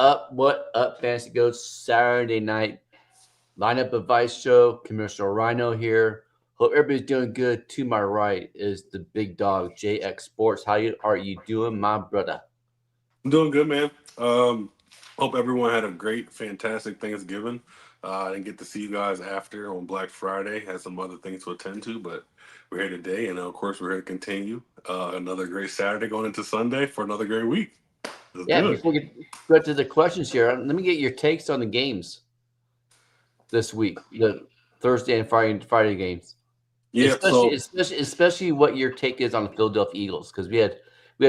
up? What up, Fantasy Goats? Saturday night lineup advice show. Commissioner Rhino here. Hope everybody's doing good. To my right is the big dog, JX Sports. Are you doing, my brother? I'm doing good, man. Um, Hope everyone had a great, fantastic Thanksgiving. I didn't get to see you guys after on Black Friday. Had some other things to attend to, but we're here today, and of course, we're here to continue another great Saturday going into Sunday for another great week. Let's Yeah, do it. before we go to the questions here, let me get your takes on the games this week, the Thursday and Friday games. Yep. Especially, So especially, especially what your take is on the Philadelphia Eagles, because we had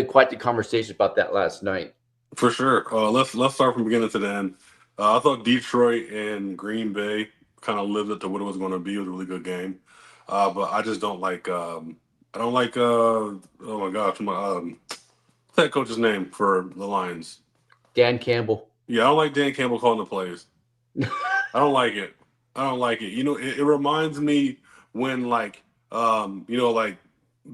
quite the conversation about that last night. for sure, let's start from beginning to the end. I thought Detroit and Green Bay kind of lived up to what it was going to be. It was a really good game, but I just don't like. I don't like. Oh my gosh, my that coach's name for the Lions. Dan Campbell. Yeah, I don't like Dan Campbell calling the plays. I don't like it. I don't like it. It reminds me when like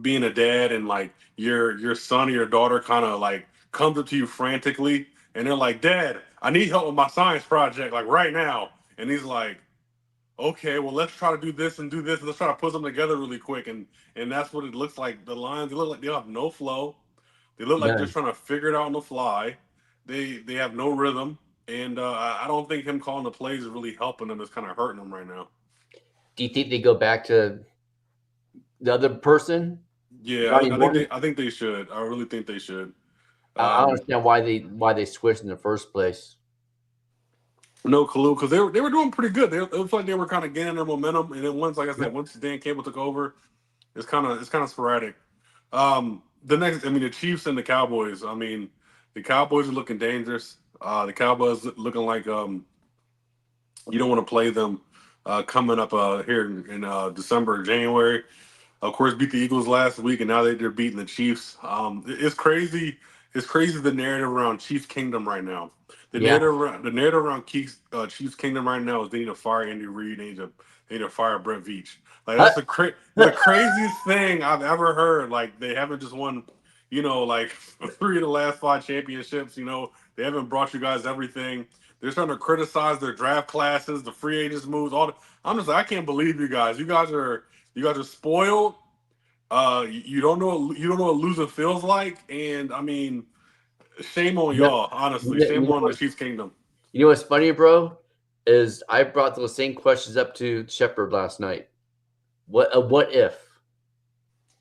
being a dad and like your son or your daughter kind of like comes up to you frantically and they're like, "Dad, I need help with my science project like right now." And he's like, "Okay, well let's try to do this and do this. And let's try to put them together really quick." And that's what it looks like. The Lions, they look like they have no flow. They look like they're None. trying to figure it out on the fly. They have no rhythm, and I don't think him calling the plays is really helping them. It's kind of hurting them right now. Do you think they go back to the other person, Yeah, Johnny I think Morton? they I think they should. I really think they should. I don't Um, understand why they switched in the first place. no clue because they were doing pretty good. It was like they were kind of gaining their momentum, and then once, like I said, Yep. once Dan Campbell took over, it's kind of sporadic. I mean, the Chiefs and the Cowboys. I mean, the Cowboys are looking dangerous. The Cowboys looking like you don't want to play them coming up here in December, January. Of course, beat the Eagles last week, and now they're beating the Chiefs. It's crazy. It's crazy the narrative around Chiefs Kingdom right now. Yeah. The narrative around Chiefs Kingdom right now is they need to fire Andy Reid. They need to fire Brett Veach. Like Huh? that's the craziest thing I've ever heard. Like they haven't just won, like three of the last five championships. They haven't brought you guys everything. They're starting to criticize their draft classes, the free agents moves. I'm just like, I can't believe you guys. You guys are spoiled. You don't know what losing feels like, and I mean, shame on No, y'all. Honestly, you shame know on the what? Chiefs Kingdom. You know what's funny, bro? Is I brought those same questions up to Shepard last night. What if?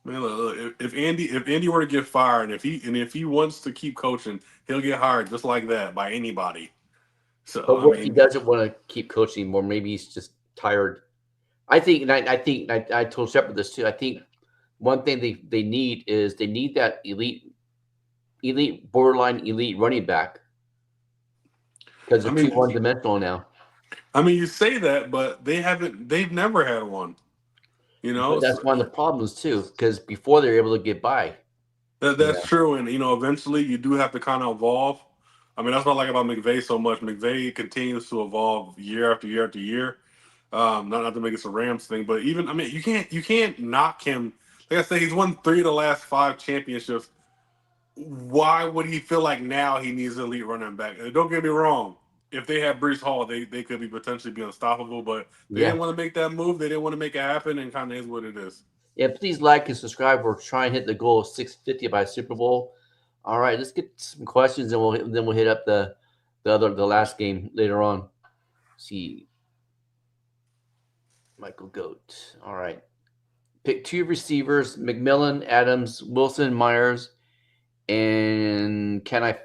Man, look, if Andy were to get fired, and if he wants to keep coaching, he'll get hired just like that by anybody. So But I what if he mean, doesn't want to keep coaching anymore? Maybe he's just tired. I told Shepard this too. I think one thing they need is they need that elite borderline elite running back because I they're too mean, one dimensional now. you say that, but they've never had one. You But know, that's one of the problems too, because before they're able to get by. That's true, and eventually you do have to kind of evolve. I mean, that's what I like about McVay so much. McVay continues to evolve year after year after year. Not to make it a Rams thing, but even I mean, you can't knock him. Like I said, he's won three of the last five championships. Why would he feel like now he needs an elite running back? Don't get me wrong. If they had Brees Hall, they could be potentially be unstoppable, but they Yeah. didn't want to make that move. They didn't want to make it happen, and kind of is what it is. Yeah, please like and subscribe. We're trying to hit the goal of 650 by Super Bowl. All right, let's get some questions and we'll hit up the last game later on. See, Michael Goat. All right. Pick two receivers, McMillan, Adams, Wilson, Myers, and can I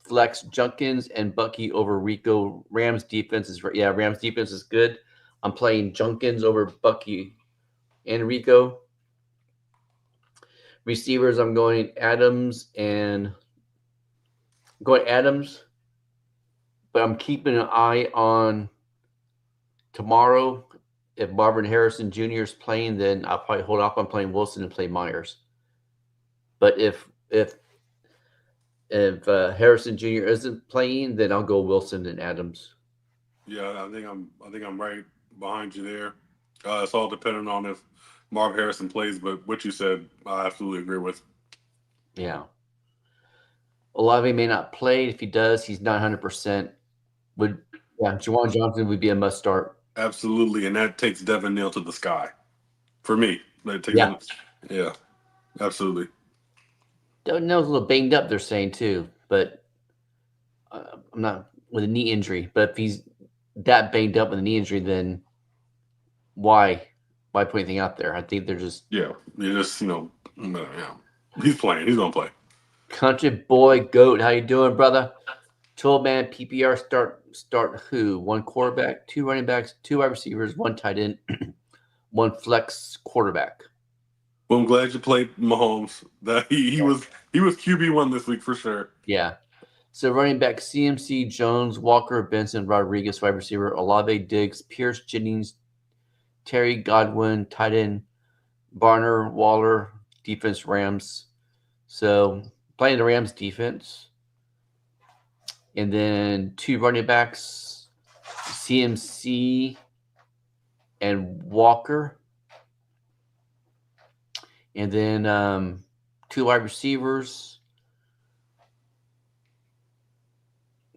flex Junkins and Bucky over Rico? Rams defense is good. I'm playing Junkins over Bucky and Rico. Receivers, I'm going Adams, but I'm keeping an eye on tomorrow. If Marvin Harrison Jr. is playing, then I'll probably hold off on playing Wilson and play Myers. But if Harrison Jr. isn't playing, then I'll go Wilson and Adams. Yeah, I think I'm right behind you there. It's all dependent on if Marv Harrison plays, but what you said, I absolutely agree with. Yeah. Olave may not play. If he does, he's not 100%. Would Jawan Johnson would be a must start. Absolutely, and that takes Devin Neal to the sky for me. That takes Yeah, him. Yeah, absolutely. Devin Neal's a little banged up. They're saying too, but I'm not with a knee injury. But if he's that banged up with a knee injury, then why put anything out there? I think they're just Yeah, you just yeah. He's playing. He's gonna play. country boy goat. How you doing, brother? 12-man PPR start who? One quarterback, two running backs, two wide receivers, one tight end, one flex quarterback. Well, I'm glad you played Mahomes. That he was QB1 this week for sure. Yeah. So running back CMC, Jones, Walker, Benson, Rodriguez, wide receiver, Olave, Diggs, Pierce, Jennings, Terry, Godwin, tight end, Barner, Waller, defense, Rams. So playing the Rams defense. And then two running backs, CMC and Walker. And then two wide receivers.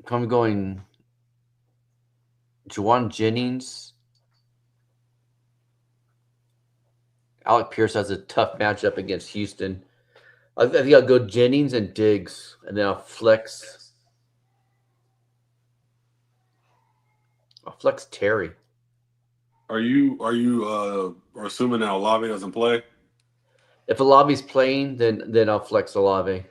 Going Juwan Jennings. Alec Pierce has a tough matchup against Houston. I think I'll go Jennings and Diggs, and then I'll flex. Terry. Are you assuming that Olave doesn't play? If Olave's playing, then I'll flex Olave.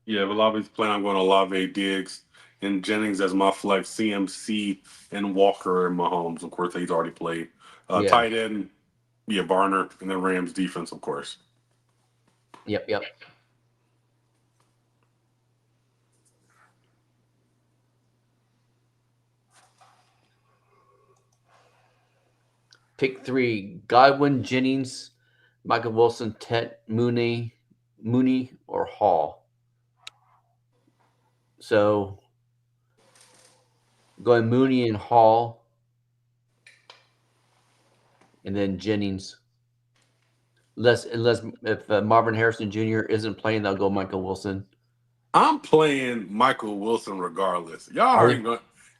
Yeah, if Olave's playing, I'm going Olave, Diggs, and Jennings as my flex. CMC and Walker and Mahomes. Of course, he's already played. Yeah. Tight end, yeah, Barner, and then Rams defense, of course. Yep. Pick three: Godwin, Jennings, Michael Wilson, Tet, Mooney, or Hall. So going Mooney and Hall, and then Jennings. Unless if Marvin Harrison Jr. isn't playing, they'll go Michael Wilson. I'm playing Michael Wilson regardless. Y'all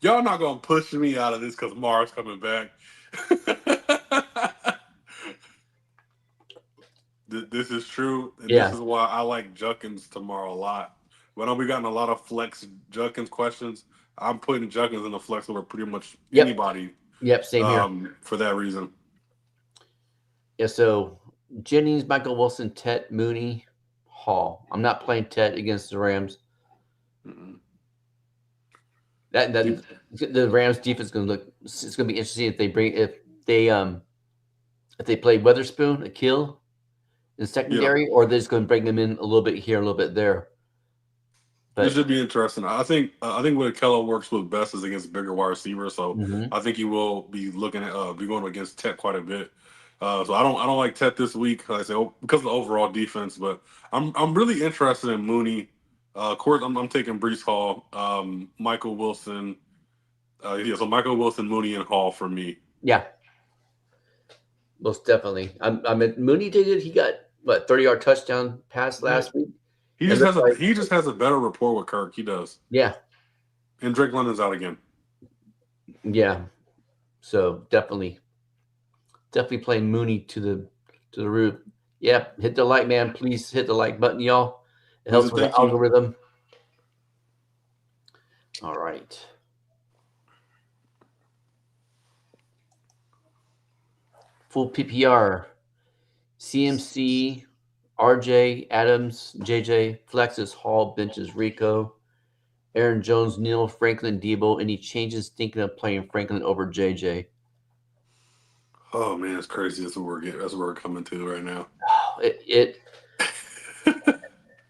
not gonna push me out of this because Mars coming back. This is true, and Yeah. this is why I like Junkins tomorrow a lot. When we gotten a lot of flex Junkins questions, I'm putting Junkins in the flex over pretty much anybody. Yep. Same here. For that reason. Yeah. So Jennings, Michael Wilson, Tet, Mooney, Hall. I'm not playing Tet against the Rams. Mm-mm. That the Rams defense is going to look. It's going to be interesting if they play Weatherspoon, a kill in secondary, or they're just going to bring them in a little bit here, a little bit there. But this should be interesting. I think what Kello works with best is against bigger wide receivers. So I think he will be looking at be going against Tet quite a bit. So I don't like Tet this week. Like I say because of the overall defense, but I'm really interested in Mooney. Of course, I'm taking Brees Hall, Michael Wilson. So Michael Wilson, Mooney, and Hall for me. Yeah, most definitely. I'm at Mooney did it. He got what 30-yard touchdown pass last week. He just has a better rapport with Kirk. He does. Yeah. And Drake London's out again. Yeah. So definitely playing Mooney to the roof. Yeah, hit the like, man. Please hit the like button, y'all. It helps with the algorithm. All right. Full PPR. CMC, RJ, Adams, JJ, flexes, Hall, benches, Rico, Aaron Jones, Neal, Franklin, Debo. Any changes thinking of playing Franklin over JJ? Oh man, it's crazy. That's what we're coming to right now.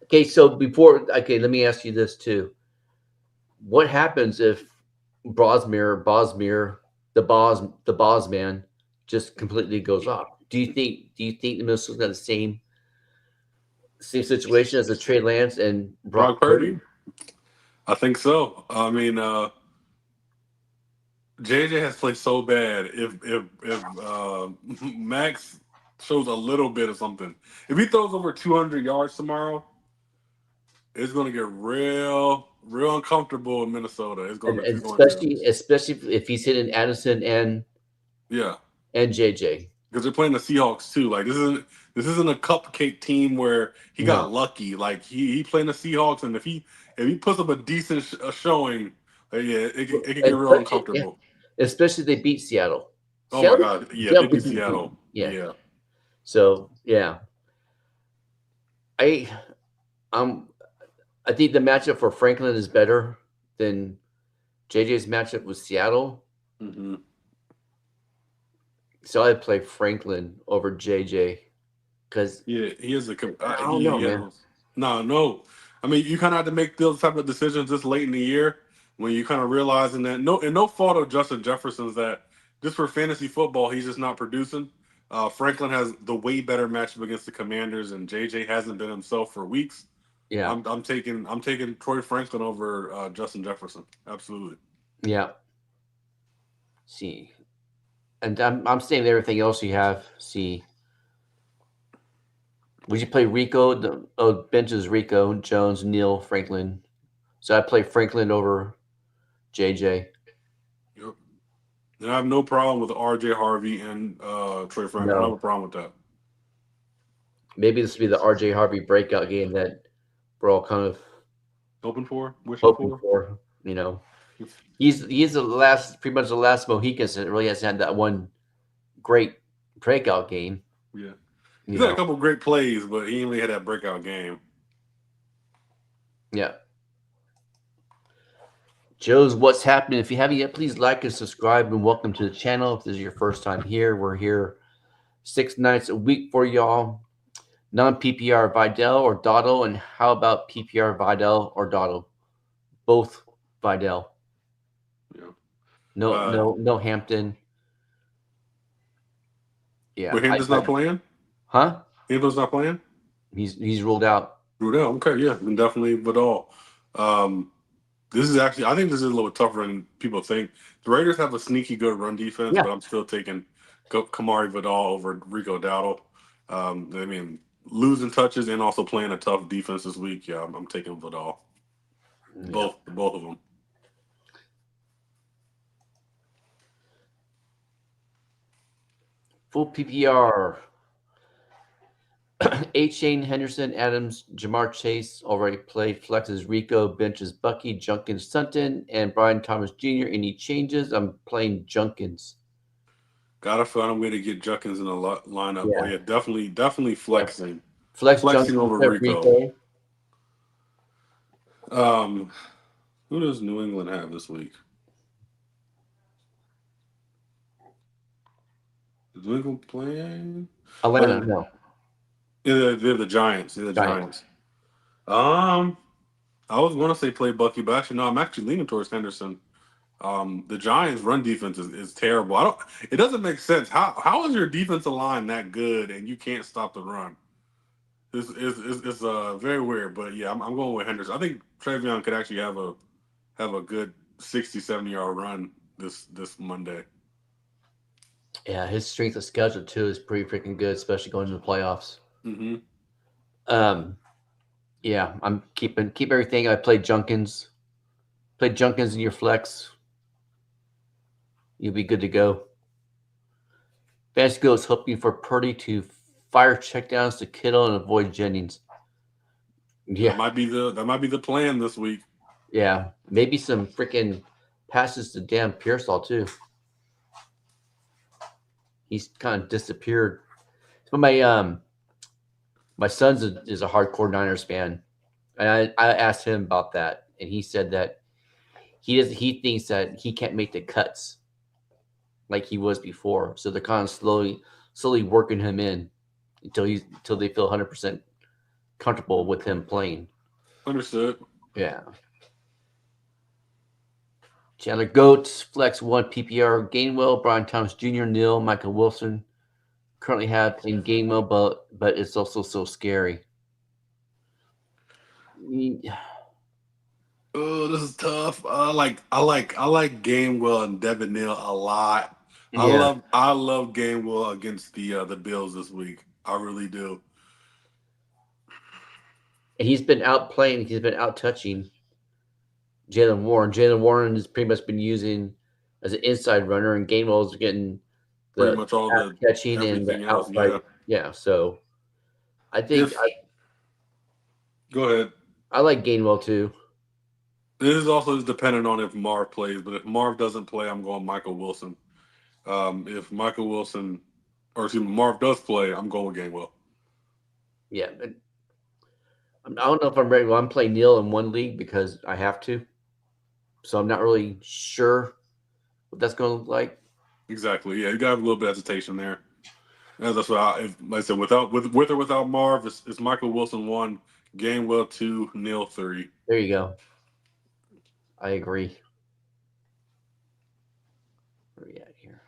Okay, so let me ask you this too. What happens if Bosmere, the Boz man, just completely goes off? Do you think the Minnesota's got the same situation as a Trey Lance and Brock Purdy? I think so. I mean, JJ has played so bad. If Max shows a little bit of something, if he throws over 200 yards tomorrow, it's gonna get real uncomfortable in Minnesota. And it's going to. especially if he's hitting Addison Yeah, and JJ. because they're playing the Seahawks too. Like this isn't a cupcake team where he No, got lucky. Like he playing the Seahawks, and if he puts up a decent showing, yeah, it could get real especially yeah, uncomfortable. especially they beat Seattle. Oh my Seattle, God, yeah, they Seattle beat could be beat. Seattle. Yeah. Yeah, So yeah, I um I think the matchup for Franklin is better than JJ's matchup with Seattle. hmm So I'd play Franklin over JJ because yeah. He is I don't know, he man. has no. I mean, you kind of have to make those type of decisions this late in the year when you kind of realizing that no fault of Justin Jefferson's that just for fantasy football he's just not producing. Franklin has the way better matchup against the Commanders, and JJ hasn't been himself for weeks. Yeah, I'm taking Troy Franklin over Justin Jefferson. Absolutely. yeah. See, and I'm saying everything else you have. See, would you play Rico? The bench is Rico, Jones, Neal, Franklin. So I play Franklin over JJ. Yep. And I have no problem with R.J. Harvey and Troy Franklin. I don't have No, a problem with that. maybe this will be the RJ Harvey breakout game that we're all kind of Hoping for, wishing hoping for. for. You know, he's the last, pretty much the last Mohican that really hasn't had that one great breakout game. Yeah. You He's had a know, couple great plays, but he only had that breakout game. yeah. Joe's what's happening. If you haven't yet, please like and subscribe and welcome to the channel. If this is your first time here, we're here 6 nights a week for y'all. Non PPR Vidal or Dotto, and how about PPR Vidal or Dotto? Both Vidal. Yeah. No, Uh, no Hampton. Yeah, but Hampton's not playing? huh? Hampton's not playing? He's ruled out. Rudell. Okay, yeah. And definitely Vidal. Um, this is actually, I think this is a little tougher than people think. The Raiders have a sneaky good run defense, Yeah, but I'm still taking Kamari Vidal over Rico Dowdle. I mean, losing touches and also playing a tough defense this week. Yeah, I'm taking Vidal. yeah. Both of them. Full PPR. H. Shane Henderson, Adams, Jamar Chase already played. Flexes Rico, benches Bucky, Junkins, Sutton, and Brian Thomas Jr. Any changes? I'm playing Junkins. Gotta find a way to get Junkins in the lineup. Oh Yeah, yeah, definitely yeah. flexing, Flex flexing Junkins over instead of Rico. Rico. Um, who does New England have this week? Is New England playing? Atlanta, Oh, no. yeah, they're the Giants. They're the Giants. Giants. Um, I was going to say play Bucky, but actually no, I'm actually leaning towards Henderson. The Giants' run defense is terrible. I don't. It doesn't make sense. How is your defensive line that good and you can't stop the run? It's very weird. But yeah, I'm going with Henderson. I think Travion could actually have a good 60, 70 yard run this Monday. Yeah, his strength of schedule too is pretty freaking good, especially going into the playoffs. Mm-hmm. Um, yeah, I'm keep everything. I played Junkins. Play Junkins in your flex. You'll be good to go. FantasyGoats hoping for Purdy to fire checkdowns to Kittle and avoid Jennings. Yeah, That might be the plan this week. yeah. Maybe some freaking passes to Dan Pearsall too. He's kind of disappeared. But my son's is a hardcore Niners fan, and I asked him about that, and he said that he thinks that he can't make the cuts like he was before. So they're kind of slowly working him in until they feel 100% comfortable with him playing. Understood. Yeah. Chandler Goats, Flex 1 PPR, Gainwell, Brian Thomas Jr., Neal, Michael Wilson. Currently have in Gainwell, but it's also so scary. Oh, this is tough. I like Gainwell and Devin Neal a lot. Yeah. I love Gainwell against the Bills this week. I really do. and he's been out playing. He's been out touching Jalen Warren. Jalen Warren has pretty much been using as an inside runner, and Gainwell's getting Pretty the much all pass the catching and the everything else. outside. Yeah. Yeah, so I think If go ahead. I like Gainwell too. This is also just dependent on if Marv plays, but if Marv doesn't play, I'm going Michael Wilson. If Michael Wilson, or excuse me, Marv does play, I'm going with Gainwell. Yeah, but I don't know if I'm ready. Well, I'm playing Neil in one league because I have to, so I'm not really sure what that's going to look like. Exactly. Yeah, you got to have a little bit of hesitation there. And that's what like I said, with or without Marv, it's Michael Wilson one, Gainwell two, Neil three. There you go. I agree. Where are we at here?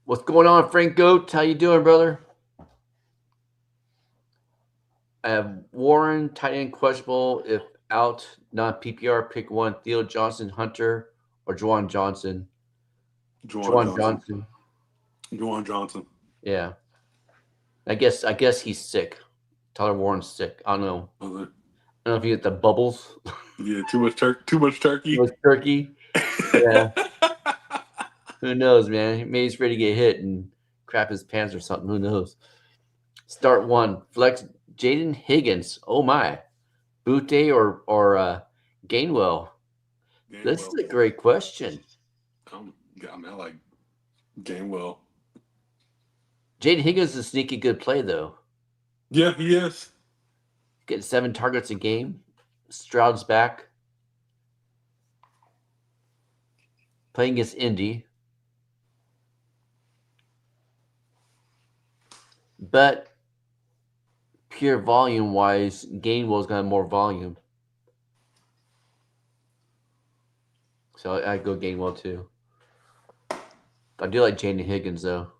What's going on, Frank Goat? How you doing, brother? I have Warren, tight end questionable. If out, non PPR, pick one. Theo Johnson, Hunter, or Juwan Johnson. Juwan Juwan Johnson. Johnson. Juwan Johnson. Yeah. I guess he's sick. Tyler Warren's sick. I don't know. I don't know if you get the bubbles. Yeah, too much turkey. With turkey. Yeah. Who knows, man? Maybe he's ready to get hit and crap his pants or something. Who knows? Start one. Flex Jaden Higgins. Oh my. Butte or Gainwell. This is a great question. I mean, I like Gainwell. Jaden Higgins is a sneaky good play though. Yeah, he is. Getting 7 targets a game. Stroud's back. Playing against Indy. But pure volume wise, Gainwell's got more volume. So I go Gainwell too. I do like Jaden Higgins though.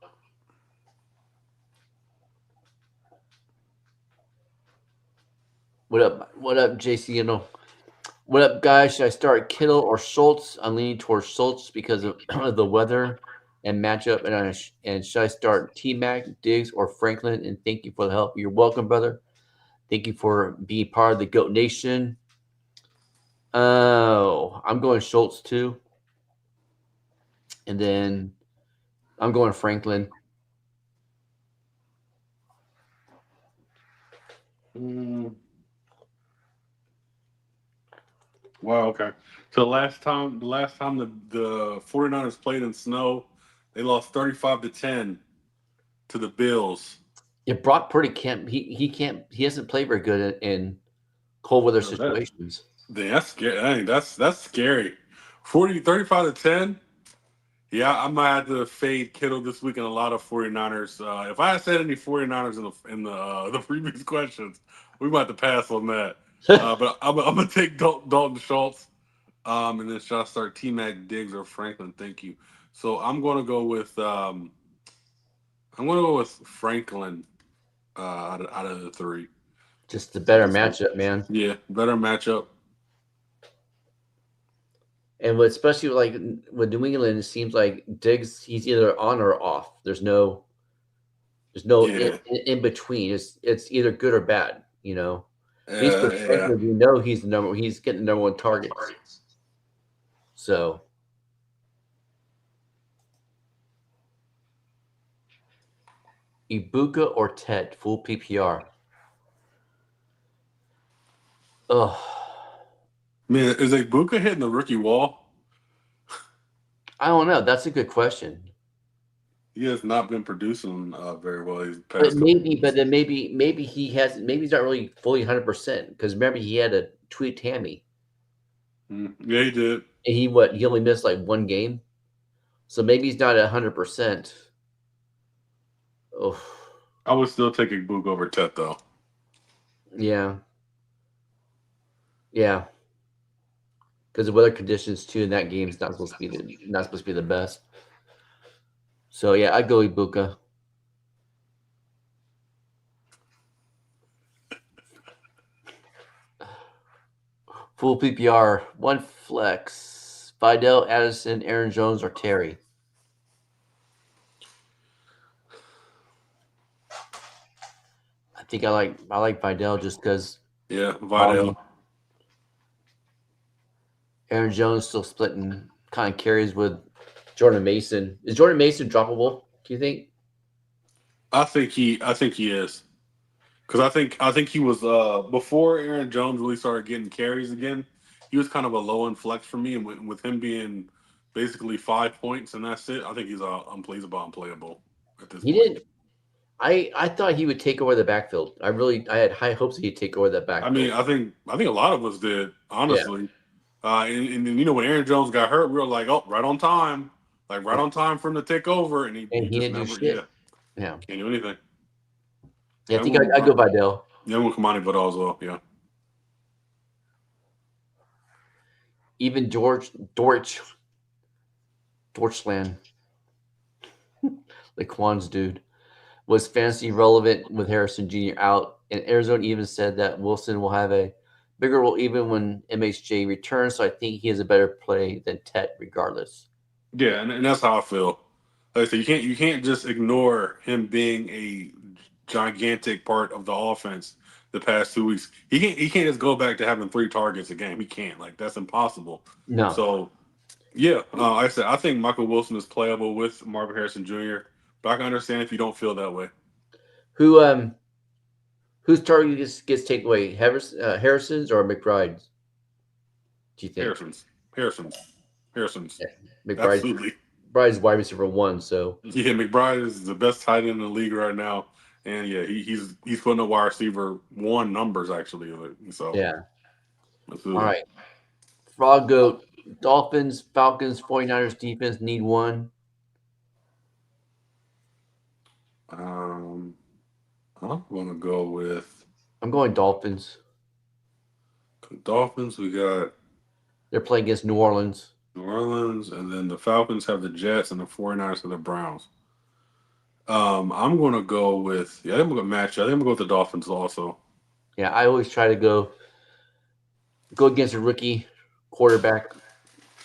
What up? What up, JC? You know, what up, guys? Should I start Kittle or Schultz? I'm leaning towards Schultz because of the weather and matchup. And should I start T Mac, Diggs, or Franklin? And thank you for the help. You're welcome, brother. Thank you for being part of the Goat Nation. Oh, I'm going Schultz too. And then I'm going Franklin. Wow, okay. So the last time the 49ers played in snow, they lost 35-10 to the Bills. Yeah, Brock Purdy can't. He hasn't played very good in cold weather situations. That's scary. I think that's scary. 35-10. Yeah, I might have to fade Kittle this week in a lot of 49ers. If I had said any 49ers in the previous questions, we might have to pass on that. But I'm gonna take Dalton Schultz, and then should I start T Mac, Diggs, or Franklin? Thank you. So I'm gonna go with Franklin out of the three. Just the better matchup, man. Yeah, better matchup. And especially like with New England, it seems like Diggs he's either on or off. There's no Yeah. in between. It's either good or bad. You know. At least with Franklin, we know he's getting the number one targets. So Ibuka or Ted, full PPR. Oh, Man, is Ibuka hitting the rookie wall? I don't know. That's a good question. He has not been producing very well these But past couple maybe, but then maybe he has. Maybe he's not really fully 100% because remember he had a tweet hammy. Yeah, he did. And he only missed like one game, so maybe he's not 100%. Oh, I would still take Ibuka over Tet though. yeah, yeah. Because the weather conditions too in that game is not supposed to be the best. So yeah, I go Ibuka. Full PPR, one flex. Fidel, Addison, Aaron Jones, or Terry. think I like Vidal just because Yeah, volume. Vidal. Aaron Jones still splitting kind of carries with Jordan Mason. Is Jordan Mason droppable? Do you think? I think he is. Because I think he was before Aaron Jones really started getting carries again. He was kind of a low end flex for me, and with him being basically 5 points and that's it, I think he's unplayable at this He point. didn't. I thought he would take over the backfield. I had high hopes that he'd take over that I mean, backfield. I think a lot of us did Yeah, honestly. And then when Aaron Jones got hurt, we were like, oh, right on time, like right on time for him to take over, and he and he just didn't do never, shit. yeah, Yeah, can't do anything. yeah. I Yeah, think I go Vidal. I'm Kamani Vidal as well. Yeah. Even Deutschland, the Quans dude, was fantasy relevant with Harrison Jr. out, and Arizona even said that Wilson will have a bigger role even when MHJ returns. So I think he has a better play than Tet, regardless. Yeah, and that's how I feel. Like I said, you can't just ignore him being a gigantic part of the offense the past 2 weeks. He can't just go back to having 3 targets a game. He can't. Like that's impossible. No, So yeah, like I said, I think Michael Wilson is playable with Marvin Harrison Jr. But I can understand if you don't feel that way. who whose target gets taken away? Harrison's or McBride's? Do you think? Harrison's, Harrison's, Harrison's. Yeah, McBride's Absolutely. McBride's wide receiver one. So Yeah, McBride is the best tight end in the league right now, and yeah, he's putting up wide receiver one numbers actually. So yeah. All absolutely. right. Frog Goat. Dolphins, Falcons, 49ers defense need one. Um, I'm gonna go with I'm going Dolphins. Dolphins. We got They're playing against New Orleans. New Orleans, and then the Falcons have the Jets, and the 49ers have the Browns. I'm gonna go with yeah. I think I'm gonna match. I think I'm gonna go with the Dolphins also. Yeah, I always try to go against a rookie quarterback.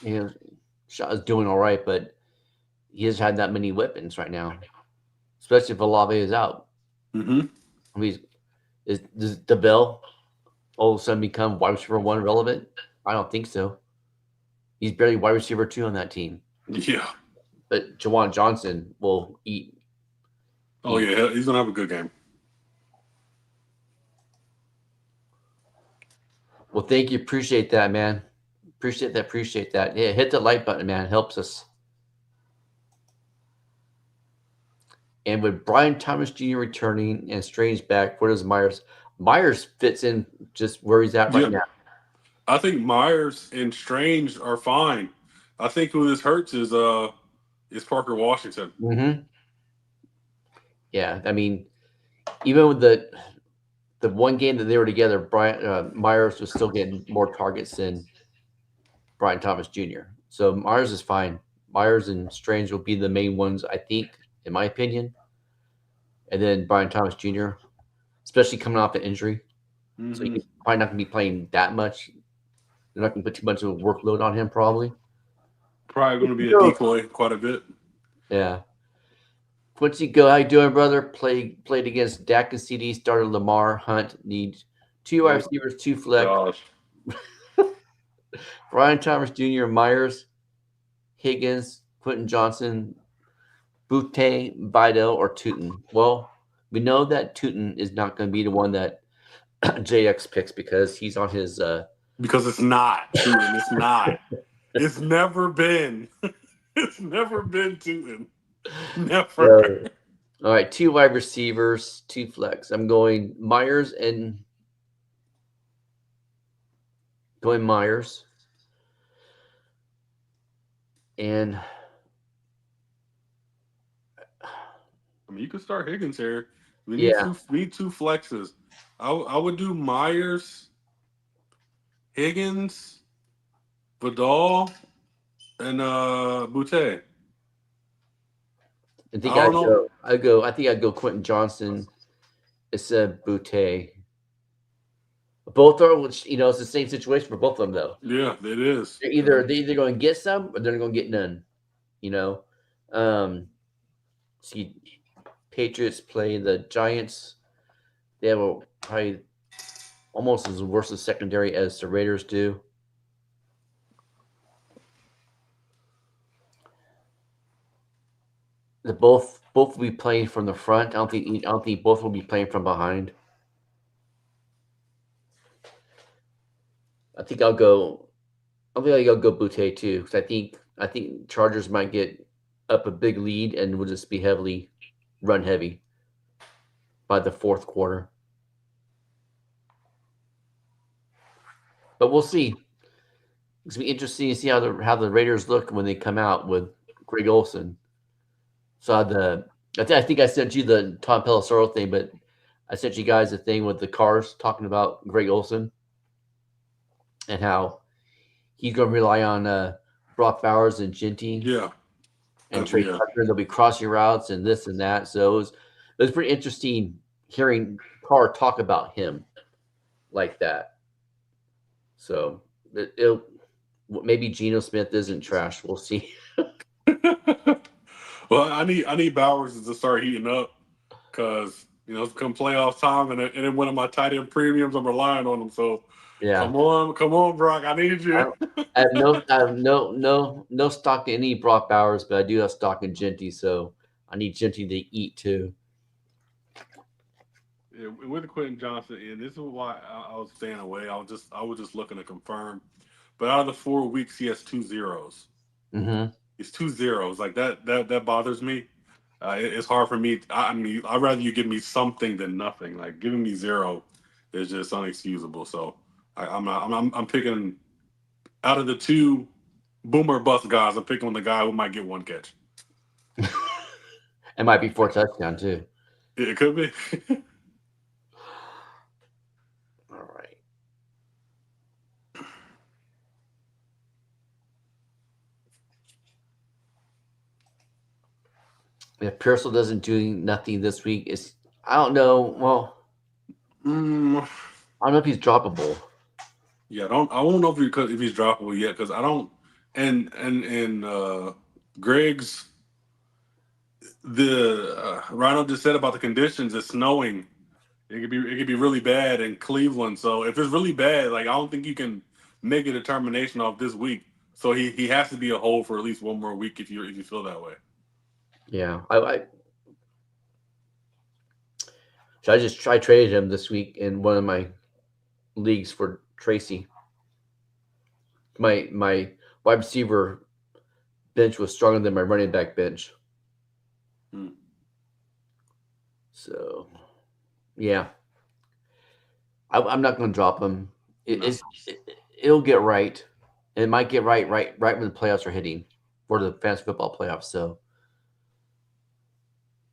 You know, Shot is doing all right, but he has had that many weapons right now, especially if Olave is out. Mm-hmm. I mean, does DeBell all of a sudden become wide receiver one relevant? I don't think so. He's barely wide receiver two on that team. Yeah. But Jawan Johnson will Oh eat. yeah, he's gonna have a good game. Well, thank you. Appreciate that, man. Appreciate that. Appreciate that. Yeah, hit the like button, man. It helps us. And with Brian Thomas Jr. returning and Strange back, where does Myers? Myers fits in just where he's at right Yeah, now. I think Myers and Strange are fine. I think who this hurts is Parker Washington. Mm-hmm. Yeah, I mean, even with the one game that they were together, Brian Myers was still getting more targets than Brian Thomas Jr. So Myers is fine. Myers and Strange will be the main ones, I think, in my opinion. And then Brian Thomas Jr., especially coming off an injury, so Mm-hmm. he's probably not going to be playing that much. They're not going to put too much of a workload on him, probably. Probably going to be a decoy quite a bit. Yeah. Quincy, go. How you doing, brother? Played against Dak and CD. Started Lamar Hunt. Needs two wide Oh receivers, two flex. gosh. Brian Thomas Jr., Myers, Higgins, Quentin Johnson, Butte, Vidal, or Tootin. Well, we know that Tootin is not going to be the one that JX picks because he's on his. Because it's not Tootin. It's not. It's never been. It's never been Tootin. Never. So, all right, two wide receivers, two flex. I'm going Myers, and I mean, you could start Higgins here. We need yeah, two flexes. I would do Myers, Higgins, Vidal, and Butte. I I think don't know. I think I'd go Quentin Johnson instead of Butte. Both are, it's the same situation for both of them though. Yeah, it is. They're either going to get some or they're going to get none. You know, um, see, Patriots play the Giants. They have probably almost as worse a secondary as the Raiders do. The both will be playing from the front. I don't think both will be playing from behind. I think I'll go. I think I'll go Butte too because I think Chargers might get up a big lead and will just be heavily run heavy by the fourth quarter. But we'll see. It's gonna be interesting to see how the Raiders look when they come out with Greg Olson. Saw I think I sent you the Tom Pelissero thing, but I sent you guys a thing with the cars talking about Greg Olson and how he's going to rely on Brock Bowers and Ginty Yeah, and Trey yeah. Tucker. They'll be crossing routes and this and that. So it was pretty interesting hearing Carr talk about him like that. So it'll maybe Geno Smith isn't trash. We'll see. Well, I need Bowers to start heating up because it's come playoff time, and then one of my tight end premiums, I'm relying on him. So Yeah, come on, Brock, I need I, you. I have no stock in any Brock Bowers, but I do have stock in Ginty. So I need Ginty to eat too. Yeah, with Quentin Johnson, and this is why I was staying away. I was just looking to confirm, but out of the 4 weeks, he has two zeros. Hmm. It's two zeros. Like that bothers me. It's hard for me. I mean, I'd rather you give me something than nothing. Like giving me zero is just unexcusable. So I'm not. I'm picking out of the two boomer bust guys. I'm picking the guy who might get one catch. It might be 4 touchdowns too. It could be. All right. If Pearsall doesn't do nothing this week, it's I don't know. Well, mm, I don't know if he's droppable. yeah, I won't know if he's droppable yet because I don't. And Greg's the Rhino just said about the conditions. It's snowing. It could be really bad in Cleveland. So if it's really bad, like I don't think you can make a determination off this week. So he has to be a hold for at least one more week if you feel that way. Yeah, I traded him this week in one of my leagues for Tracy. My wide receiver bench was stronger than my running back bench. Hmm. So yeah, I'm not going to drop him. It, No. it's it, it'll get right. It might get right when the playoffs are hitting for the fantasy football playoffs. So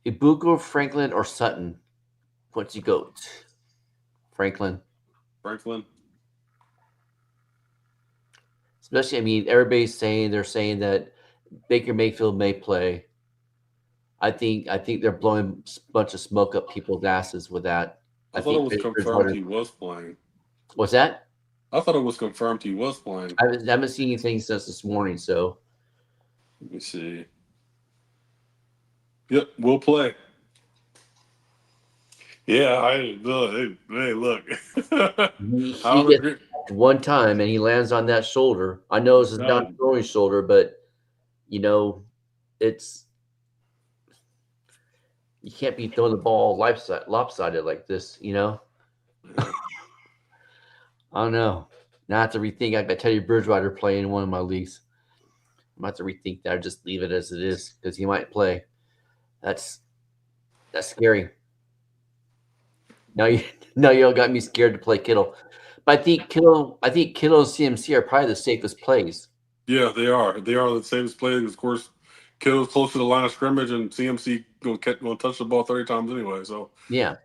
Ibuku, Franklin, or Sutton. What's you go? Franklin. Franklin. Especially, I mean, everybody's saying they're saying that Baker Mayfield may play. I think they're blowing a bunch of smoke up people's asses with that. I I thought it think was confirmed Bridgewater. he was playing. What's that? I thought it was confirmed he was playing. I haven't seen anything since this morning. So Let me see. Yep, we'll play. Yeah, I look. Hey, look. I he don't gets agree. one time and he lands on that shoulder. I know He's this is not a done. throwing shoulder, but you know, it's you can't be throwing the ball lopsided like this. Yeah. I don't know. Now I have to rethink. I got Teddy Bridgewater playing in one of my leagues. I'm gonna have to rethink that or just leave it as it is because he might play. That's that's scary. Now you now you all got me scared to play Kittle. But I think Kittle and CMC are probably the safest plays. Yeah, they are. They are the safest players. Of course, Kittle's close to the line of scrimmage, and CMC gonna touch the ball 30 times anyway. So Yeah.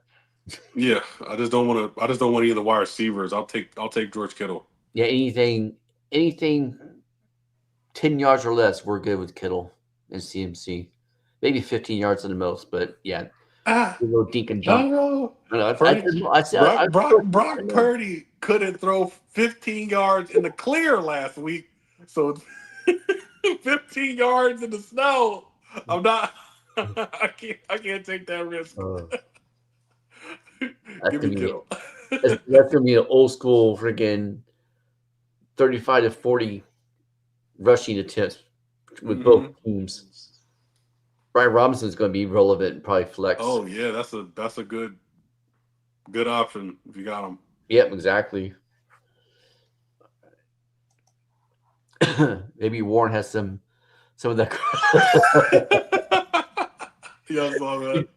yeah, I just don't want to. I just don't want any of the wide receivers. I'll take George Kittle. Yeah, anything 10 yards or less, we're good with Kittle and CMC. Maybe 15 yards at the most, but yeah, Ah, a little dink and I dunk. don't know. I know. Purdy, I Brock know. Purdy couldn't throw 15 yards in the clear last week. So 15 yards in the snow. I'm not. I can't take that risk. Uh, That's Give gonna me be Kittle. that's gonna be an old school friggin' 35 to 40 rushing attempts with both Hmm. teams. Brian Robinson's going to be relevant and probably flex. Oh yeah, that's a good option if you got him. Yep, exactly. Maybe Warren has some of that. Yeah, I saw that.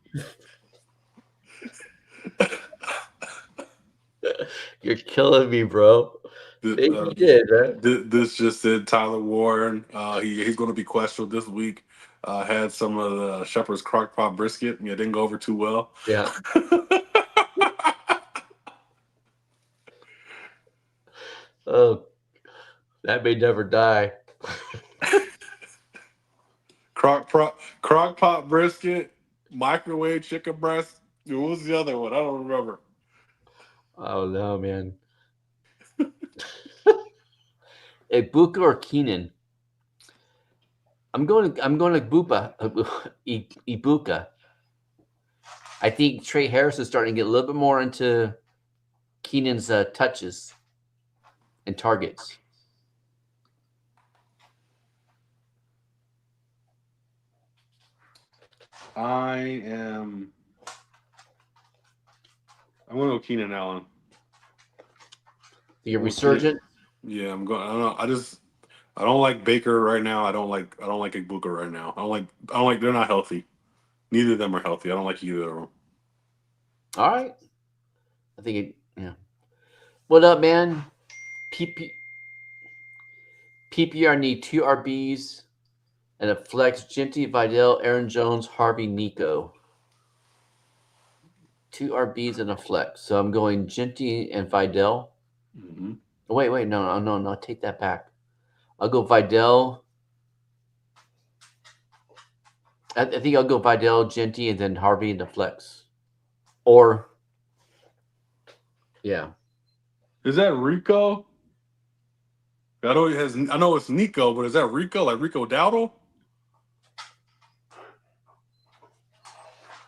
You're killing me, bro. Th- Maybe uh, you did, man. this just said Tyler Warren. He's going to be questioned this week. Had some of the Shepherd's crock pot brisket. Yeah, didn't go over too well. Yeah. Oh, that may never die. Crock pot brisket, microwave chicken breast. Dude, what was the other one? I don't remember. Oh no, man. Ibuka or Keenan? I'm going to Bupa. Ibuka. I think Trey Harris is starting to get a little bit more into Keenan's touches and targets. I am. I'm going to go Keenan Allen. You're I'm going Keenan. resurgent. Yeah, I'm going. I don't know. I don't like Baker right now. I don't like Ibuka right now. I don't like. They're not healthy. Neither of them are healthy. I don't like either of them. All right. I think yeah. What up, man? PPR need two RBs and a flex. Genty, Vidal, Aaron Jones, Harvey, Nico. Two RBs and a flex. So I'm going Genty and Vidal. Hmm. Wait, no. Take that back. I'll go Vidal. I think I'll go Vidal, Genty, and then Harvey in the flex. Or yeah, Is that Rico? I know it has. I know it's Nico, but is that Rico? Like Rico Dowdle?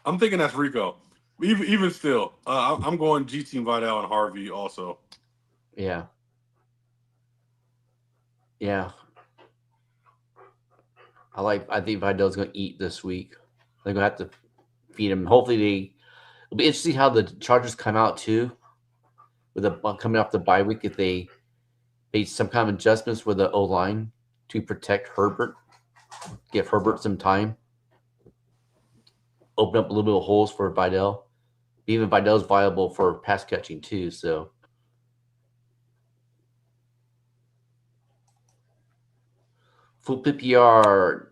I'm thinking that's Rico. Even still, I'm going GT and Vidal and Harvey also. yeah, yeah. I think Vidal's going to eat this week. They're going to have to feed him. Hopefully it'll be interesting how the Chargers come out too with coming off the bye week if they made some kind of adjustments with the O line to protect Herbert, give Herbert some time, open up a little bit of holes for Vidal. Even Vidal's viable for pass catching too. So full PPR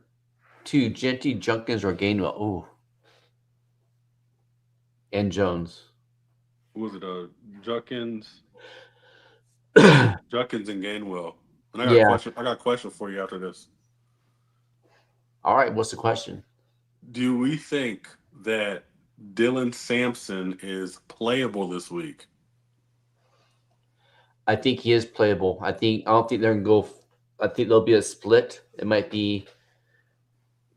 two Genty, Junkins, or Gainwell. Ooh, and Jones. Who was it? Junkins, Yeah. Junkins and Gainwell. And I got a question. I got a question for you after this. All right. What's the question? Do we think that Dylan Sampson is playable this week? I think he is playable. I don't think they're gonna go. I think there'll be a split. It might be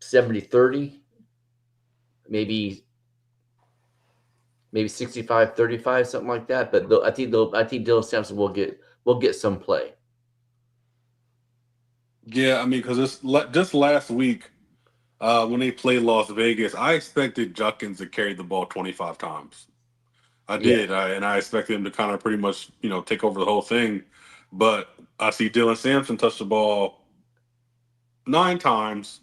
70-30, maybe 65-35, something like that. But I think Dylan Sampson will get some play. Yeah, I mean, because just last week when they played Las Vegas, I expected Junkins to carry the ball 25 times. I Yeah, did, and I expected him to kind of pretty much take over the whole thing. But I see Dylan Sampson touch the ball 9 times,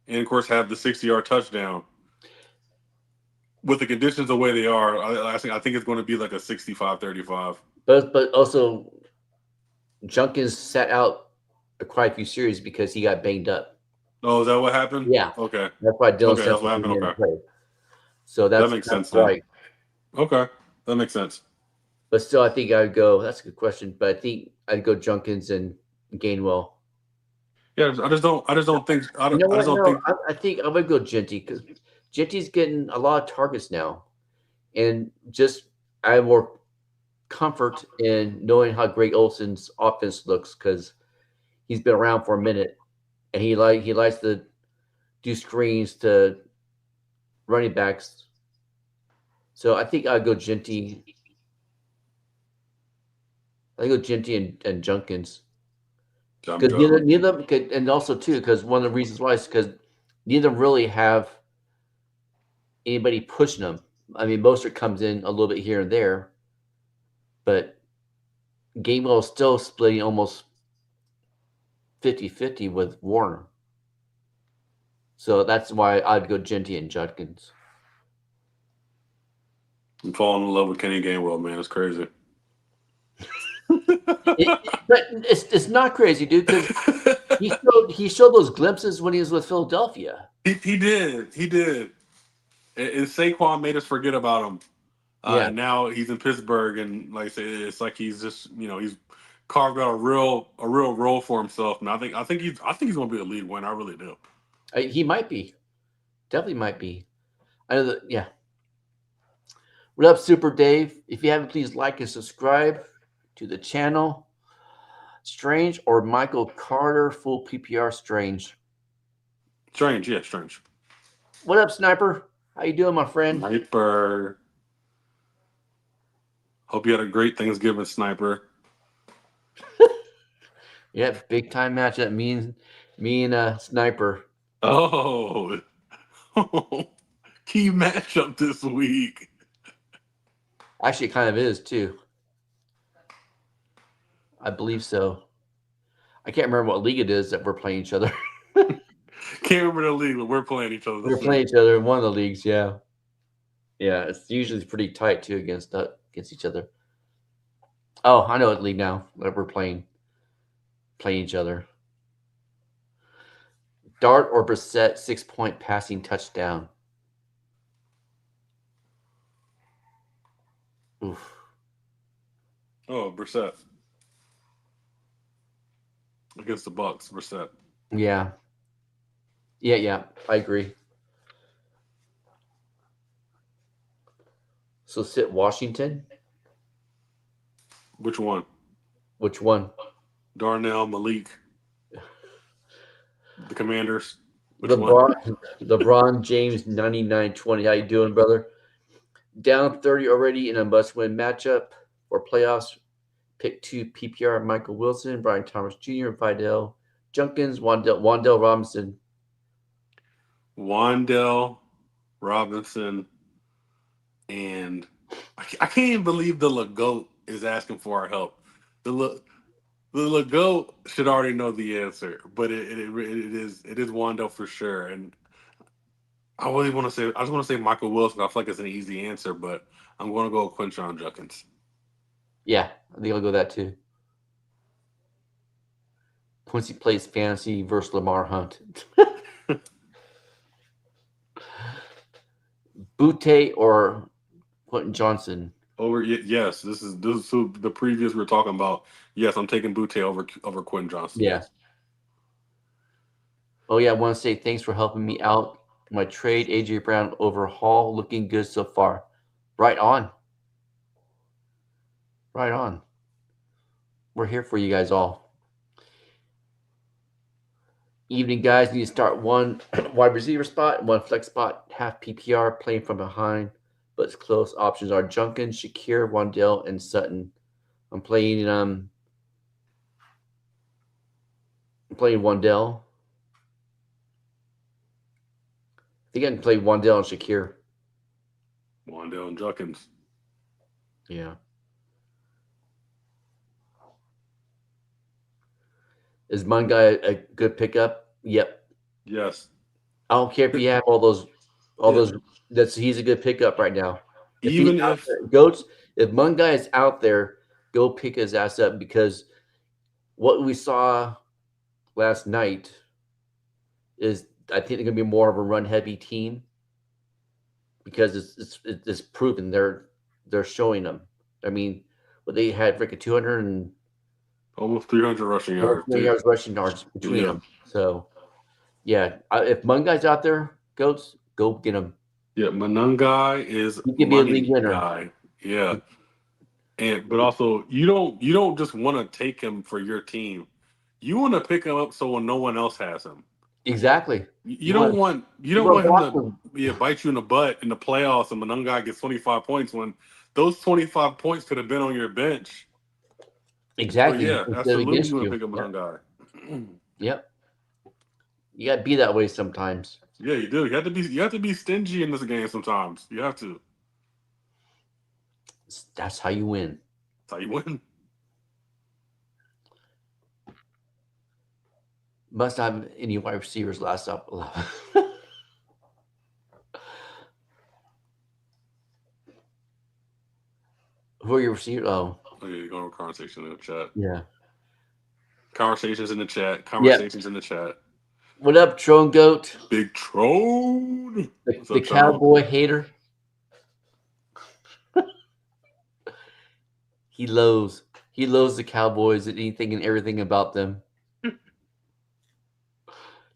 and of course have the 60-yard touchdown. With the conditions the way they are, I think it's going to be like a 65-35. but also Junkins sat out quite a few series because he got banged up. Oh, is that what happened? Yeah, Okay, that's why Dylan okay, that's Sampson what happened. didn't Okay, play. So that that's makes that's sense then. why. Okay, that makes sense. But still, I think I'd go. That's a good question. But I think I'd go Junkins and Gainwell. Yeah, I just don't think You know I just what? don't No, think. I think I would go Genty because Genty's getting a lot of targets now, and just I have more comfort in knowing how great Olsen's offense looks because he's been around for a minute, and he likes to do screens to running backs So I think I'd go Genty. I go Genty and Junkins Jump, because jump. neither of them could, and also too because one of the reasons why is because neither of them really have anybody pushing them. I mean, Mostert comes in a little bit here and there, but Gainwell is still splitting almost 50-50 with Warner. So that's why I'd go Genty and Judkins. I'm falling in love with Kenny Gainwell, man. It's crazy. But it's not crazy, dude, because he showed those glimpses when he was with Philadelphia. he did. He did. And Saquon made us forget about him. Yeah, And now he's in Pittsburgh, and like I said, it's like he's just he's carved out a real role for himself. And I think he's going to be a lead winner. I really do. he might be, definitely might be. I know that. Yeah. What up, Super Dave? If you haven't, please like and subscribe to the channel. Strange or Michael Carter, full PPR Strange. Strange, yeah, strange. What up, Sniper? How you doing, my friend? Sniper. Hope you had a great Thanksgiving, Sniper. Yeah, big time match that me and Sniper. Oh, key matchup this week. Actually, it kind of is too. I believe so. I can't remember what league it is that we're playing each other. Can't remember the league, but we're playing each other. We're playing each other in one of the leagues. Yeah, yeah. It's usually pretty tight too against each other. Oh, I know what league now that we're playing each other. Dart or Brissett 6-point passing touchdown. Oof. Oh, Brissett against the Bucks. Brissett. Yeah. Yeah. I agree. So sit Washington. Which one? Which one? Darnell, Malik, the Commanders. Which one? LeBron James 99-20. How you doing, brother? Down 30 already in a must-win matchup for playoffs. Pick 2 PPR: Michael Wilson, Brian Thomas Jr., and Fidel Junkins, Wandell Robinson. Wandell Robinson, and I can't even believe the Legoat is asking for our help. The Legoat should already know the answer, but it is Wandell for sure. And I really want to say I just want to say Michael Wilson. I feel like it's an easy answer, but I'm going to go with Quinshon Judkins. Yeah, I think I'll go that too. Quincy plays fantasy versus Lamar Hunt. Butte or Quentin Johnson. Yes, this is the previous we were talking about. Yes, I'm taking Butte over Quentin Johnson. Yeah. Yes. Oh yeah, I want to say thanks for helping me out. My trade, AJ Brown over Hall, looking good so far. Right on. Right on. We're here for you guys all. Evening, guys. Need to start one wide receiver spot, one flex spot, half PPR, playing from behind, but it's close. Options are Junkins, Shakir, Wandell, and Sutton. I'm playing Wandell. I think I can play Wandell and Shakir. Wandell and Judkins. Yeah. Is Mungai a good pickup? Yep. Yes. I don't care if you have all those. He's a good pickup right now. If he's Even out if there, Goats, if Mungai is out there, go pick his ass up because what we saw last night is I think they're going to be more of a run heavy team because it's proven they're showing them. I mean, they had freaking 200 and almost 300 rushing over yards, 300 dude. yards rushing yards between Yeah. them. So yeah, if Mungai's out there, Goats, go get him. Yeah, Manungai is He could be a money league winner. guy. Yeah. But also you don't just want to take him for your team. You want to pick him up so no one else has him. Exactly. You You don't want want you you don't want want to him block to them. bite you in the butt in the playoffs, and one guy gets 25 points when those 25 points could have been on your bench. So Exactly. yeah, Instead of absolutely, you against want to you. pick up a Yep. young guy. Yep. You got to be that way sometimes. Yeah, you do. You have to be stingy in this game sometimes. You have to. That's how you win. That's how you win. Must not have any wide receivers last up. Who are your receivers? Oh, Okay, you're going to conversation in the chat. yeah. Conversations in the chat. Yep. Conversations in the chat. What up, Drone Goat? Big Trone. What's The up, Trone? cowboy hater. He loathes. He loathes the Cowboys and anything and everything about them.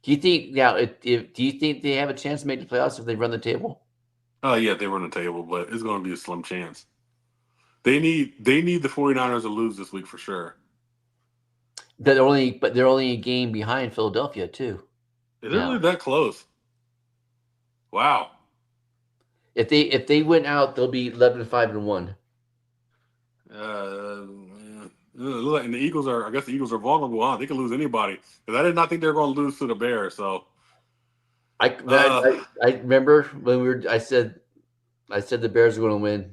Do you think now? If do you think they have a chance to make the playoffs if they run the table? Oh yeah, they run the table, but it's going to be a slim chance. They need the 49ers to lose this week for sure. They're only a game behind Philadelphia too. Is it really Now, that close? Wow. if they win out, they'll be 11-5-1. And the Eagles are. I guess the Eagles are vulnerable. Huh? They can lose anybody. Because I did not think they were going to lose to the Bears. So, I, uh, I I remember when we were. I said the Bears are going to win.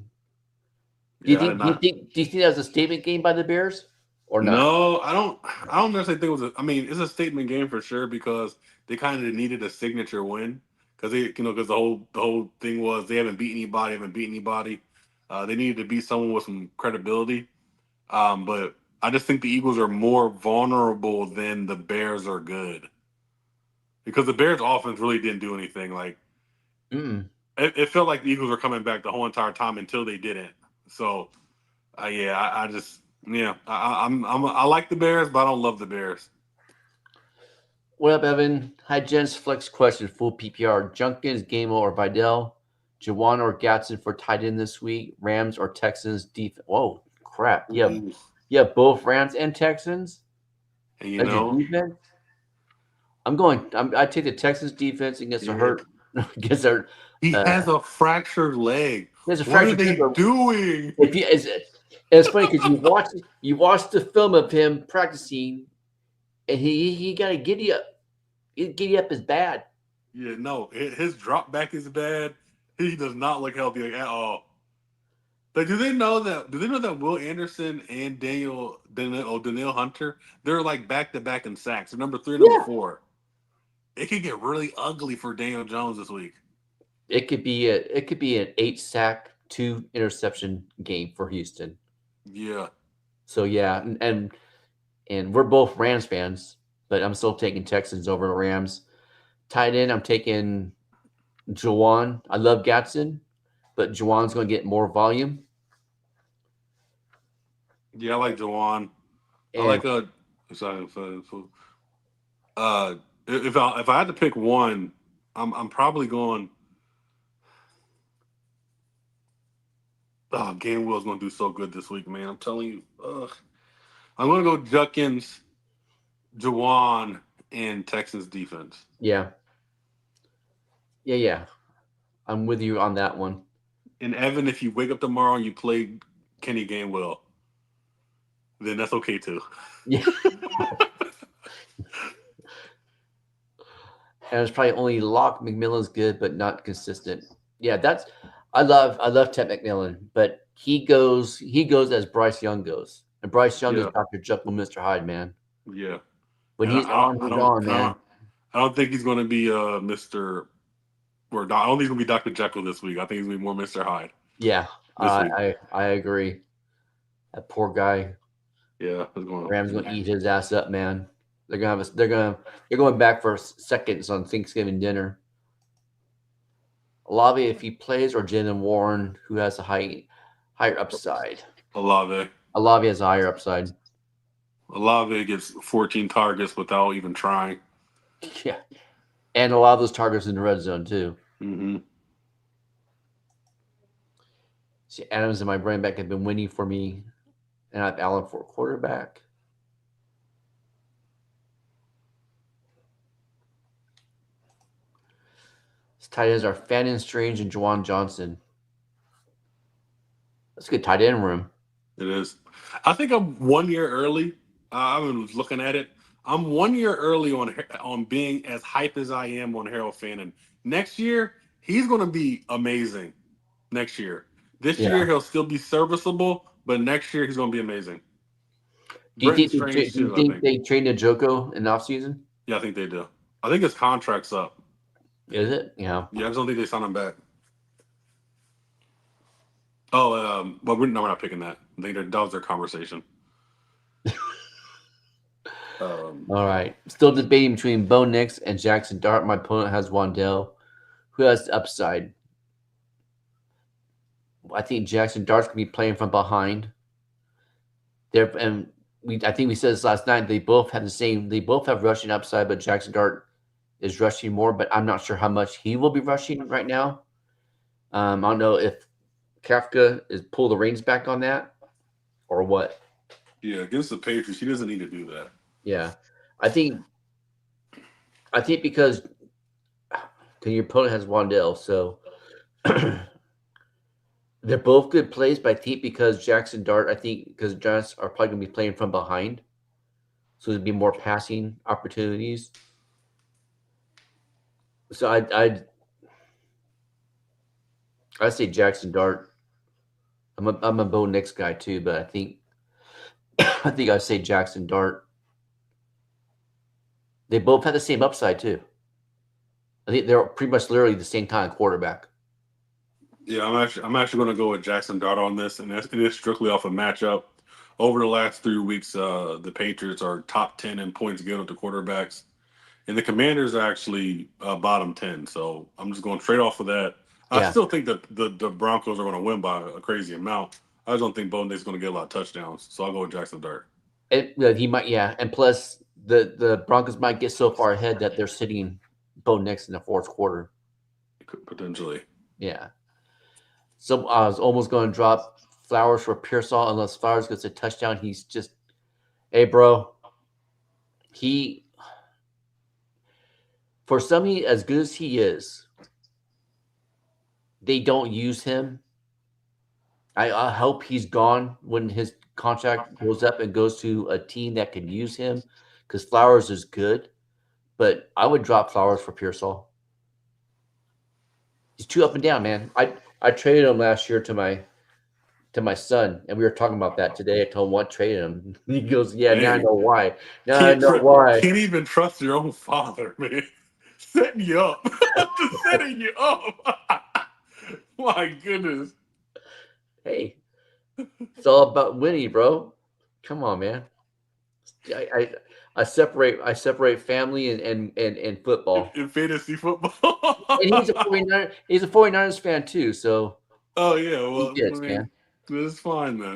yeah, I did not. Do you think that was a statement game by the Bears or not? No, I don't. I don't necessarily think it was. I mean, it's a statement game for sure because they kind of needed a signature win because because the whole thing was they haven't beat anybody, haven't beat anybody. They needed to beat someone with some credibility. But I just think the Eagles are more vulnerable than the Bears are good because the Bears' offense really didn't do anything. Like Mm. it felt like the Eagles were coming back the whole entire time until they didn't. So yeah, I just yeah, I like the Bears, but I don't love the Bears. What up, Evan? Hi, Jens. Flex question. Full PPR. Junkins, Gameo, or Vidal? Jawan or Gatson for tight end this week? Rams or Texans defense? Whoa, crap. Ooh. You have both Rams and Texans And you as your know, defense? I take the Texans defense against a yeah, hurt against a he uh, has a fractured leg. there's a What are fractured they finger. doing? If you it's funny because you watch the film of him practicing and he got a giddy up. Giddy up is bad. Yeah, no, his drop back is bad. He does not look healthy at all. Like, do they know that? Do they know that Will Anderson and Daniel Hunter, they're like back to back in sacks. They're number 3 and number Yeah. 4. It could get really ugly for Daniel Jones this week. It could be an 8 sack, 2 interception game for Houston. Yeah, So yeah, and we're both Rams fans, but I'm still taking Texans over the Rams. Tight end, I'm taking Jawan. I love Gatson, but Jawan's going to get more volume. yeah, I like Jawan. I And like sorry, uh, if I had to pick one, I'm probably going. Oh, Gainwell's going to do so good this week, man. I'm telling you. I'm going to go Juckins, Jawan, and Texans defense. yeah, yeah, I'm with you on that one. And Evan, if you wake up tomorrow and you play Kenny Gainwell, then that's okay too. Yeah, and it's probably only Locke. McMillan's good, but not consistent. Yeah, I love Ted McMillan, but he goes as Bryce Young goes, and Bryce Young is Yeah, Dr. Jekyll, Mr. Hyde, man. yeah. When And he's on, man. I don't think he's going to be Mister. I don't think he's going to be Doctor Jekyll this week. I think he's going to be more Mister Hyde Yeah, this week. I agree. That poor guy, Yeah, it's going. Rams gonna eat his ass up, man. They're going back for seconds on Thanksgiving dinner. Olave, if he plays, or Jalen Warren, who has a higher upside. Olave. Olave has a higher upside. Olave gets 14 targets without even trying. Yeah, and a lot of those targets in the red zone too. Mm-hmm. See, Adams and my brain back have been winning for me, and I have Allen for a quarterback. Tight ends are Fannin Strange and Juwan Johnson. That's a good tight end room. It is. I think I'm 1 year early. I was looking at it. I'm 1 year early on being as hype as I am on Harold Fannin. Next year, he's going to be amazing. Next year, this Yeah. year he'll still be serviceable, but next year he's going to be amazing. Do you Brenton think Strange do you too. I think think. they traded Njoku in the offseason? Yeah, I think they do. I think his contract's up. Is it? Yeah. Yeah, I just don't think they sign him back. Oh, well, we're not picking that. I think that was their conversation. All right. Still debating between Bo Nix and Jackson Dart. My opponent has Wandell. Who has the upside? I think Jackson Dart's gonna be playing from behind. I think we said this last night. They both have the same. They both have rushing upside, but Jackson Dart is rushing more. But I'm not sure how much he will be rushing right now. I don't know if Kafka is pull the reins back on that or what. Yeah, against the Patriots, he doesn't need to do that. Yeah, I think because your opponent has Wandell, so they're both good plays. But I think because Jackson Dart, I think because Giants are probably going to be playing from behind, so there'd be more passing opportunities. So I say Jackson Dart. I'm a Bo Nix guy too, but I think I say Jackson Dart. They both have the same upside too. I think they're pretty much literally the same kind of quarterback. Yeah, I'm actually going to go with Jackson Dart on this, and it is strictly off a matchup. Over the last 3 weeks, the Patriots are top 10 in points given to quarterbacks, and the Commanders are actually bottom 10. So I'm just going straight off of that. I Yeah. still think that the Broncos are going to win by a crazy amount. I just don't think Bo Nix is going to get a lot of touchdowns. So I'll go with Jackson Dart. He might, yeah, and plus the Broncos might get so far ahead that they're sitting Bo Nix in the fourth quarter. Potentially. Yeah. So I was almost going to drop Flowers for Pearsall unless Flowers gets a touchdown. He's just, hey, bro. For somebody as good as he is, they don't use him. I hope he's gone when his contract goes up and goes to a team that can use him because Flowers is good. But I would drop Flowers for Pearsall. He's too up and down, man. I traded him last year to my son, and we were talking about that today. I told him what traded him. He goes, "Yeah, now I know why. Now I know why." Can't even trust your own father, man. Setting you up, just setting you up. My goodness. Hey, it's all about winning, bro. Come on, man. I separate family and football. In fantasy football. And he's a 49ers fan too, so Oh yeah, well, he I gets, mean, man. it's fine then.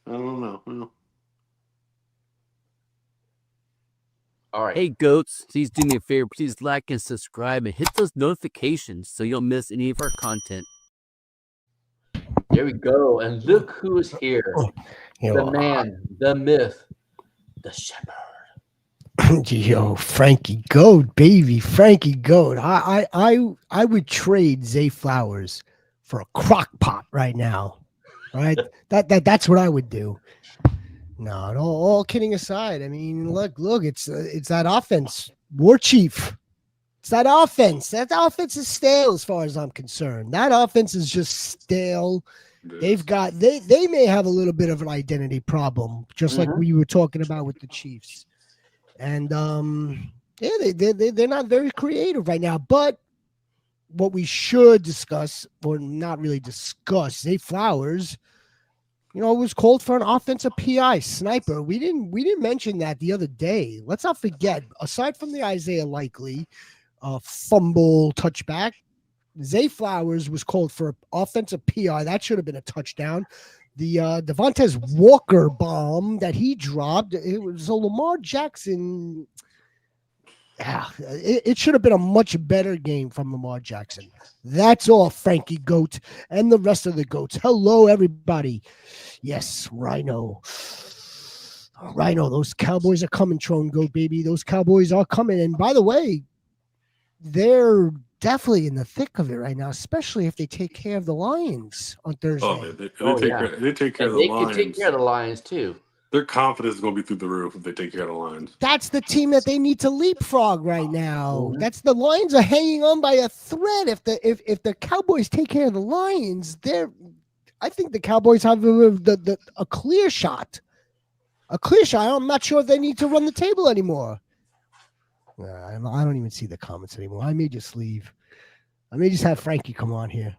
I don't know. All right. Hey goats, please do me a favor, please like and subscribe and hit those notifications so you don't miss any of our content. There we go. And look who is here. The man, the myth, the shepherd. Yo, Frankie Goat, baby, Frankie Goat. I would trade Zay Flowers for a crock pot right now. Right? That's what I would do. No, all kidding aside. I mean, look, it's that offense, War Chief. It's that offense. That offense is stale as far as I'm concerned. That offense is just stale. They may have a little bit of an identity problem, just like we were talking about with the Chiefs. And they're not very creative right now. But what we should discuss, or not really discuss, Zay Flowers, was called for an offensive PI sniper. We didn't mention that the other day. Let's not forget, aside from the Isaiah Likely fumble touchback, Zay Flowers was called for an offensive PI. That should have been a touchdown. The Devontae Walker bomb that he dropped, it was a Lamar Jackson. It should have been a much better game from Lamar Jackson. That's all, Frankie Goat and the rest of the goats. Hello, everybody. Yes, Rhino. Those Cowboys are coming, Tron Goat, baby. Those Cowboys are coming. And by the way, they're definitely in the thick of it right now, especially if they take care of the Lions on Thursday. Oh, they take care of the They can take Lions. care of the Lions too. Their confidence is going to be through the roof if they take care of the Lions. That's the team that they need to leapfrog right now. Mhm. That's the Lions are hanging on by a thread. If the Cowboys take care of the Lions, I think the Cowboys have a clear shot. A clear shot. I'm not sure if they need to run the table anymore. I don't even see the comments anymore. I may just leave. I may just have Frankie come on here.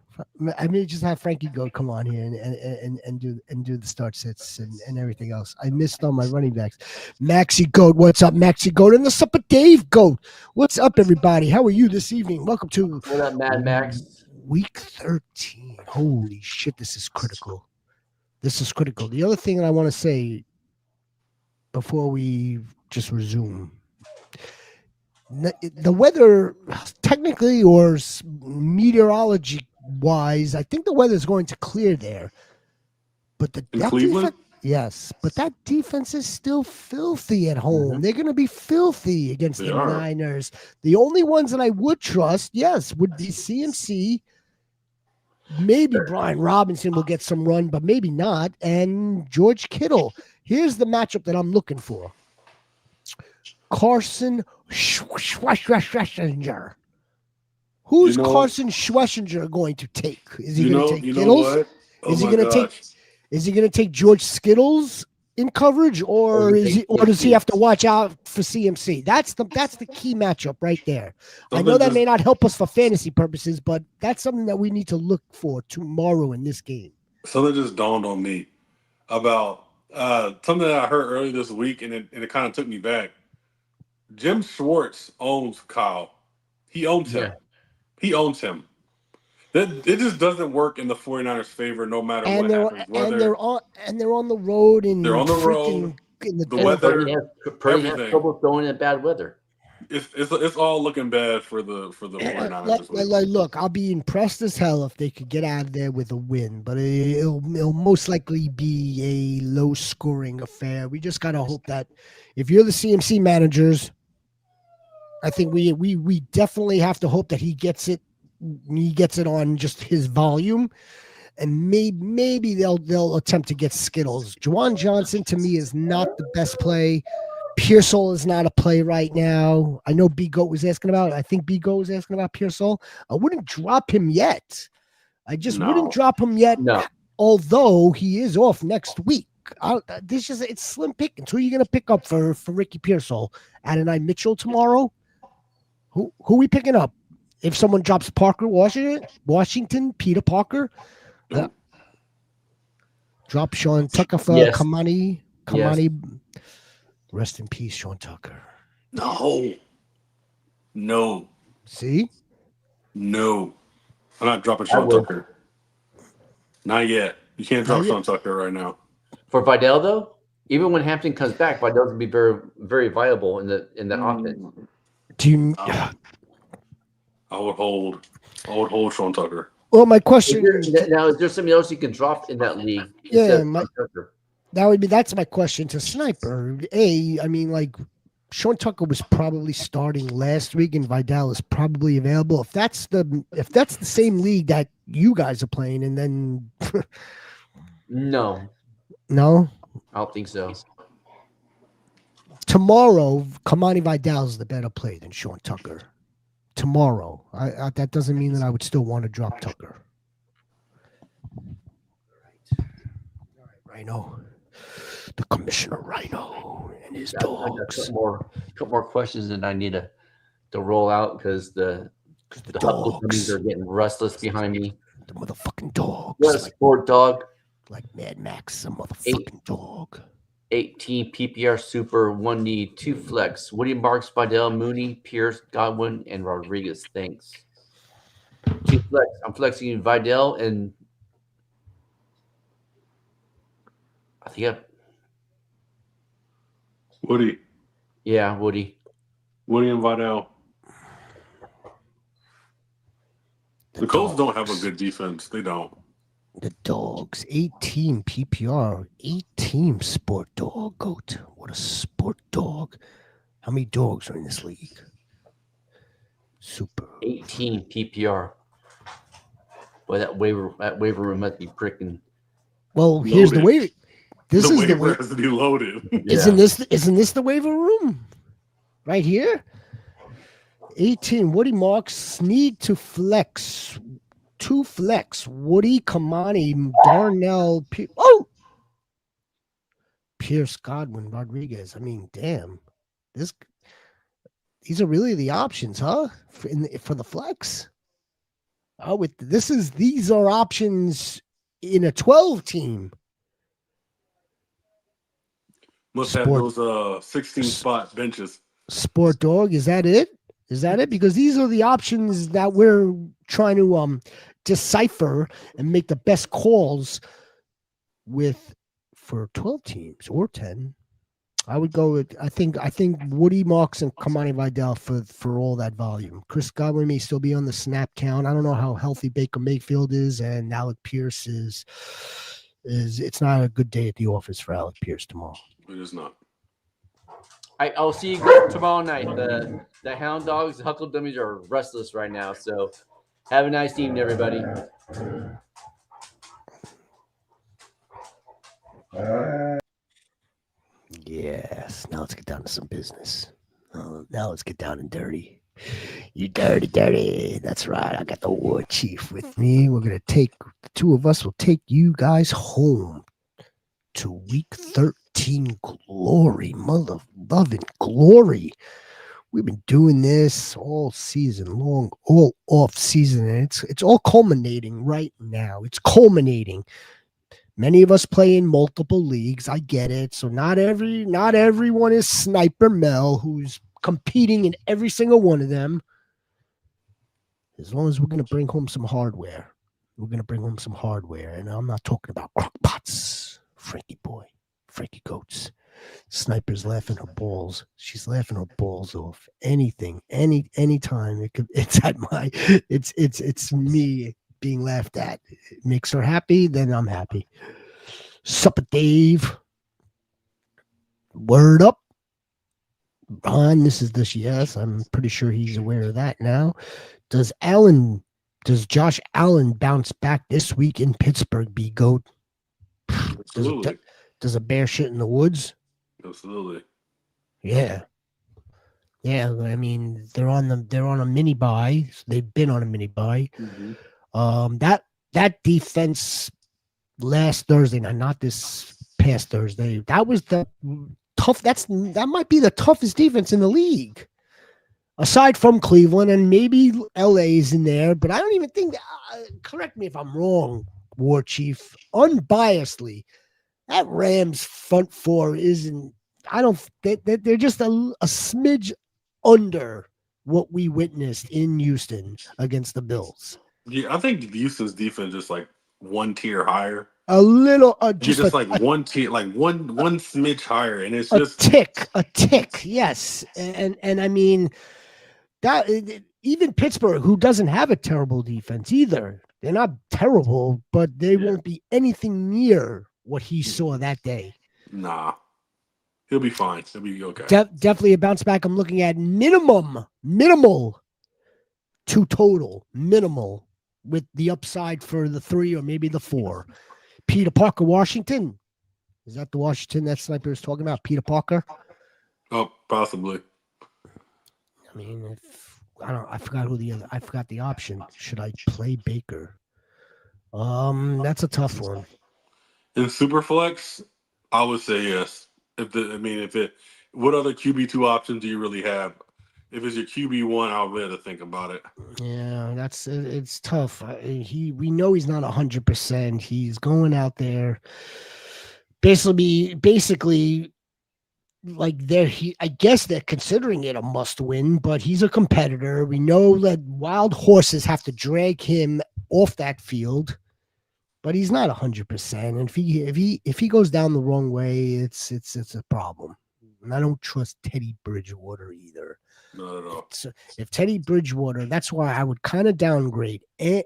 I may just have Frankie go come on here and do the start sits and everything else. I missed on my running backs. Maxi Goat, what's up, Maxi Goat? And what's up with Dave Goat? What's up, everybody? How are you this evening? Welcome to What up, Mad Max? Week 13. Holy shit, this is critical. This is critical. The other thing that I want to say before we just resume. The weather, technically or meteorology wise, I think the weather is going to clear there. But In Cleveland? yes, but that defense is still filthy at home. Mhm. They're going to be filthy against They the are. Niners. The only ones that I would trust, yes, would be CMC. Maybe Brian Robinson will get some run, but maybe not. And George Kittle. Here's the matchup that I'm looking for. Carson Schwarzenegger. Who's Carson Schwarzenegger going to take? Is he going to take Kittles? What? Oh Is he my going to take? gosh. Is he going to take George Skittles in coverage, or does he have to watch out for CMC? That's the key matchup right there. I know that may not help us for fantasy purposes, but that's something that we need to look for tomorrow in this game. Something just dawned on me about something that I heard earlier this week, and it kind of took me back. Jim Schwartz owns Kyle. He owns him. Yeah. He owns him. It just doesn't work in the 49ers' favor no matter what happens. They're on the road in They're on the road. The weather, Purdy has everything. trouble throwing in bad weather. It's all looking bad for the 49ers this week. Look, I'll be impressed as hell if they could get out of there with a win, but it'll most likely be a low scoring affair. We just gotta hope that if you're the CMC managers, I think we definitely have to hope that he gets it on just his volume, and maybe they'll attempt to get Skittles. Juwan Johnson to me is not the best play. Pearsall is not a play right now. I know B Goat was asking about. I think B Goat was asking about Pearsall. I wouldn't drop him yet. I just wouldn't drop him yet. No. Although he is off next week. It's slim pickings. Who are you going to pick up for Ricky Pearsall? Adonai Mitchell tomorrow? Who are we picking up? If someone drops Parker Washington, Peter Parker, drop Sean Tucker for Kamani. Yes. Rest in peace, Sean Tucker. No. See? No. I'm not dropping Sean Tucker. Not yet. You can't drop Sean Tucker right now. For Vidal, though, even when Hampton comes back, Vidal's gonna be very, very viable in that offense. Do you? I would hold Sean Tucker. Well, my question is there somebody else you can drop in that league? Yeah, that's my question to Sniper. I mean, like Sean Tucker was probably starting last week, and Vidal is probably available. If that's the same league that you guys are playing, and then no, I don't think so. Tomorrow, Kamani Vidal is the better play than Sean Tucker. Tomorrow, that doesn't mean that I would still want to drop Tucker. All right, Rhino, the Commissioner Rhino and his dogs. I got a couple more questions that I need to roll out because the dogs are getting restless behind me. The motherfucking dogs. What a sport dog. Like Mad Max, a motherfucking dog. 18 PPR super, 1 need, 2 flex. Woody Marks, Vidal, Mooney, Pierce, Godwin, and Rodriguez. Thanks. 2 flex. I'm flexing Vidal and I think Woody. Yeah, Woody. Woody and Vidal. The Colts don't have a good defense. They don't. The dogs, 18 PPR, 18 sport dog goat. What a sport dog. How many dogs are in this league? Super. 18 PPR. Boy, that waiver room must be freaking. Well, here's the Loaded. waiver. This The is the waiver way. has to be loaded. Isn't this the waiver room? Right here? 18. Woody Marks need to flex. To flex. Woody, Kamani, Darnell. Pierce, Godwin, Rodriguez. I mean, damn. These are really the options, huh? For the flex. Oh, these are options in a 12 team. Must have those 16 spot benches. Sport Dog, is that it? Is that it? Because these are the options that we're trying to decipher and make the best calls for 12 teams or 10. I would go with I think Woody Marks and Kamani Vidal for all that volume. Chris Godwin may still be on the snap count. I don't know how healthy Baker Mayfield is, and Alec Pierce is it's not a good day at the office for Alec Pierce tomorrow. It is not. I'll see you guys tomorrow night. The Hound Dogs, the Huckle Dummies are restless right now. So have a nice evening, everybody. Yes. Now let's get down to some business. Now let's get down and dirty. You dirty. That's right. I got the war chief with me. The two of us will take you guys home to week 13 glory. Mother loving glory. We've been doing this all season long, all off season, and it's all culminating right now. It's culminating. Many of us play in multiple leagues. I get it. So not everyone is Sniper Mel, who's competing in every single one of them. As long as we're going to bring home some hardware. And I'm not talking about crock pots. Frankie boy, Frankie Goats. Sniper's laughing her balls. She's laughing her balls off. Anything, anytime. It's me being laughed at. It makes her happy, then I'm happy. Supper Dave. Word up. Ron, this is this. Yes, I'm pretty sure he's aware of that now. Does Josh Allen bounce back this week in Pittsburgh, be GOAT? Absolutely. Does a bear shit in the woods? Absolutely. Yeah. I mean, they're on a mini bye. They've been on a mini bye. Mm-hmm. That defense last Thursday night, not this past Thursday. That was the tough. That might be the toughest defense in the league, aside from Cleveland, and maybe LA's in there. But I don't even think. Correct me if I'm wrong, War Chief. Unbiasedly, that Rams front four isn't. They're just a smidge under what we witnessed in Houston against the Bills. Yeah, I think Houston's defense is like one tier higher. A little, just like one tier, like one smidge higher, and it's just a tick. Yes, and I mean that even Pittsburgh, who doesn't have a terrible defense either, they're not terrible, but they won't be anything near what he saw that day. Nah, he'll be fine. He'll be okay. Definitely a bounce back. I'm looking at minimal 2 total, minimal, with the upside for the 3 or maybe the 4. Peter Parker, Washington. Is that the Washington that Sniper is talking about? Peter Parker? Oh, possibly. I mean, I forgot the option. Should I play Baker? That's a tough one. In Superflex, I would say yes. What other QB2 options do you really have? If it's your QB1, I'll really think about it. Yeah, it's tough. We know he's not 100%. He's going out there, basically, like I guess they're considering it a must win, but he's a competitor. We know that wild horses have to drag him off that field, but he's not 100%. And if he goes down the wrong way, it's a problem. And I don't trust Teddy Bridgewater either. Not at all. So if Teddy Bridgewater, that's why I would kind of downgrade. I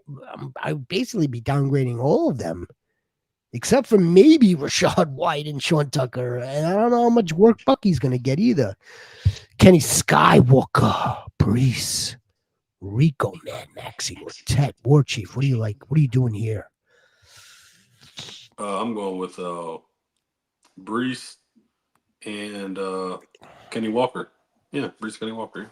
would basically be downgrading all of them, except for maybe Rashad White and Sean Tucker. And I don't know how much work Bucky's going to get either. Kenny Skywalker, Brees, Rico, Mad Maxi, or Tet War Chief. What do you like? What are you doing here? I'm going with Brees and Kenny Walker. Yeah, Brees, Kenny Walker.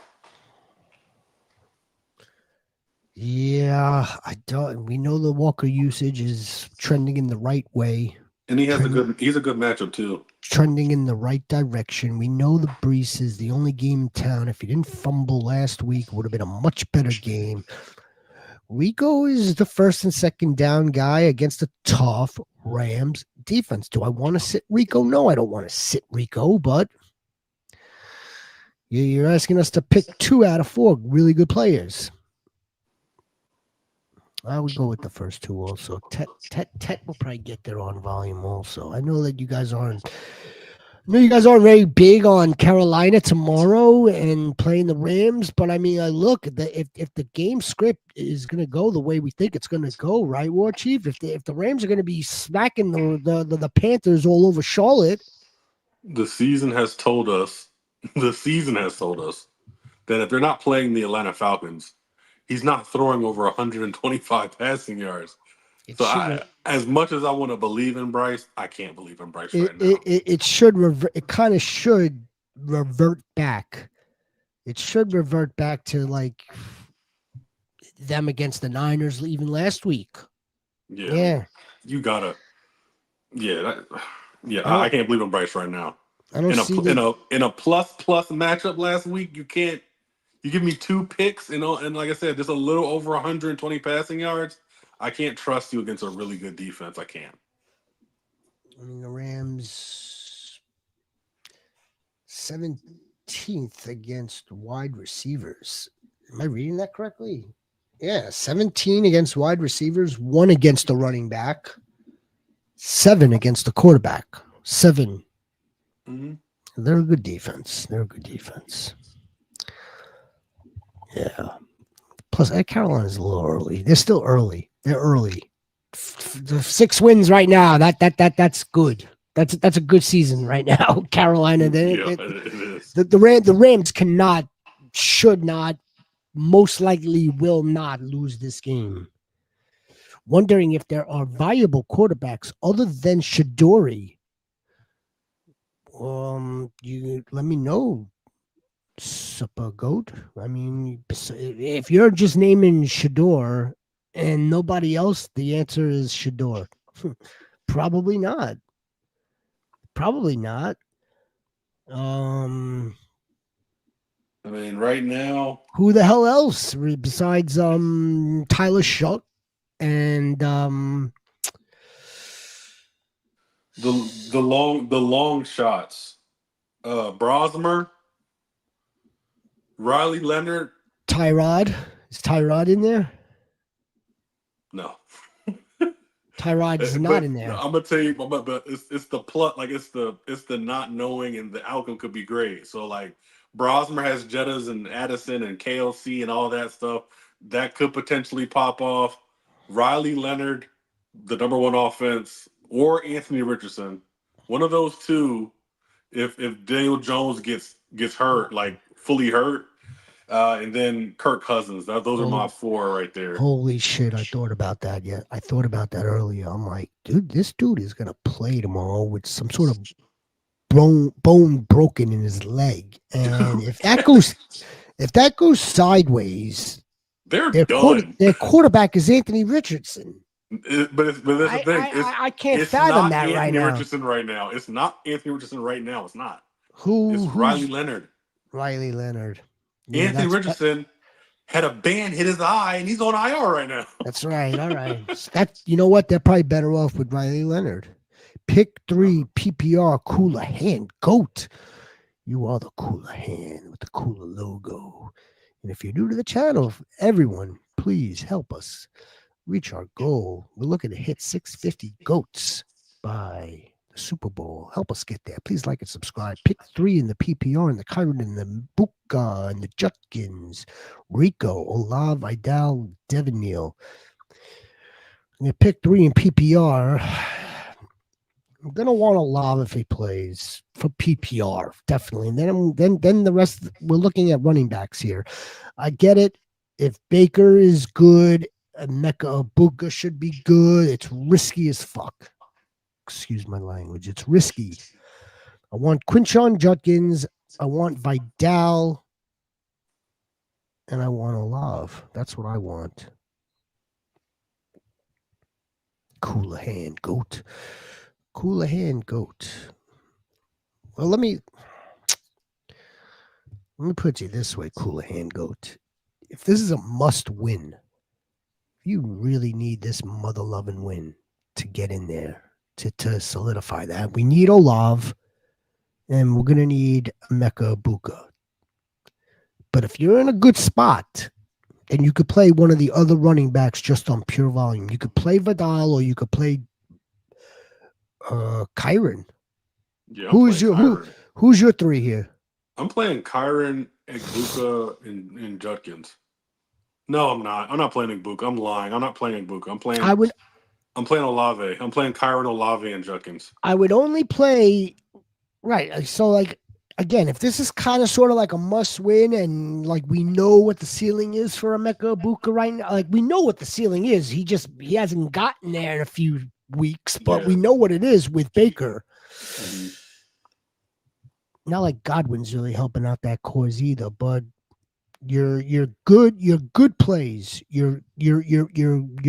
Yeah, I don't. We know the Walker usage is trending in the right way. And he's a good matchup too. Trending in the right direction. We know the Brees is the only game in town. If he didn't fumble last week, it would have been a much better game. Rico is the first and second down guy against a tough Rams defense. Do I want to sit Rico? No, I don't want to sit Rico, but you're asking us to pick 2 out of 4 really good players. I would go with the first 2 also. Tet will probably get there on volume also. I know that you guys aren't very big on Carolina tomorrow and playing the Rams, but I mean, look, if the game script is going to go the way we think it's going to go, right, War Chief? If the Rams are going to be smacking the Panthers all over Charlotte, the season has told us that if they're not playing the Atlanta Falcons, he's not throwing over 125 passing yards. As much as I want to believe in Bryce, I can't believe in Bryce right now. It kind of should revert back. It should revert back to like them against the Niners even last week. Yeah. You gotta. Yeah. I can't believe in Bryce right now. I don't see in a plus matchup last week. You can't. You give me 2 picks and like I said, just a little over 120 passing yards. I can't trust you against a really good defense. I can't. I mean, the Rams 17th against wide receivers. Am I reading that correctly? Yeah, 17 against wide receivers, 1 against the running back, 7 against the quarterback. 7. Mm-hmm. They're a good defense. Yeah. Plus, Carolina's a little early. They're still early. They're early. 6 wins right now. That's good. That's a good season right now. Carolina. The Rams should not, most likely will not lose this game. Wondering if there are viable quarterbacks other than Shadori. You let me know. Super Goat. I mean, if you're just naming Shador and nobody else, the answer is Shador. Probably not. I mean, right now, who the hell else besides Tyler Shuck and the long shots, Brosmer, Riley Leonard, Tyrod. Is Tyrod in there? No. Tyrod is not in there. I'm gonna tell you, but it's the plot, like it's the not knowing, and the outcome could be great. So like Brosmer has Jettas and Addison and KLC and all that stuff that could potentially pop off. Riley Leonard, the number 1 offense, or Anthony Richardson, one of those 2. If Daniel Jones gets hurt, like fully hurt, and then Kirk Cousins, those are my 4 right there. Holy shit! I thought about that. Yeah, I thought about that earlier. I'm like, dude, this dude is gonna play tomorrow with some sort of bone broken in his leg, and if that goes sideways, their quarterback is Anthony Richardson. But that's the thing. I can't fathom that right now. Richardson right now. It's not Anthony Richardson right now. It's not. Who's Riley Leonard. Riley Leonard. Yeah, Anthony Richardson had a band hit his eye, and he's on IR right now. That's right. All right. You know what? They're probably better off with Riley Leonard. Pick 3 PPR cooler hand goat. You are the cooler hand with the cooler logo. And if you're new to the channel, everyone, please help us reach our goal. We're looking to hit 650 goats by the Super Bowl. Help us get there. Please like and subscribe. Pick 3 in the PPR and the Kyron and the Buka and the Jutkins, Rico, Olav, Idal, Devin Neal. I'm going to pick 3 in PPR. I'm gonna want Olav if he plays for PPR, definitely. And then the rest, we're looking at running backs here. I get it. if Baker is good, Mecca Ibuka should be good. It's risky as fuck. Excuse my language. It's risky. I want Quinshon Judkins. I want Vidal. And I want Olave. That's what I want. Coolahan Goat. Coolahan Goat. Well, let me put you this way, Coolahan Goat. If this is a must win, you really need this mother loving win to get in there to solidify that. We need Olave, and we're gonna need Mecca Ibuka. But if you're in a good spot, and you could play one of the other running backs just on pure volume, you could play Vidal or you could play Kyron. Yeah, Who's your three here? I'm playing Kyron, Ibuka, and Judkins. No, I'm not. I'm not playing Ibuka. I'm lying. I'm not playing Ibuka. I'm playing Olave. I'm playing Kyron, Olave, and Judkins. I would only play right. So like again, if this is kind of sort of like a must win, and like we know what the ceiling is for Emeka Ibuka right now, like we know what the ceiling is. He hasn't gotten there in a few weeks, but we know what it is with Baker. Mm-hmm. Not like Godwin's really helping out that cause either, but your good plays, your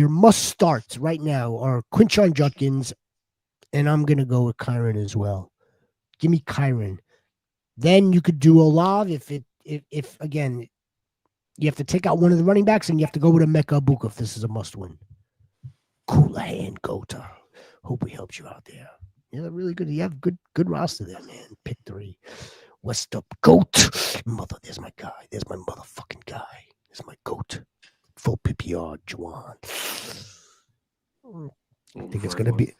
must starts right now are Quinshon Judkins, and I'm gonna go with Kyron as well. Give me Kyron. Then you could do Olave if again you have to take out one of the running backs and you have to go with Emeka Ibuka if this is a must win. Coolahan Gota. Hope we helped you out there. Yeah, really good. You have good roster there, man. Pick 3. West up Goat. Mother, there's my guy. There's my motherfucking guy. There's my goat. Full PPR, Juwan. I think it's gonna be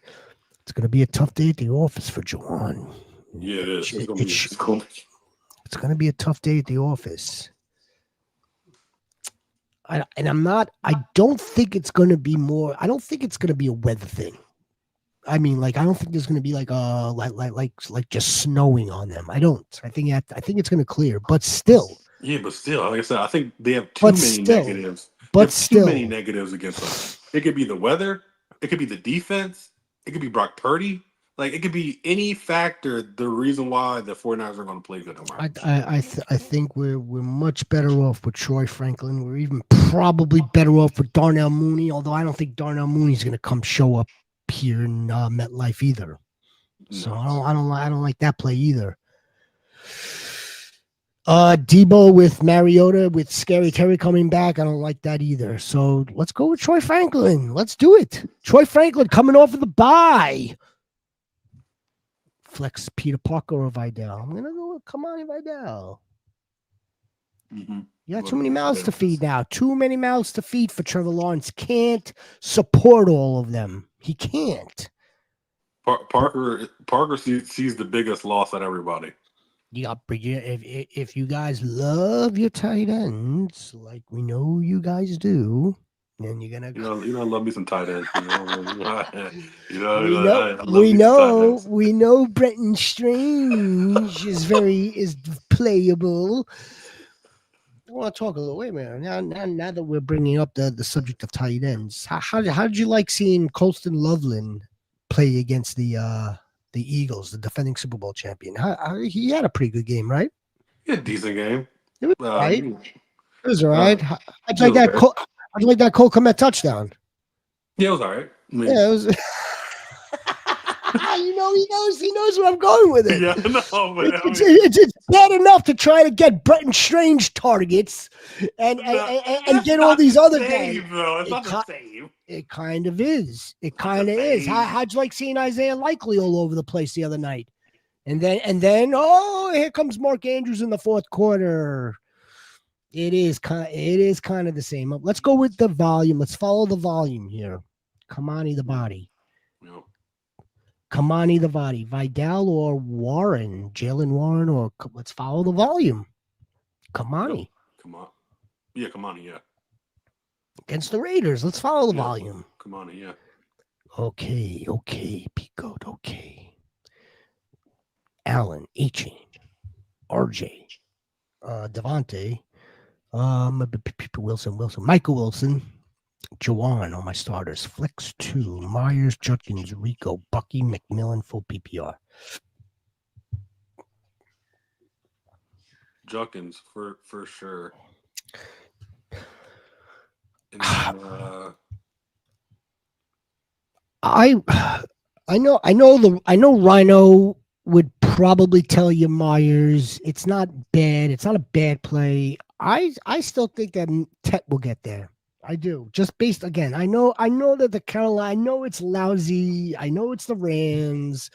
a tough day at the office for Juwan. Yeah, it is. It's gonna be a tough day at the office. I don't think it's gonna be more. I don't think it's gonna be a weather thing. I mean, like, I don't think there's going to be like just snowing on them. I don't. I think it's going to clear, but still. Yeah, but still, like I said, I think they have too many negatives. But still, too many negatives against us. It could be the weather. It could be the defense. It could be Brock Purdy. Like, it could be any factor. The reason why the 49ers are going to play good tomorrow. I think we're much better off with Troy Franklin. We're even probably better off with Darnell Mooney. Although I don't think Darnell Mooney's going to come show up here in MetLife either. So I don't like that play either. Debo with Mariota with Scary Terry coming back. I don't like that either. So let's go with Troy Franklin. Let's do it. Troy Franklin coming off of the bye. Flex Peter Parker or Vidal. I'm gonna go with Kamani Vidal. Mm-hmm. Yeah, too many mouths to feed now. Too many mouths to feed for Trevor Lawrence. Can't support all of them. He can't. Parker sees the biggest loss at everybody. Yeah, if you guys love your tight ends, like we know you guys do, then you're gonna. Love me some tight ends. We know Brenton Strange is playable. I want to talk a little. Wait a minute. Now that we're bringing up the subject of tight ends, how did you like seeing Colston Loveland play against the Eagles, the defending Super Bowl champion? He had a pretty good game, right? He had a decent game. It was all right. It was all right. I'd like that. I'd like that Cole Kmet touchdown. Yeah, it was all right. Yeah, it was. He knows where I'm going with it. Yeah, no, but it's bad enough to try to get Brenton Strange targets and get all these other guys. It's not the same. It kind of is. It kind of is. How'd you like seeing Isaiah Likely all over the place the other night? And then here comes Mark Andrews in the fourth quarter. It is kind of the same. Let's go with the volume. Let's follow the volume here. Kamani the body. Yep. Kamani the body. Vidal or Warren. Jalen Warren or let's follow the volume. Kamani. Yep. Come on. Yeah, Kamani, yeah. Against the Raiders. Let's follow the volume. Kamani, yeah. Okay, P-Goat, okay. Allen, A-Chain, RJ, Devontae, Wilson, Michael Wilson, Jawan on my starters. Flex 2, Myers, Judkins, Rico, Bucky, McMillan, full PPR. Judkins for sure. And then, I know Rhino would probably tell you Myers. It's not bad. It's not a bad play. I still think that Tet will get there. I do. Just based again. I know that the Carolina. I know it's lousy. I know it's the Rams.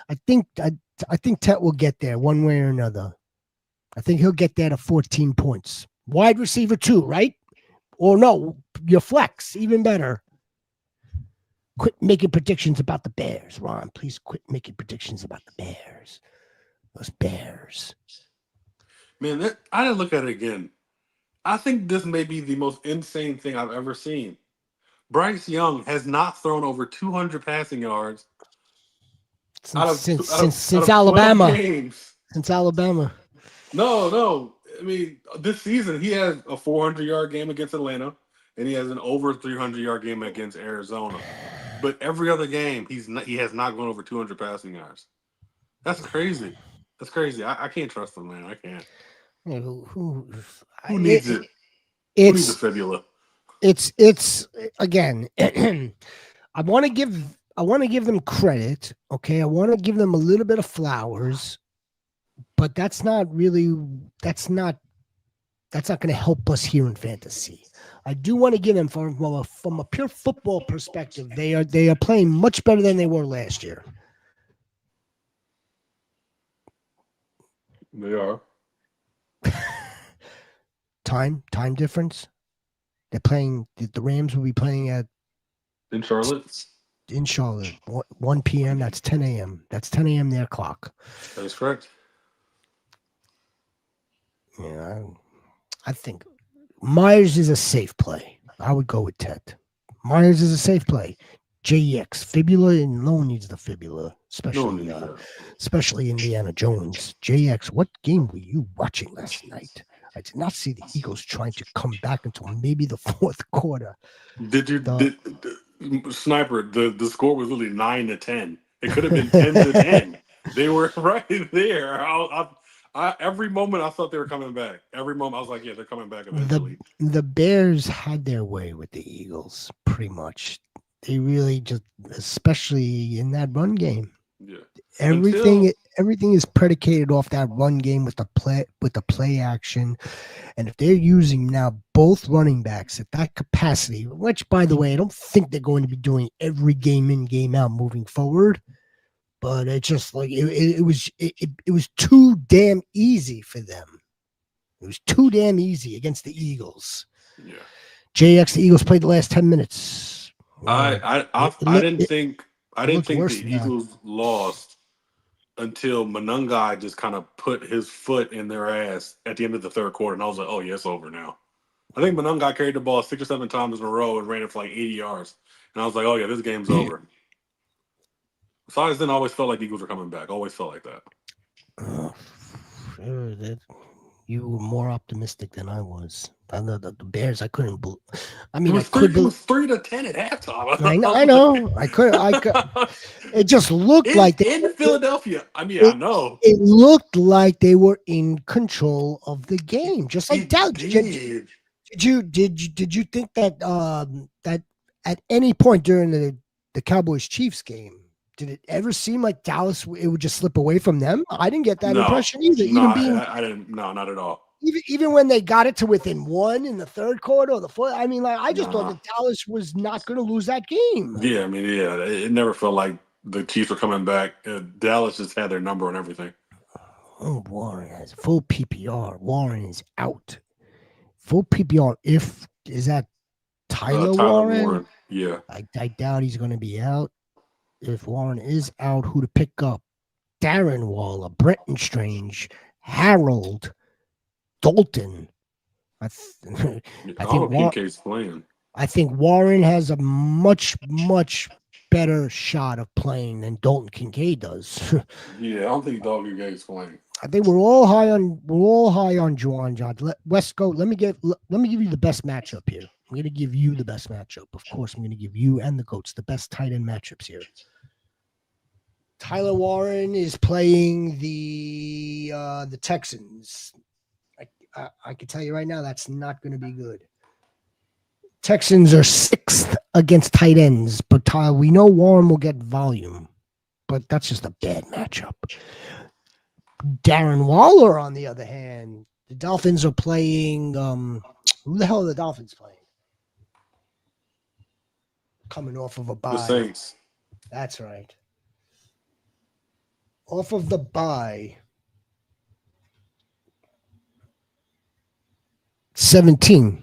I think Tet will get there one way or another. I think he'll get there to 14 points. Wide receiver 2, right? Or no, your flex, even better. Quit making predictions about the Bears, Ron. Please quit making predictions about the Bears. Those Bears. man, I didn't look at it again. I think this may be the most insane thing I've ever seen. Bryce Young has not thrown over 200 passing yards Since 12 Alabama. games. Since Alabama. No. I mean, this season he has a 400-yard game against Atlanta, and he has an over 300-yard game against Arizona. But every other game, he has not gone over 200 passing yards. That's crazy. I can't trust him, man. I can't. Who needs it? Who needs a fibula? It's again. I want to give them credit. Okay, I want to give them a little bit of flowers, but that's not going to help us here in fantasy. I do want to give them from a pure football perspective. They are playing much better than they were last year. They are. Time difference. They're playing. The Rams will be playing in Charlotte. 1 p.m. That's 10 a.m. That's 10 a.m. their clock. That is correct. Yeah, I think Myers is a safe play. I would go with Tet. Myers is a safe play. JX fibula, and no one needs the fibula, especially Indiana Jones. JX, what game were you watching last night? I did not see the Eagles trying to come back until maybe the fourth quarter. Sniper? The score was literally 9-10. It could have been 10-10. They were right there. Every moment I thought they were coming back. Every moment I was like, yeah, they're coming back eventually. The Bears had their way with the Eagles, pretty much. They really just, especially in that run game. Yeah. Everything is predicated off that run game with the play action. And if they're using now both running backs at that capacity, which by the way, I don't think they're going to be doing every game in, game out moving forward. But it's just like it was too damn easy for them. It was too damn easy against the Eagles. Yeah. JX, the Eagles played the last 10 minutes. I didn't think the Eagles lost until Monangai just kind of put his foot in their ass at the end of the third quarter, and I was like, oh yeah, it's over now. I think Monangai carried the ball 6 or 7 times in a row and ran it for like 80 yards, and I was like, oh yeah, this game's over. So I just didn't always felt like the Eagles were coming back. Always felt like that. You were more optimistic than I was. The Bears, I couldn't believe. I mean, it was 3-10 at halftime. I know. I could. It just looked like in Philadelphia. I mean, I know it looked like they were in control of the game, just like Dallas. Did you think that that at any point during the Cowboys Chiefs game, did it ever seem like Dallas it would just slip away from them? I didn't get that impression either. I didn't. No, not at all. Even when they got it to within 1 in the third quarter or the fourth, I mean, like I just thought that Dallas was not going to lose that game. Yeah, I mean, it never felt like the Chiefs were coming back. Dallas just had their number and everything. Oh, Warren has full PPR. Warren is out. Full PPR. Is that Tyler Warren? Yeah, I doubt he's going to be out. If Warren is out, who to pick up? Darren Waller, Brenton Strange, Harold, Dalton. I think Kincaid's playing. I think Warren has a much better shot of playing than Dalton Kincaid does. Yeah, I don't think Dalton Kincaid's playing. I think we're all high on Juwan Johnson. Let me give you the best matchup here. I'm going to give you the best matchup. Of course, I'm going to give you and the Goats the best tight end matchups here. Tyler Warren is playing the Texans. I can tell you right now that's not going to be good. Texans are 6th against tight ends, but we know Warren will get volume, but that's just a bad matchup. Darren Waller, on the other hand, the Dolphins are playing. Who the hell are the Dolphins playing? Coming off of a bye. The Saints. That's right. Off of the bye. 17.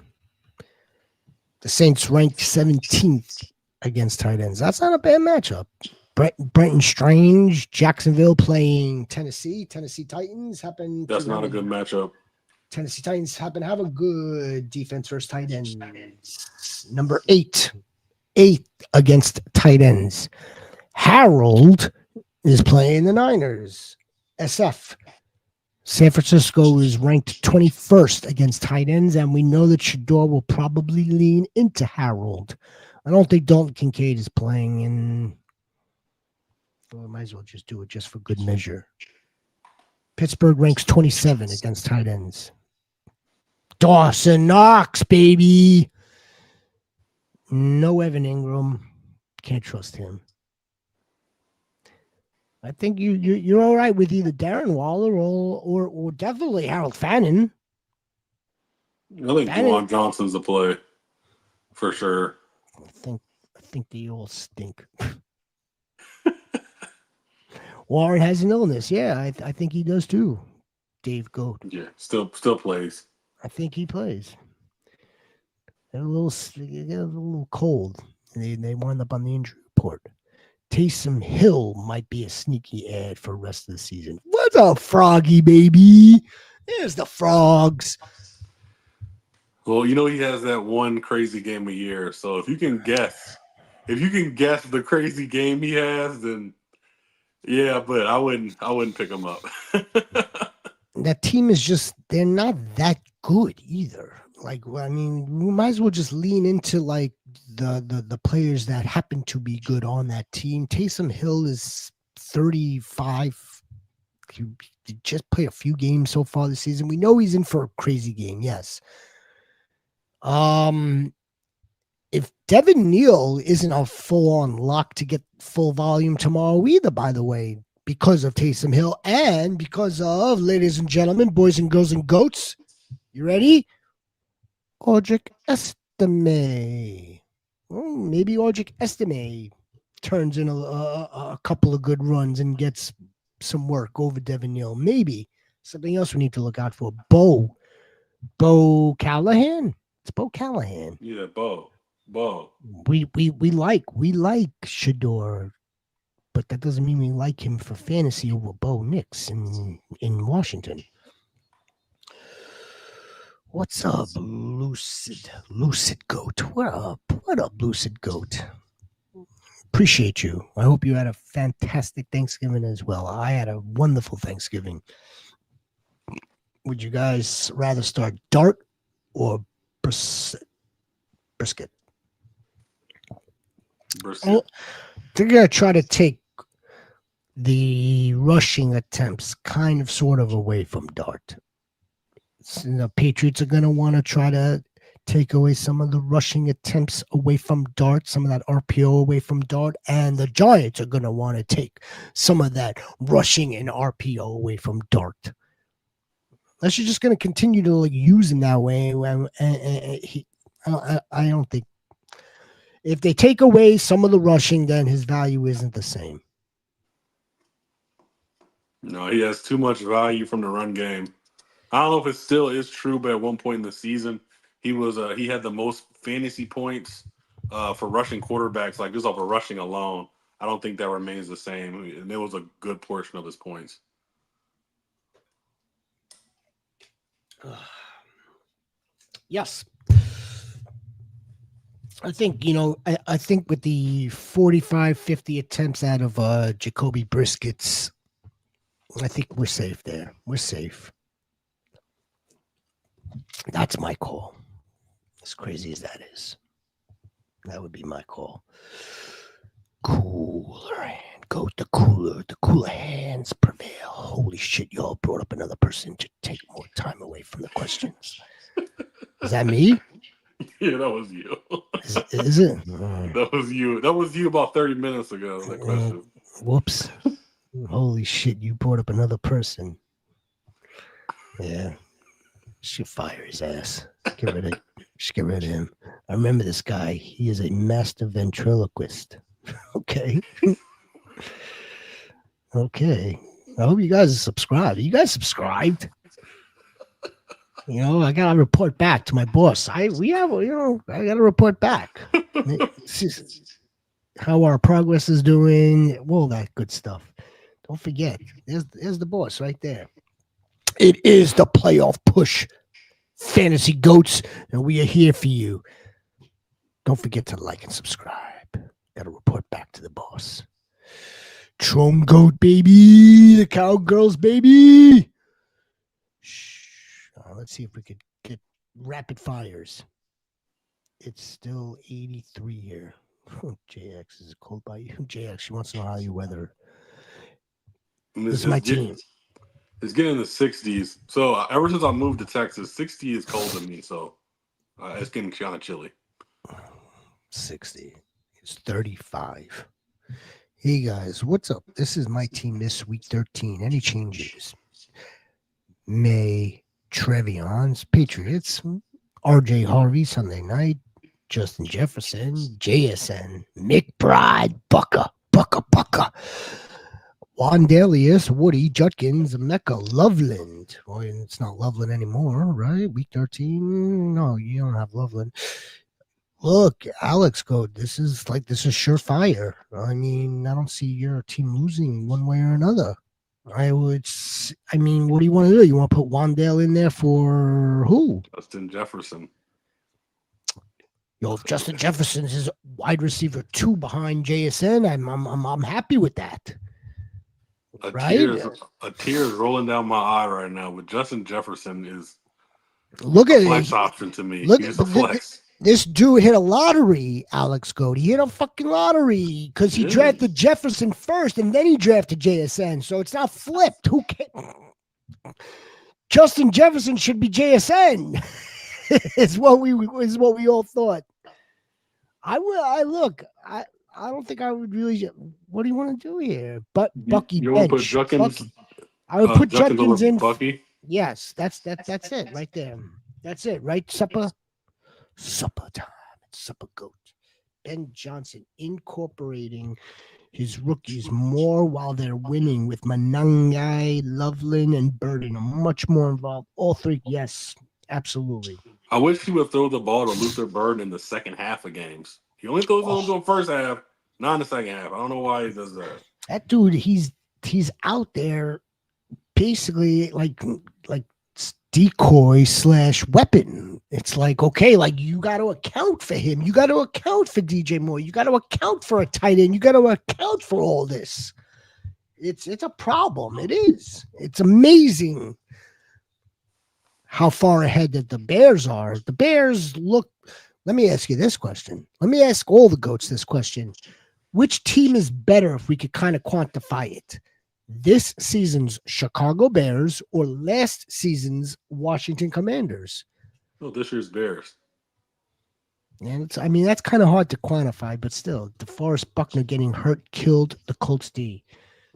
The Saints ranked 17th against tight ends. That's not a bad matchup. Brenton Strange, Jacksonville playing Tennessee. Tennessee Titans happen. That's not a good matchup. Tennessee Titans happen to have a good defense versus tight ends. Number 8 against tight ends. Harold is playing the Niners. SF. San Francisco is ranked 21st against tight ends, and we know that Shador will probably lean into Harold. I don't think Dalton Kincaid is playing, and well, I might as well just do it just for good measure. Pittsburgh ranks 27 against tight ends. Dawson Knox, baby. No Evan Ingram. Can't trust him. I think you're all right with either Darren Waller or definitely Harold Fannin. I think Juwan Johnson's the play for sure. I think they all stink. Warren has an illness. Yeah, I think he does too. Dave Goat. Yeah, still plays. I think he plays. They're a little cold. They wind up on the injury report. Taysom Hill might be a sneaky ad for the rest of the season. What's up, Froggy, baby? There's the frogs. Well, he has that one crazy game a year. So if you can guess the crazy game he has, then yeah, but I wouldn't pick him up. That team is just, they're not that good either. Like, I mean, we might as well just lean into like the players that happen to be good on that team. Taysom Hill is 35. He just played a few games so far this season. We know he's in for a crazy game. Yes. If Devin Neal isn't a full-on lock to get full volume tomorrow either, by the way, because of Taysom Hill and because of, ladies and gentlemen, boys and girls and goats, you ready? Audric Estime. Well, maybe Audric Estime turns in a couple of good runs and gets some work over Devin Neal. Maybe. Something else we need to look out for. Bo Callahan. It's Bo Callahan. Yeah, Bo. We like Shador, but that doesn't mean we like him for fantasy over Bo Nix in Washington. What's up, Lucid Goat? What up, Lucid Goat? Appreciate you. I hope you had a fantastic Thanksgiving as well. I had a wonderful Thanksgiving. Would you guys rather start dart or brisket? They're going to try to take the rushing attempts kind of sort of away from dart. So the Patriots are going to want to try to take away some of the rushing attempts away from dart, some of that RPO away from dart, and the Giants are going to want to take some of that rushing and RPO away from dart. Unless you're just going to continue to like use him that way, I don't think. If they take away some of the rushing, then his value isn't the same. No, he has too much value from the run game. I don't know if it still is true, but at one point in the season, he had the most fantasy points for rushing quarterbacks, like just off of rushing alone. I don't think that remains the same, and it was a good portion of his points. Yes. I think, I think with the 45, 50 attempts out of Jacoby Briskett's I think we're safe there. We're safe. That's my call. As crazy as that is, that would be my call. Cooler hand. Go with the cooler hands prevail. Holy shit, y'all brought up another person to take more time away from the questions. Is that me? Yeah, that was you. Is it? That was you. That was you about 30 minutes ago. That question. Whoops. Holy shit, you brought up another person. Yeah. Should fire his ass. Get rid of him. I remember this guy. He is a master ventriloquist. Okay. Okay. I hope you guys are subscribed. Are you guys subscribed? I gotta report back to my boss. I gotta report back. How our progress is doing, all that good stuff. Don't forget, there's the boss right there. It is the playoff push, Fantasy Goats, and we are here for you. Don't forget to like and subscribe. Gotta report back to the boss. Tron Goat, baby. The Cowgirls, baby. Let's see if we could get rapid fires. It's still 83 here. JX, is it cold by you? JX, she wants to know how you weather. This is my team. It's getting in the 60s. So ever since I moved to Texas, 60 is cold to me. So it's getting kind of chilly. 60. It's 35. Hey guys, what's up? This is my team this week 13. Any changes? May Trevion's Patriots, RJ Harvey Sunday night, Justin Jefferson, JSN, McBride, Bucka, Wandelius, Woody, Judkins, Mecca, Loveland. Well, it's not Loveland anymore, right? Week 13. No, you don't have Loveland. Look, Alex Goat, this is surefire. I mean, I don't see your team losing one way or another. What do you want to do? You want to put Wandale in there for who? Justin Jefferson. If Justin Jefferson's his wide receiver 2 behind JSN, I'm happy with that. A tear is rolling down my eye right now. But Justin Jefferson is a flex option to me. He's a flex. This dude hit a lottery, Alex Goat. He hit a fucking lottery because he drafted Jefferson first and then he drafted JSN. So it's not flipped. Who cares? Justin Jefferson should be JSN. is what we all thought. I don't think I would really. What do you want to do here? But Bucky you bench. Want to put Judkins, I would put Judkins in. Bucky. Yes, that's it right there. That's it, right? Supper time. It's Supper Goat. Ben Johnson incorporating his rookies more while they're winning with Manangai, Loveland, and Burden are much more involved. All three, yes, absolutely. I wish he would throw the ball to Luther Burden in the second half of games. He only throws it in the first half, not in the second half. I don't know why he does that. That dude, he's out there basically like decoy / weapon. It's like, okay, like you got to account for him. You got to account for DJ Moore. You got to account for a tight end. You got to account for all this. It's a problem. It is. It's amazing how far ahead that the Bears are. The Bears look. Let me ask you this question. Let me ask all the goats this question. Which team is better if we could kind of quantify it? This season's Chicago Bears or last season's Washington Commanders? No, this year's Bears. And that's kind of hard to quantify, but still, DeForest Buckner getting hurt killed the Colts D.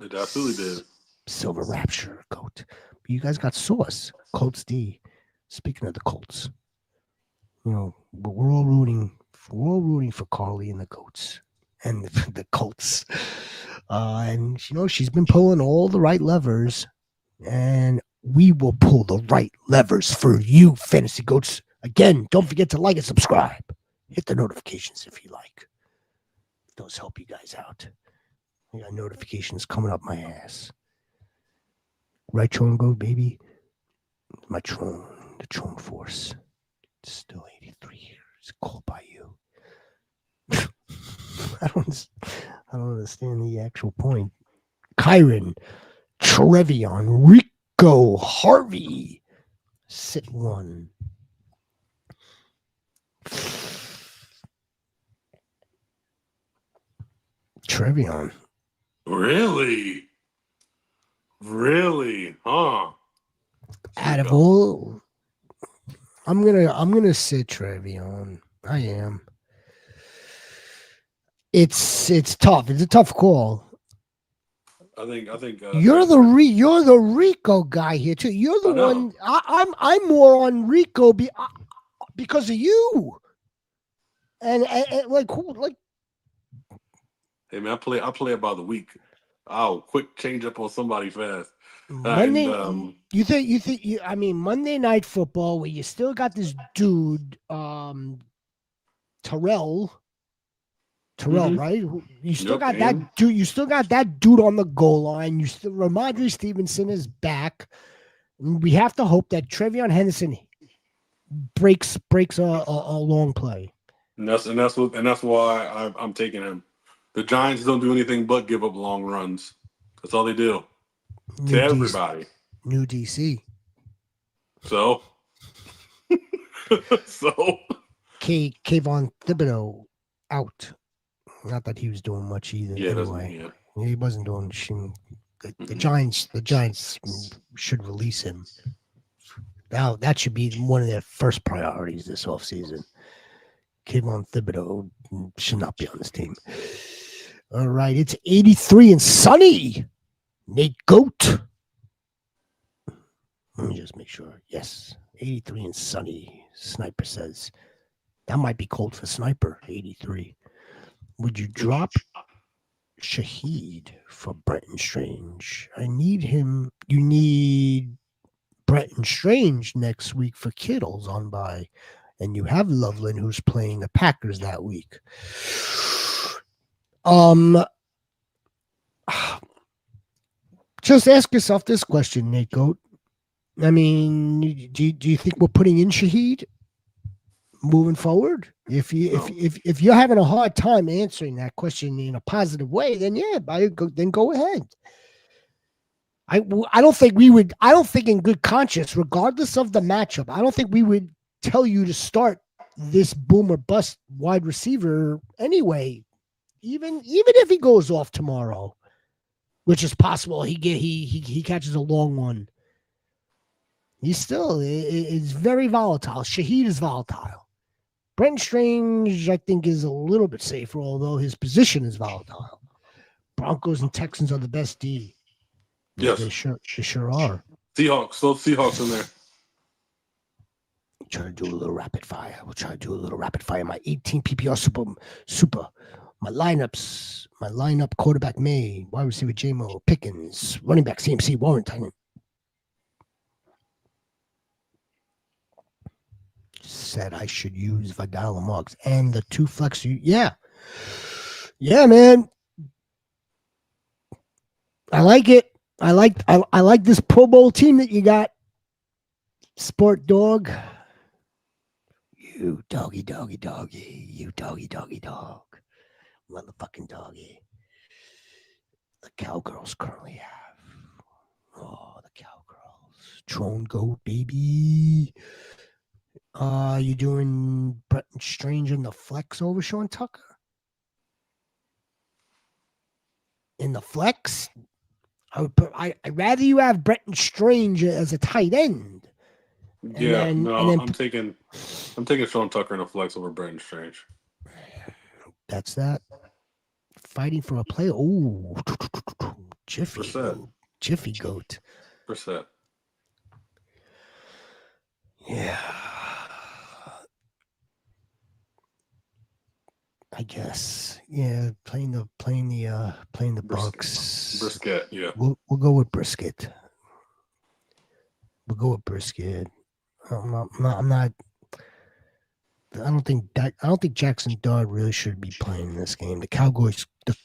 It absolutely did. Silver Rapture, Goat. But you guys got sauce. Colts D. Speaking of the Colts, but we're all rooting for Carly and the Goats and the Colts. And she's been pulling all the right levers, and we will pull the right levers for you, Fantasy Goats. Again, don't forget to like and subscribe. Hit the notifications if you like. Those help you guys out. I got notifications coming up my ass. Right, Tron Goat, baby. My Tron, the Tron Force. It's still 83 years. Cold by you. I don't understand the actual point. Kyron, Trevion Rico Harvey. Sit 1. Trevion. Really? Really? Huh? Out of all, I'm gonna sit Trevion. I am. It's tough. It's a tough call. I think. You're the Rico guy here too. You're the I know. one. I'm more on Rico because of you. And like Hey man, I play about the week. I'll quick change up on somebody fast. Monday. And I mean Monday Night Football where you still got this dude, Terrell, Mhm. right? You still Yep, got and that dude. You still got that dude on the goal line. You still Ramondre Stevenson is back. We have to hope that Trevion Henderson breaks a long play. that's why I'm taking him. The Giants don't do anything but give up long runs. That's all they do to everybody. New DC. So, so Kayvon Thibodeau out. Not that he was doing much either. yeah, Anyway, he wasn't doing. The Giants should release him. Now that should be one of their first priorities this offseason. Kayvon Thibodeau should not be on this team. All right, it's 83 and sunny. Nate Goat. Let me just make sure. Yes, 83 and sunny. Sniper says that might be cold for Sniper. 83. Would you drop Shaheed for Brenton Strange? I need him. You need Brenton Strange next week for Kittle's on bye. And you have Loveland who's playing the Packers that week. Just ask yourself this question, Nate Goat. I mean, do you think we're putting in Shaheed moving forward? If you're having a hard time answering that question in a positive way, then yeah, then go ahead. I don't think we would. I don't think in good conscience, regardless of the matchup, I don't think we would tell you to start this boom or bust wide receiver anyway. Even if he goes off tomorrow, which is possible, he catches a long one. He still is very volatile. Shaheed is volatile. Brent Strange, I think, is a little bit safer, although his position is volatile. Broncos and Texans are the best D. yes, They sure are. Seahawks in there. Try to do a little rapid fire. We'll try to do a little rapid fire. My 18 PPR super. My lineup: quarterback May, wide receiver J-Mo, Pickens, running back CMC, Warren, tight end. Said I should use Vidal and Marks and the 2 flex. Yeah, man. I like it. I like this Pro Bowl team that you got. Sport dog. You doggy. You doggy dog. Motherfucking doggy. The Cowgirls currently have. Oh, the Cowgirls. Drone Goat, baby. You doing Brenton Strange in the flex over Sean Tucker? In the flex? I'd rather you have Brenton Strange as a tight end. I'm taking Sean Tucker in a flex over Brenton Strange. That's that. Fighting for a play. Oh, Jiffy Goat. Percent. Yeah. I guess. Yeah, playing the Bucks. Brisket, yeah. We'll go with Brisket. I'm not. I don't think Jackson Dart really should be playing in this game. The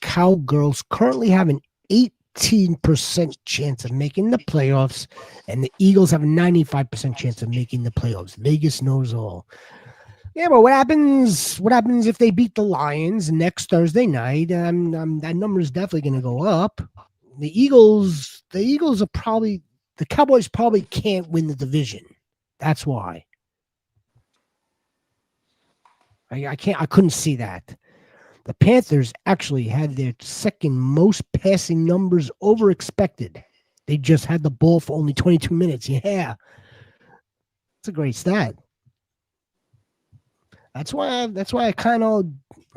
Cowgirls currently have an 18% chance of making the playoffs, and the Eagles have a 95% chance of making the playoffs. Vegas knows all. Yeah, but what happens if they beat the Lions next Thursday night? That number is definitely going to go up. the Eagles are probably the Cowboys probably can't win the division. That's why. I couldn't see that. The Panthers actually had their second most passing numbers over expected. They just had the ball for only 22 minutes. Yeah. It's a great stat. That's why I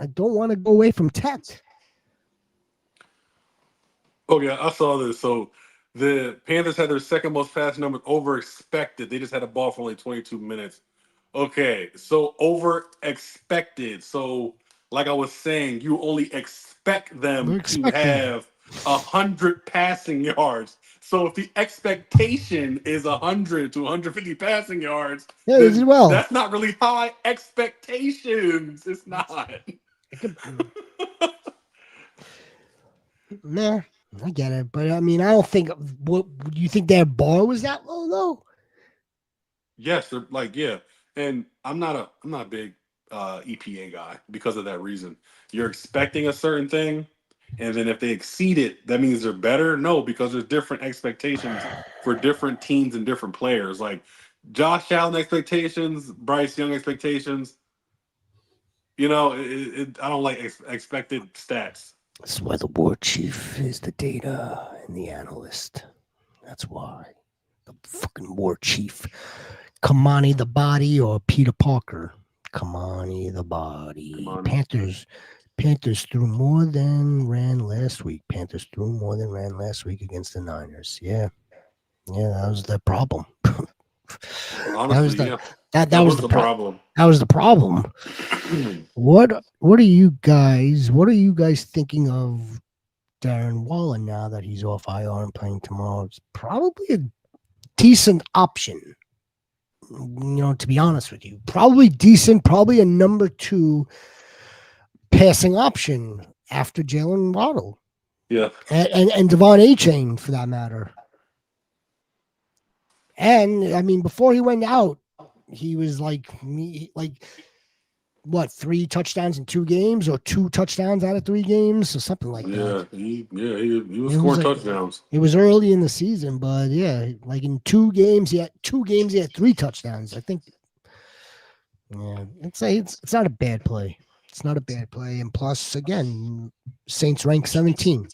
don't want to go away from Tech. Oh yeah, I saw this. So the Panthers had their second most pass numbers over expected. They just had a ball for only 22 minutes. Okay, so over expected. So like I was saying, you only expect them to have 100 passing yards. So if the expectation is 100 to 150 passing yards, Yeah, they did well. that's not really high expectations. It's not. Nah, I get it, but I mean, I don't think. What you think their bar was that low, though? Yes, they're like and I'm not a big EPA guy because of that reason. You're expecting a certain thing, and then if they exceed it, that means they're better. No, because there's different expectations for different teams and different players. Like Josh Allen expectations, Bryce Young expectations. I don't like expected stats. That's why the war chief is the data and the analyst. That's why the fucking war chief, Kamani the body or Peter Parker. Kamani the body. Kamani. Panthers threw more than ran last week. Panthers threw more than ran last week against the Niners. Yeah, that was the problem. Honestly, that was the problem. That was the problem. What are you guys thinking of Darren Waller now that he's off IR and playing tomorrow? It's probably a decent option. To be honest with you, probably decent, probably a number 2 passing option after Jalen Waddle. Yeah. And Devon A-Chain for that matter. And I mean, before he went out, he was like 3 touchdowns in 2 games or 2 touchdowns out of 3 games or something like that. He was scoring touchdowns. It was early in the season, but yeah, like in 2 games, he had 3 touchdowns. I think. Yeah, it's not a bad play. It's not a bad play, and plus, again, Saints rank 17.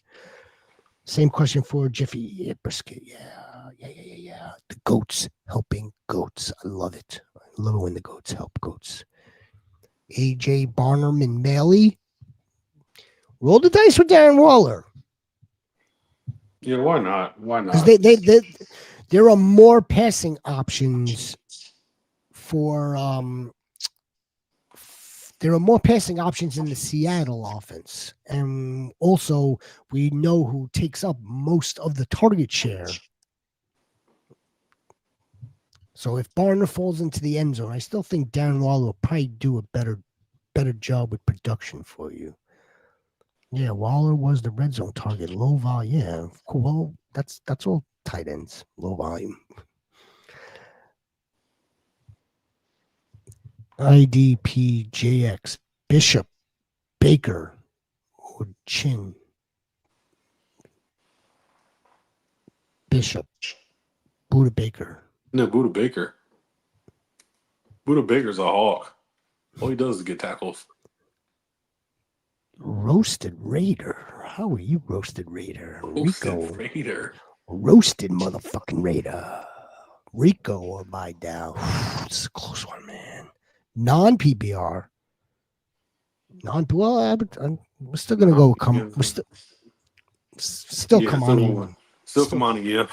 Same question for Jiffy Brisket. Yeah. The goats helping goats. I love it. I love it when the goats help goats. AJ Barnum and Bailey. Roll the dice with Darren Waller. Yeah, why not? Why not? Because there are more passing options for there are more passing options in the Seattle offense. And also, we know who takes up most of the target share. So if Barner falls into the end zone, I still think Darren Waller will probably do a better job with production for you. Yeah, Waller was the red zone target. Low volume. Yeah, cool. Well, that's all tight ends. Low volume. IDPJX, Bishop, Baker, or Chin. Bishop, Buda Baker. No, Buda Baker. Buda Baker's a hawk. All he does is get tackles. Roasted Raider. How are you, Roasted Raider? Roasted Raider. Roasted motherfucking Raider. Rico or Vidal. It's a close one, man. Non-PPR. We're still going to go come. We're still come on. Still come on, yeah.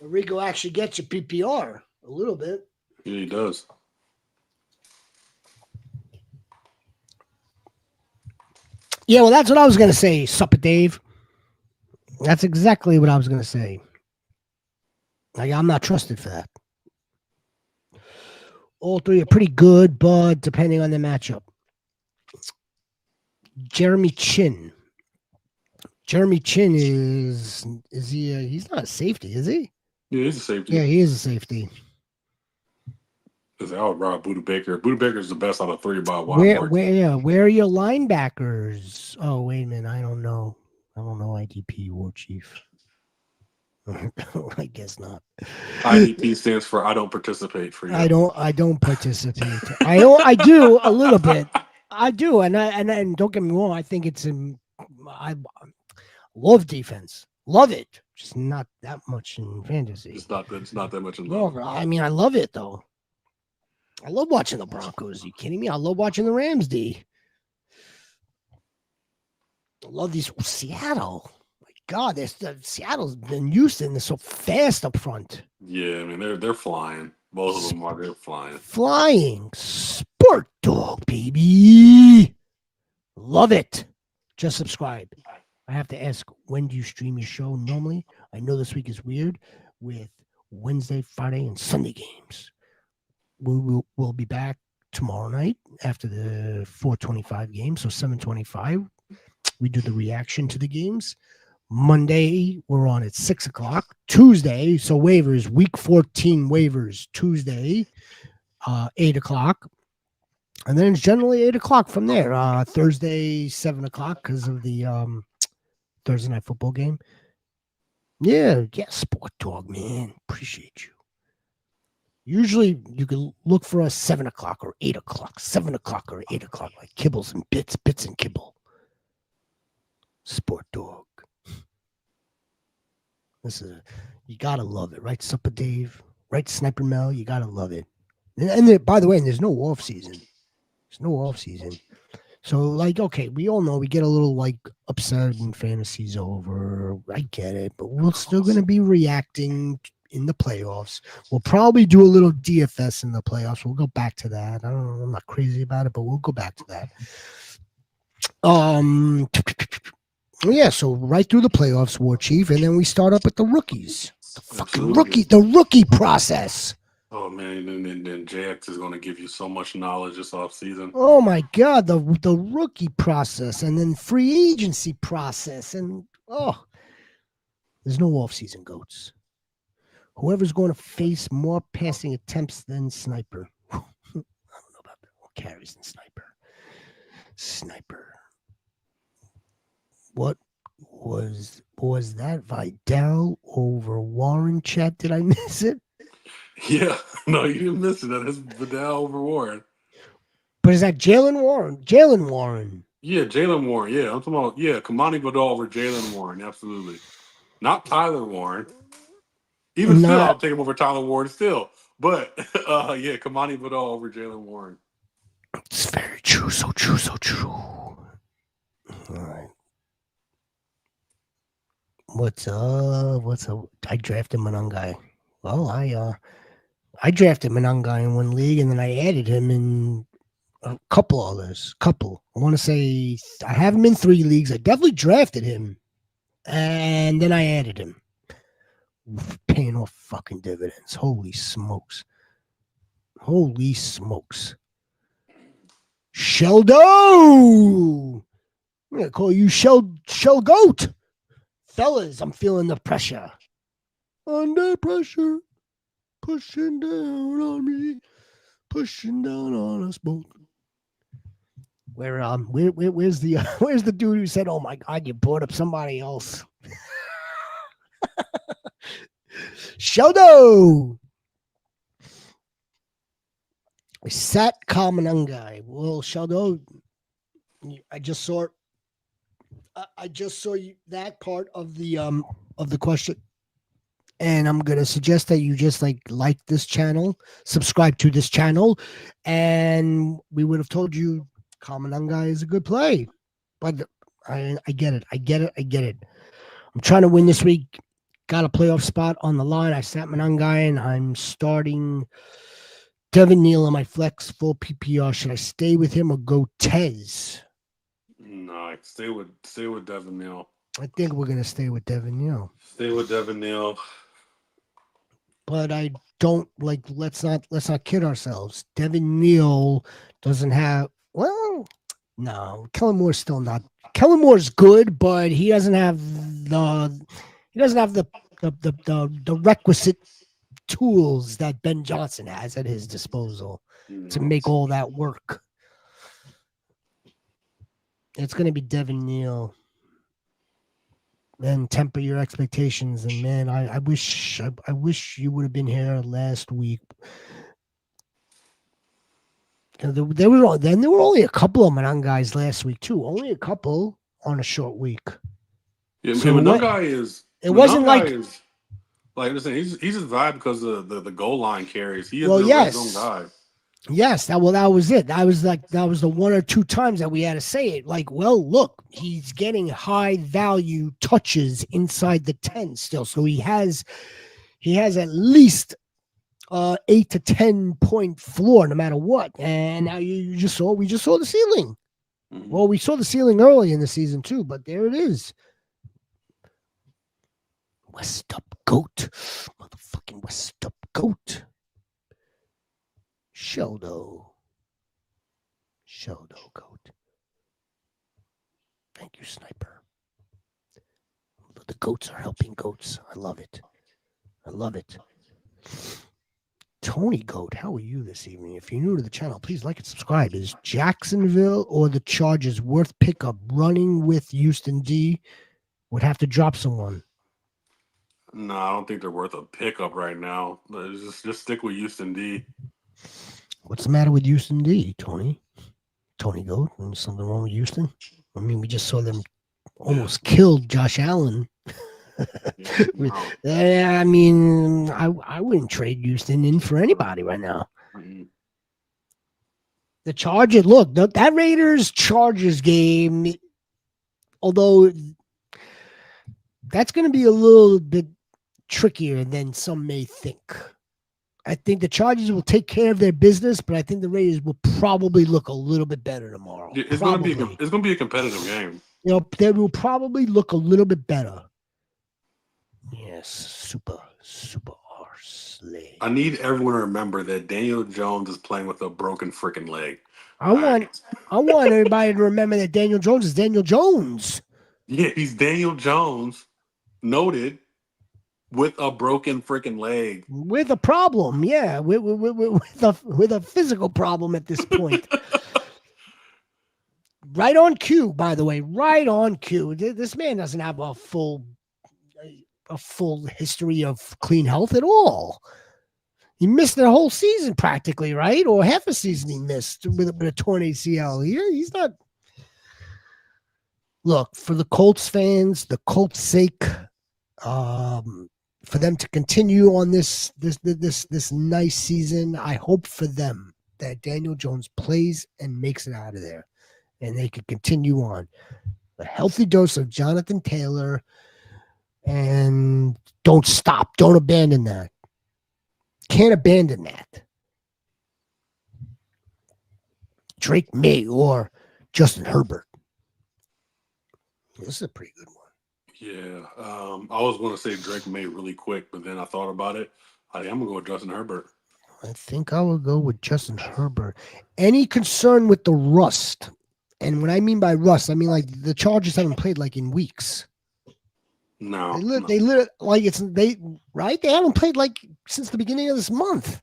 Rico actually gets your PPR a little bit. Yeah, he does. Yeah, well, that's what I was going to say, Supper Dave. That's exactly what I was going to say. Like, I'm not trusted for that. All 3 are pretty good, but depending on the matchup. Jeremy Chin. Jeremy Chin is he? He's not a safety, is he? Yeah, he's a safety. Yeah, he is a safety. Because I would rob Buda Baker. Buda Baker is the best out of 3 by wide margin. Where are your linebackers? Oh, wait a minute. I don't know. I don't know IDP War Chief. I guess not. IDP stands for I don't participate for you. I don't participate. I do a little bit. I do, and don't get me wrong. I think I love defense. Love it. Just not that much in fantasy. It's not that much in No, love. I mean I love it though. I love watching the Broncos. Are you kidding me? I love watching the Rams D. I love these Seattle. My God, Seattle's been Houston. They're so fast up front. Yeah, I mean they're flying. Both of them are. They're flying. Flying sport dog, baby. Love it. Just subscribe. I have to ask, when do you stream your show normally? I know this week is weird with Wednesday, Friday, and Sunday games. We'll be back tomorrow night after the 4:25 game, so 7:25. We do the reaction to the games. Monday, we're on at 6 o'clock. Tuesday, so waivers, week 14 waivers, Tuesday, 8 o'clock. And then it's generally 8 o'clock from there. Thursday, 7 o'clock because of the Thursday night football game. Yeah, Sport Dog, man. Appreciate you. Usually you can look for us 7 o'clock or 8 o'clock, 7 o'clock or 8 o'clock, like kibbles and bits and kibble. Sport Dog. You gotta love it, right, Supper Dave? Right, Sniper Mel? You gotta love it. And by the way, there's no off season. There's no off season. So, like, okay, we all know we get a little, like, upset when fantasy's over. I get it. But we're still going to be reacting in the playoffs. We'll probably do a little DFS in the playoffs. We'll go back to that. I don't know. I'm not crazy about it, but we'll go back to that. Yeah, so right through the playoffs, War Chief, and then we start up with the rookies. The fucking rookie process. Oh man, and JX is going to give you so much knowledge this offseason. Oh my God, the rookie process, and then free agency process, and there's no offseason, goats. Whoever's going to face more passing attempts than Sniper. I don't know about that. More carries than Sniper. What was that Vidal over Warren, chat? Did I miss it? Yeah, no, you didn't miss it. That is Vidal over Warren. But is that Jalen Warren? Jalen Warren. Yeah, Jalen Warren. Yeah, I'm talking about, Kamani Vidal over Jalen Warren. Absolutely. Not Tyler Warren. Even still, I'll take him over Tyler Warren still. But, Kamani Vidal over Jalen Warren. It's very true. So true. So true. All right. What's up? I drafted Manungai. Well, I drafted Manungai in one league, and then I added him in a couple others. I want to say I have him in 3 leagues. I definitely drafted him, and then I added him. Paying off fucking dividends. Holy smokes. Sheldo! I'm going to call you Shell Goat. Fellas, I'm feeling the pressure. Under pressure. Pushing down on me. Pushing down on us both. Where's the dude who said, "Oh my God, you brought up somebody else"? Sheldo. Sat Kamanungai. Well, Sheldo, I just saw that part of the question, and I'm gonna suggest that you just like this channel, subscribe to this channel, and we would have told you Kamanungai is a good play. But I get it. I'm trying to win this week. Got a playoff spot on the line. I sat Manungai, and I'm starting Devin Neal on my flex full PPR. Should I stay with him or go Tez? No, stay with Devin Neal. I think we're gonna stay with Devin Neal. Stay with Devin Neal. But I don't like. Let's not kid ourselves. Devin Neal doesn't have. Well, no. Kellen Moore's still not. Kellen Moore's good, but he doesn't have the requisite tools that Ben Johnson has at his disposal to make all that work. It's going to be Devin Neal. and temper your expectations. And man, I wish you would have been here last week. There were only a couple of Manan guys last week too. Only a couple on a short week. Yeah, So Manon what- guy is. It Manon wasn't guy like is, like listen, he's his vibe because of the goal line carries. He is Well, the red zone yes. guy. yes, that was it. That was the one or two times that we had to say it. Like, well, look, he's getting high value touches inside the 10 still, so he has at least 8 to 10 point floor no matter what. And now we just saw the ceiling. Mhm. Well, we saw the ceiling early in the season too, but there it is. West up goat, motherfucking West up goat. Sheldo goat. Thank you, Sniper. The goats are helping goats. I love it. Tony Goat, how are you this evening? If you're new to the channel, please like and subscribe. Is Jacksonville or the Chargers worth pickup? Running with Houston D would have to drop someone. No, I don't think they're worth a pickup right now. Just stick with Houston D. What's the matter with Houston D, Tony? Tony Goat? Is something wrong with Houston? I mean, we just saw them almost killed Josh Allen. No. I mean, I wouldn't trade Houston in for anybody right now. Mhm. The Chargers, look, that Raiders-Chargers game, although that's going to be a little bit trickier than some may think. I think the Chargers will take care of their business, but I think the Raiders will probably look a little bit better tomorrow. It's going to be a competitive game. You know, they will probably look a little bit better. Yes, super arse. I need everyone to remember that Daniel Jones is playing with a broken freaking leg. I want everybody to remember that Daniel Jones is Daniel Jones. Yeah, he's Daniel Jones, noted with a broken freaking leg. With a problem, yeah, with a physical problem at this point. Right on cue, by the way, right on cue. This man doesn't have a full history of clean health at all. He missed the whole season practically, right? Or half a season he missed with a torn ACL. He's not. Look, for the Colts fans, the Colts' sake, for them to continue on this nice season, I hope for them that Daniel Jones plays and makes it out of there, and they can continue on. A healthy dose of Jonathan Taylor, and don't stop. Don't abandon that. Can't abandon that. Drake May or Justin Herbert. This is a pretty good one. Yeah, I was going to say Drake May really quick, but then I thought about it. I'm going to go with Justin Herbert. I think I will go with Justin Herbert. Any concern with the rust? And what I mean by rust, I mean like the Chargers haven't played like in weeks. No, They literally like they haven't played like since the beginning of this month.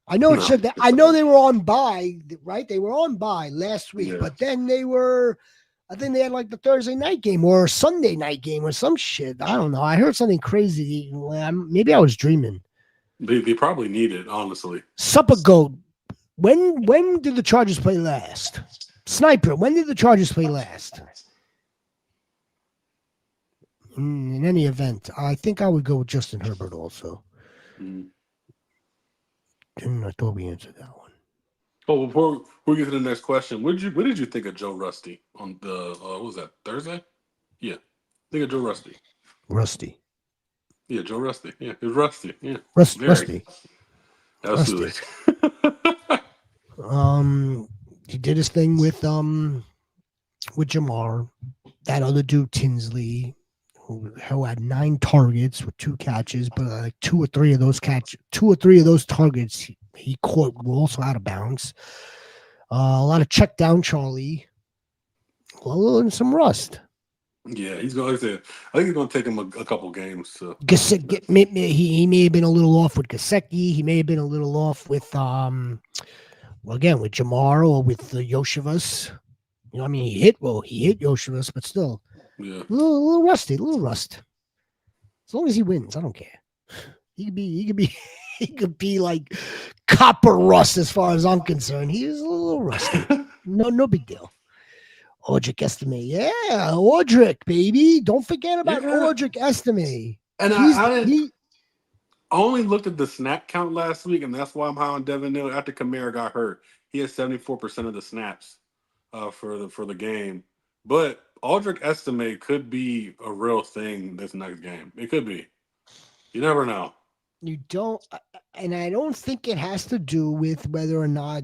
I know I know they were on bye, right? They were on bye last week, but then I think they had like the Thursday night game or Sunday night game or some shit. I don't know. I heard something crazy. Maybe I was dreaming. They probably need it, honestly. Supper Goat. When did the Chargers play last? Sniper. When did the Chargers play last? In any event, I think I would go with Justin Herbert also. I thought we answered that one. Oh, before we get to the next question, what did you think of Joe Rusty on the what was that, Thursday? Yeah, think of Joe Rusty. Rusty. Yeah, Joe Rusty. Yeah, it was Rusty. Yeah, Rusty. Absolutely. He did his thing with Jamar, that other dude Tinsley, who had 9 targets with 2 catches, but like 2 or 3 of those targets he caught were also out of bounds. A lot of check down Charlie. And some rust. Yeah, he's going to. I think he's going to take him a couple games. He may have been a little off with Gesicki. He may have been a little off with with Jamar or with Yoshivas. You know, I mean, he hit Yoshivas, but still. Yeah. A little rusty, a little rust. As long as he wins, I don't care. He could be like copper rust as far as I'm concerned. He is a little rusty. No big deal. Audric Estime. Yeah, Audric, baby. Don't forget about Audric Estime. And I only looked at the snap count last week, and that's why I'm high on Devin Neal. After Kamara got hurt, he had 74% of the snaps for the game. But Audric Estime could be a real thing this next game. It could be. You never know. You don't, and I don't think it has to do with whether or not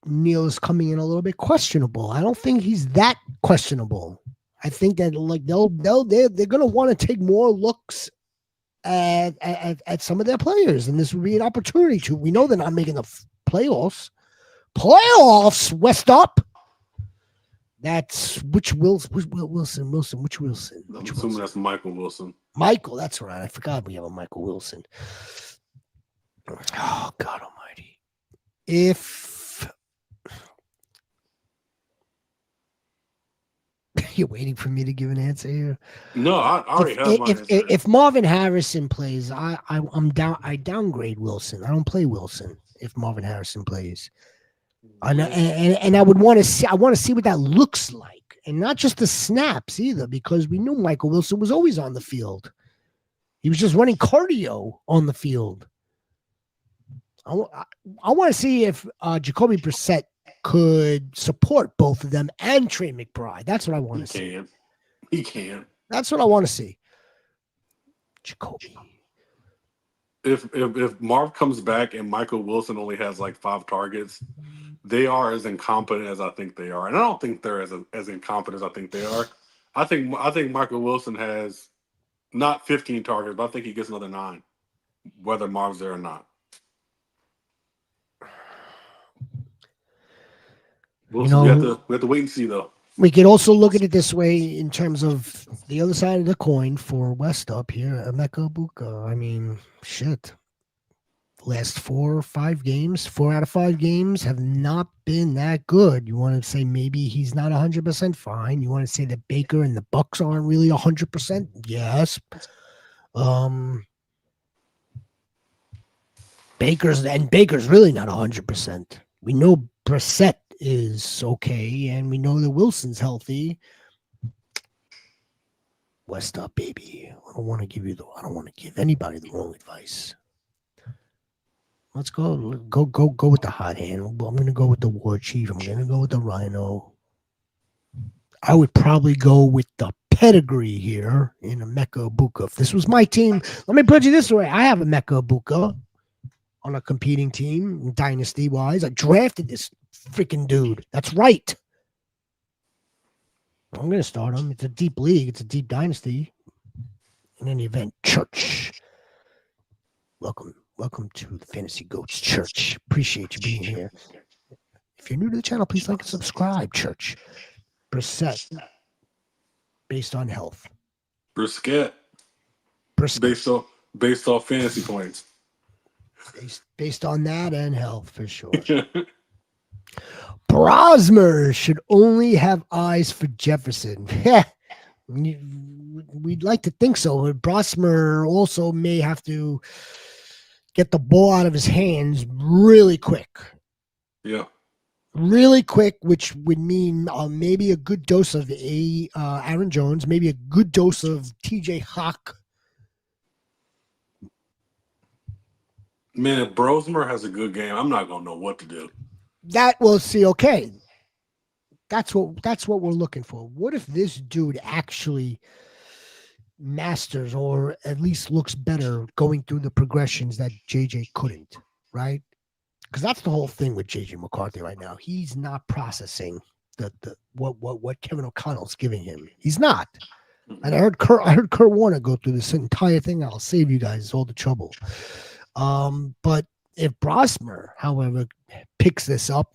Neal is coming in a little bit questionable. I don't think he's that questionable. I think that like they're gonna want to take more looks at some of their players, and this would be an opportunity to. We know they're not making the playoffs. Playoffs, West up. That's which Wilson. I'm assuming that's Michael Wilson. Michael, that's right. I forgot we have a Michael Wilson. Oh God Almighty! If you're waiting for me to give an answer here, no, I already have my answer. If Marvin Harrison plays, I'm down. I downgrade Wilson. I don't play Wilson if Marvin Harrison plays. And I would want to see. I want to see what that looks like, and not just the snaps either, because we knew Michael Wilson was always on the field. He was just running cardio on the field. I want to see if Jacoby Brissett could support both of them and Trey McBride. That's what I want to see. He can. That's what I want to see. Jacoby. If Marv comes back and Michael Wilson only has like 5 targets, they are as incompetent as I think they are, and I don't think they're as incompetent as I think they are. I think Michael Wilson has not 15 targets, but I think he gets another 9, whether Marv's there or not. We have to wait and see, though. We could also look at it this way in terms of the other side of the coin for West up here, Emeka Buka. I mean, shit. Last 4 out of 5 games have not been that good. You want to say maybe he's not 100% fine. You want to say that Baker and the Bucks aren't really 100%? Yes. Baker's really not 100%. We know Brissett is okay, and we know that Wilson's healthy. West up, baby. I don't want to give anybody the wrong advice. Let's go with the hot hand. I'm going to go with the War Chief. I'm going to go with the Rhino. I would probably go with the pedigree here in Emeka Buka. If this was my team, let me put you this way. I have Emeka Buka on a competing team, dynasty-wise. I drafted this freaking dude. That's right. I'm going to start him. It's a deep league. It's a deep dynasty. In any event, Church. Welcome to the Fantasy Goats Church. Appreciate you being here. If you're new to the channel, please like and subscribe, Church. Brissett, based on health. Brisket. Based off fantasy points. Based on that and health, for sure. Brosmer should only have eyes for Jefferson. We'd like to think so, but Brosmer also may have to get the ball out of his hands really quick. Yeah. Really quick, which would mean maybe a good dose of Aaron Jones, maybe a good dose of TJ Hawk. Man, if Brosmer has a good game, I'm not gonna know what to do. That we'll see. Okay, that's what we're looking for. What if this dude actually masters, or at least looks better going through the progressions that JJ couldn't, right? Because that's the whole thing with JJ McCarthy right now. He's not processing what Kevin O'Connell's giving him. He's not. And I heard Kurt Warner go through this entire thing. I'll save you guys all the trouble. But if Brosmer, however, picks this up,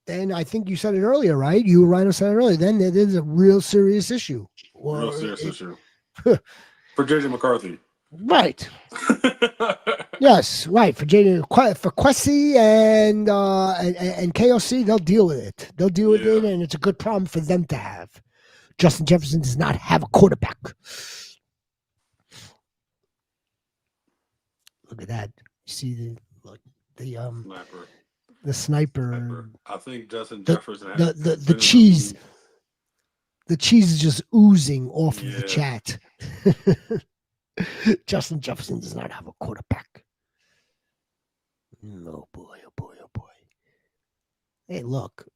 then I think you said it earlier, right? You, Rhino, said it earlier. Then there's a real serious issue. Issue. For JJ McCarthy. Right. Yes, right. For Kwesi and KOC, they'll deal with it. They'll deal with it, and it's a good problem for them to have. Justin Jefferson does not have a quarterback. Look at that. You see Sniper. the sniper. I think Justin The- Jefferson has the cheese. The cheese is just oozing off of the Yeah. chat. Justin Jefferson does not have a quarterback. Oh boy, oh boy, oh boy. Hey, look.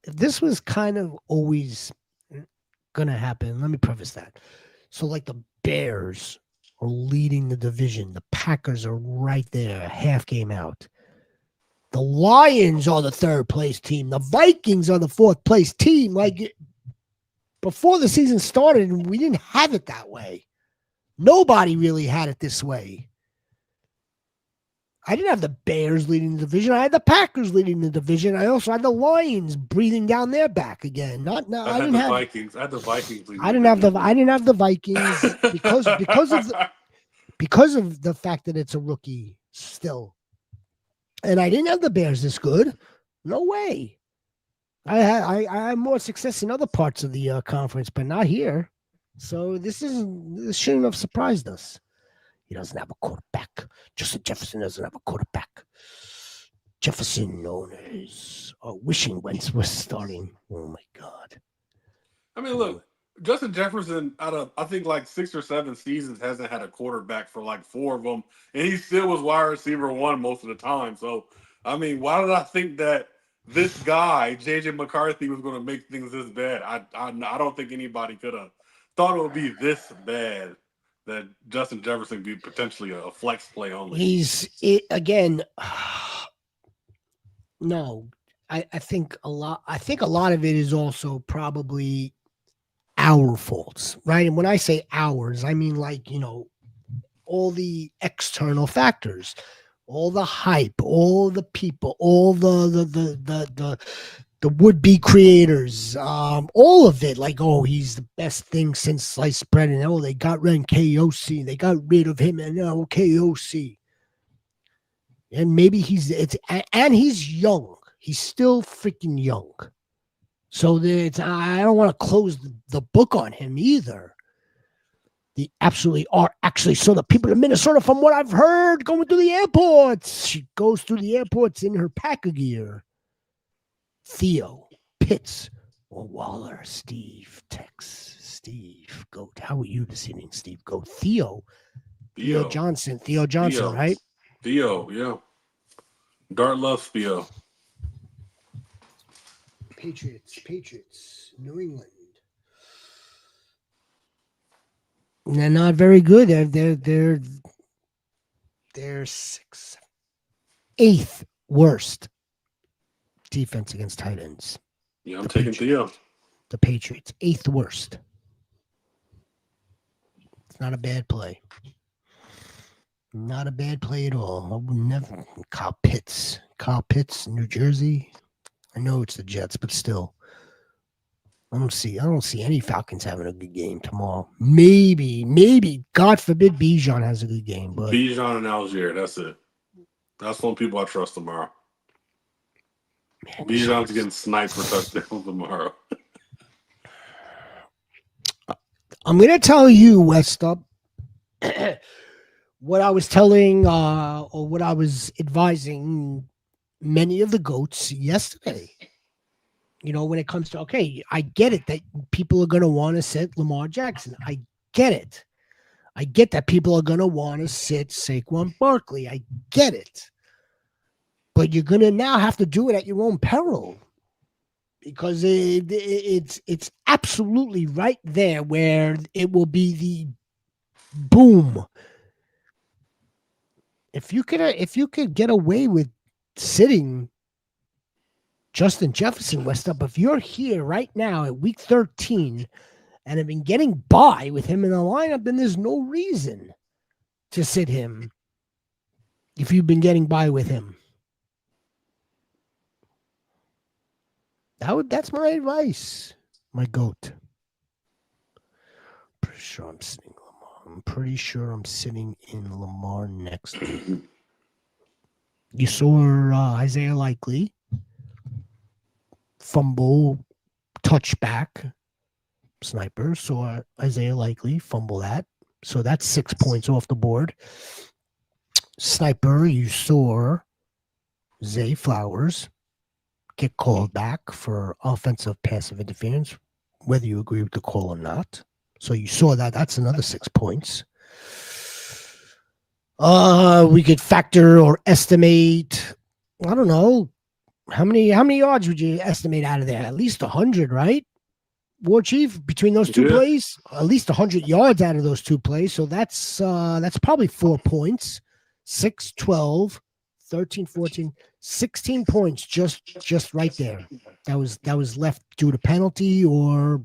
If this was kind of always gonna happen, let me preface that. So, like the Bears are leading the division, the Packers are right there, a half game out. The Lions are the third place team. The Vikings are the fourth place team. Like before the season started, we didn't have it that way. Nobody really had it this way. I didn't have the Bears leading the division. I had the Packers leading the division. I also had the Lions breathing down their back again. I didn't have Vikings. I had the Vikings. I didn't have the Vikings because of the fact that it's a rookie still. And I didn't have the Bears this good. No way. I had more success in other parts of the conference, but not here. So this shouldn't have surprised us. He doesn't have a quarterback. Justin Jefferson doesn't have a quarterback. Jefferson owners are wishing Wentz was starting. Oh my God. I mean, look, Justin Jefferson out of I think like 6 or 7 seasons hasn't had a quarterback for like 4 of them, and he still was wide receiver 1 most of the time. So I mean, why did I think that this guy JJ McCarthy was going to make things this bad? I don't think anybody could have thought it would be this bad that Justin Jefferson be potentially a flex play only. No, I think a lot of it is also probably our faults, right? And when I say ours, I mean like, all the external factors, all the hype, all the people, all the would-be creators, all of it, like, oh, he's the best thing since sliced bread, and oh, they got rid of KOC, they got rid of him, and now KOC. And maybe he's young. He's still freaking young. So I don't want to close the book on him either. They absolutely are. Actually, so the people in Minnesota, from what I've heard, going through the airports. She goes through the airports in her Packer gear. Theo, Pitts, or Waller, Steve, Tex, Steve, Goat. How are you this evening, Steve? Goat. Theo Johnson, right? Theo, yeah. Dart loves Theo. Patriots, New England. They're not very good. They're 8th worst defense against tight ends. Yeah, I'm taking Theo. The Patriots, 8th worst. It's not a bad play. Not a bad play at all. I would never. Kyle Pitts, New Jersey. I know it's the Jets, but still, I don't see any Falcons having a good game tomorrow. Maybe, God forbid, Bijan has a good game. But Bijan and Algier, that's it. That's one people I trust tomorrow. Bijan's getting sniped for touchdowns tomorrow. I'm gonna tell you, Westup, what I was telling or what I was advising many of the goats yesterday. When it comes to, okay, I get it that people are going to want to sit Lamar Jackson. I get it. I get that people are going to want to sit Saquon Barkley. I get it. But you're going to now have to do it at your own peril, because it's absolutely right there where it will be the boom. If you could get away with sitting Justin Jefferson, Westup, if you're here right now at week 13 and have been getting by with him in the lineup, then there's no reason to sit him if you've been getting by with him. That's my advice, my goat. Pretty sure I'm sitting Lamar. I'm pretty sure I'm sitting in Lamar next week. You saw Isaiah Likely fumble, touchback, Sniper saw Isaiah Likely fumble that. So that's 6 points off the board. Sniper, you saw Zay Flowers get called back for offensive passive interference, whether you agree with the call or not. So you saw that. That's another 6 points. We could factor or estimate, I don't know, how many yards would you estimate out of there? At least 100, right? War Chief, between those two plays, at least 100 yards out of those two plays. So that's probably 4 points. 6, 12, 13, 14, 16 points just right there. That was left due to penalty or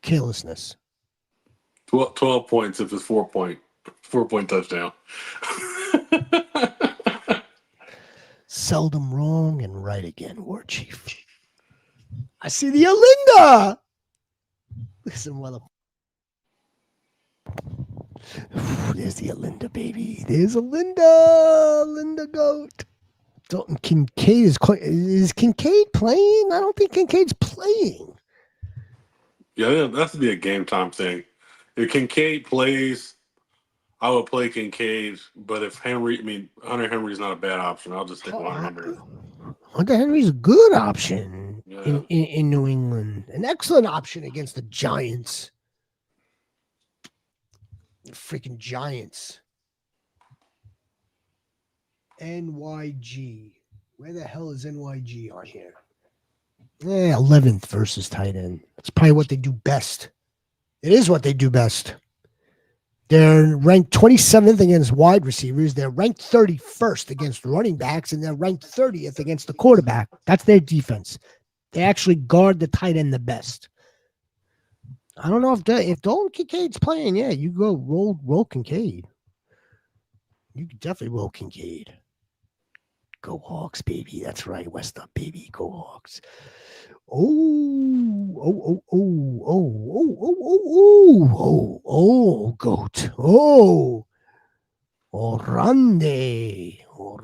carelessness. 12 points if it's 4-point touchdown. Seldom wrong and right again, War Chief. I see the Alinda. Listen, mother. There's the Alinda, baby. There's Alinda Goat. Dalton Kincaid is Kincaid playing? I don't think Kincaid's playing. Yeah, that has to be a game time thing. If Kincaid plays, I would play Kincaid. But if Hunter Henry's not a bad option, I'll just stick with Hunter. Hunter Henry's a good option in New England. An excellent option against the Giants. The freaking Giants. NYG. Where the hell is NYG on here? 11th versus tight end. That's probably what they do best. It is what they do best. They're ranked 27th against wide receivers. They're ranked 31st against running backs, and they're ranked 30th against the quarterback. That's their defense. They actually guard the tight end the best. I don't know if Dalton Kincaid's playing. Yeah, you go roll Kincaid. You can definitely roll Kincaid. Go Hawks, baby. That's right. West up, baby. Go Hawks. Oh, Goat. Orande, or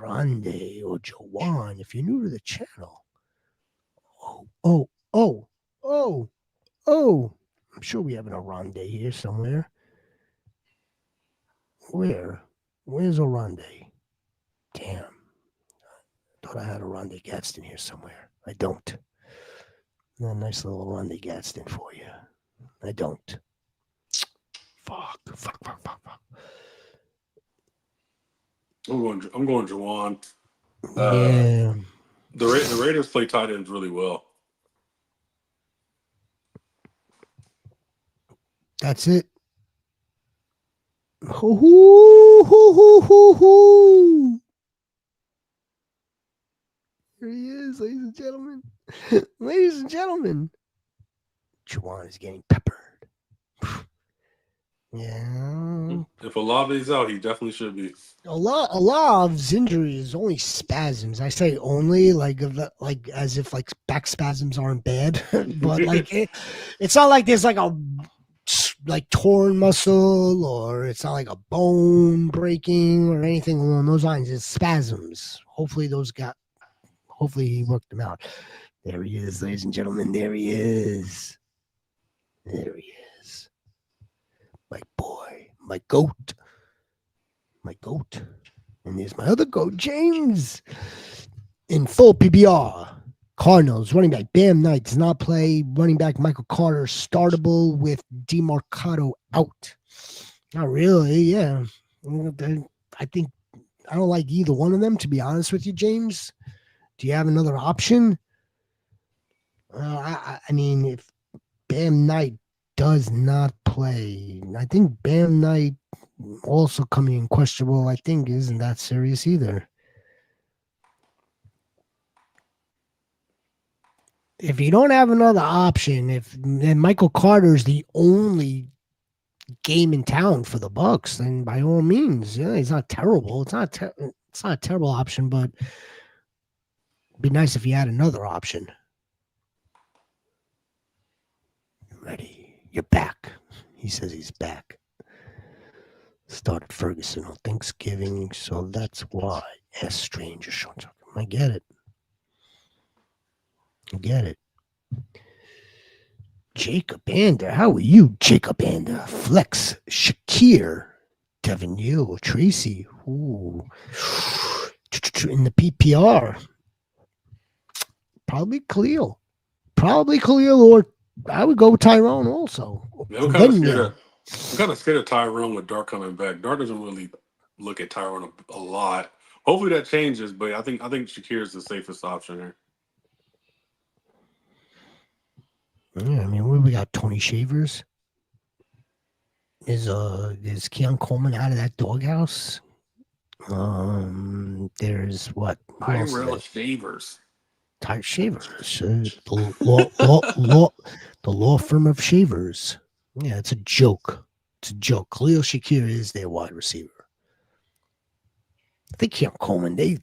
Jawan, if you're new to the channel. I'm sure we have an Orande here somewhere. Where's Orande? Damn. Thought I had a Orande Gadsden here somewhere. I don't. A nice little Orande Gadsden for you. I don't. Fuck. I'm going Jawan. Yeah. The Raiders play tight ends really well. That's it. Here he is, ladies and gentlemen. Ladies and gentlemen. Juwan is getting peppered. Yeah. If Olave's out, he definitely should be. Olave's injury is only spasms. I say only like as if like back spasms aren't bad, but like it's not like there's like a torn muscle or it's not like a bone breaking or anything along those lines. It's spasms. Hopefully he worked them out. There he is, ladies and gentlemen. There he is. My boy, my goat. And there's my other goat, James. In full PPR. Cardinals, running back Bam Knight does not play. Running back Michael Carter, startable with DeMarcado out. Not really, yeah. I think I don't like either one of them, to be honest with you, James. Do you have another option? I mean, if Bam Knight does not play, I think Bam Knight also coming in questionable, I think isn't that serious either. If you don't have another option, then Michael Carter is the only game in town for the Bucks, then by all means, yeah, he's not terrible. It's not a terrible option, but it'd be nice if you had another option. Ready? You're back. He says he's back. Started Ferguson on Thanksgiving, so that's why. S. Stranger. I get it. Jacob Ander. How are you, Jacob Ander? Flex, Shakir, Devin Yule, Tracy. Ooh. In the PPR. Probably Khalil. Or I would go with Tyrone also. Yeah, I'm kind of scared of Tyrone with Dart coming back. Dart doesn't really look at Tyrone a lot. Hopefully that changes, but I think Shakir is the safest option here. Yeah, I mean, what do we got? Tony Shavers. Is Keon Coleman out of that doghouse? There's what? Tyrell Shavers. Ty Shavers, the law firm of Shavers. Yeah, it's a joke. It's a joke. Khalil Shakir is their wide receiver. I think Keon Coleman. They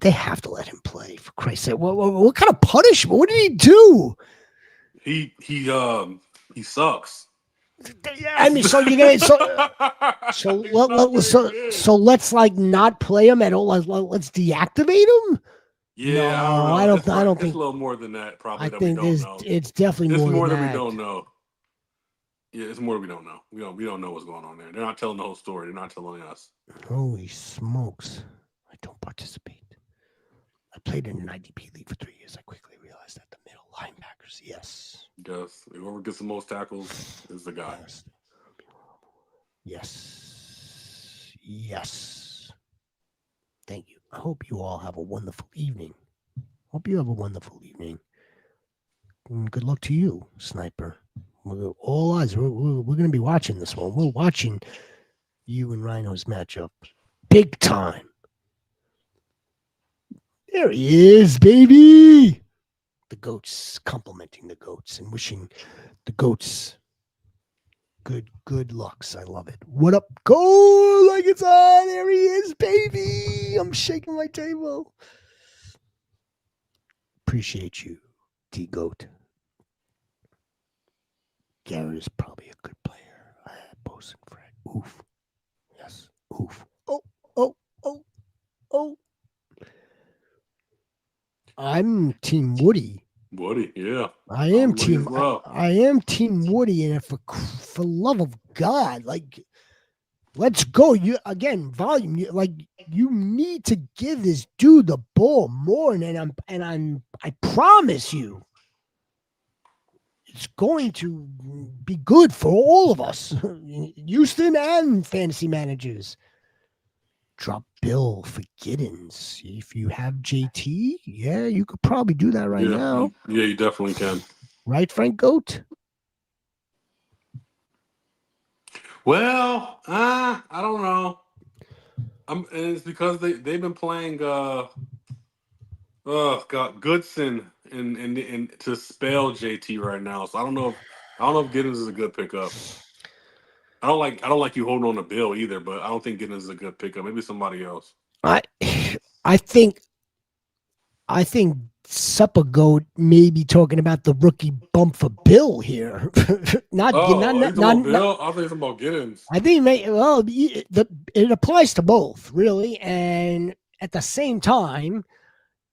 have to let him play, for Christ's sake. What kind of punishment? What did he do? He sucks. I mean, so you're gonna so let's like not play him at all. Let's deactivate him. Yeah, No, I don't know. I don't think it's a little more than that. Probably. I that think we don't know. it's definitely more than we that. don't know. Yeah, it's more we don't know. We don't know what's going on there. They're not telling the whole story. They're not telling us. Holy smokes! I don't participate. I played in an IDP league for 3 years. I quickly realized that the middle linebackers. Yes. Whoever gets the most tackles is the guy. Yes. Thank you. I hope you all have a wonderful evening. And good luck to you, Sniper. All eyes. We're going to be watching this one. We're watching you and Rhino's matchup. Big time. There he is, baby. The goats, complimenting the goats and wishing the goats good lucks. I love it. What up? Go like it's on. There he is, baby. I'm shaking my table. Appreciate you, D-Goat. Gary is probably a good player. Bose and Fred. Oof. Yes. Oof. Oh. I'm Team Woody. Woody, yeah. I am Team Woody, and for love of God, like, let's go. You again, volume. You need to give this dude the ball more, and I promise you, it's going to be good for all of us, Houston and fantasy managers. Drop Bill for Giddens. If you have JT, yeah, you could probably do that right now. Yeah, you definitely can. Right, Frank Goat? Well, I don't know. It's because they've been playing Goodson and to spell JT right now. So I don't know if Giddens is a good pickup. I don't like you holding on to Bill either, but I don't think Giddens is a good pickup. Maybe somebody else. I think Supper Goat may be talking about the rookie bump for Bill here. not Bill. I think it's about Giddens. I think it applies to both, really, and at the same time,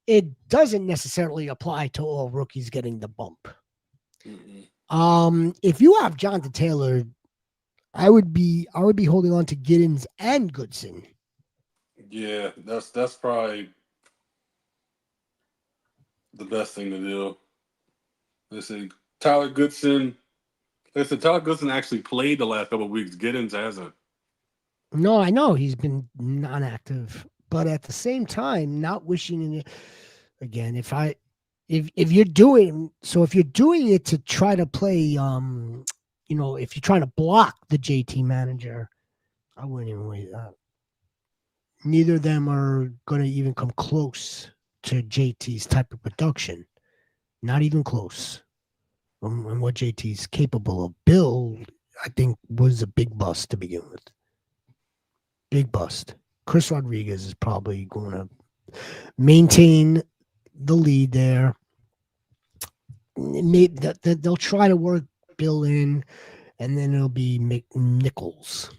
it doesn't necessarily apply to all rookies getting the bump. Mm-mm. If you have Jonathan Taylor, I would be holding on to Giddens and Goodson. Yeah, that's probably the best thing to do. Listen, Tyler Goodson actually played the last couple of weeks. Giddens hasn't. No, I know he's been non-active, but at the same time, not wishing it again. If you're doing it to try to play, if you're trying to block the JT manager, I wouldn't even wait that. Neither of them are going to even come close to JT's type of production. Not even close. And what JT's capable of. Bill, I think, was a big bust to begin with. Big bust. Chris Rodriguez is probably going to maintain the lead there. They'll try to work Bill in, and then it'll be Nichols.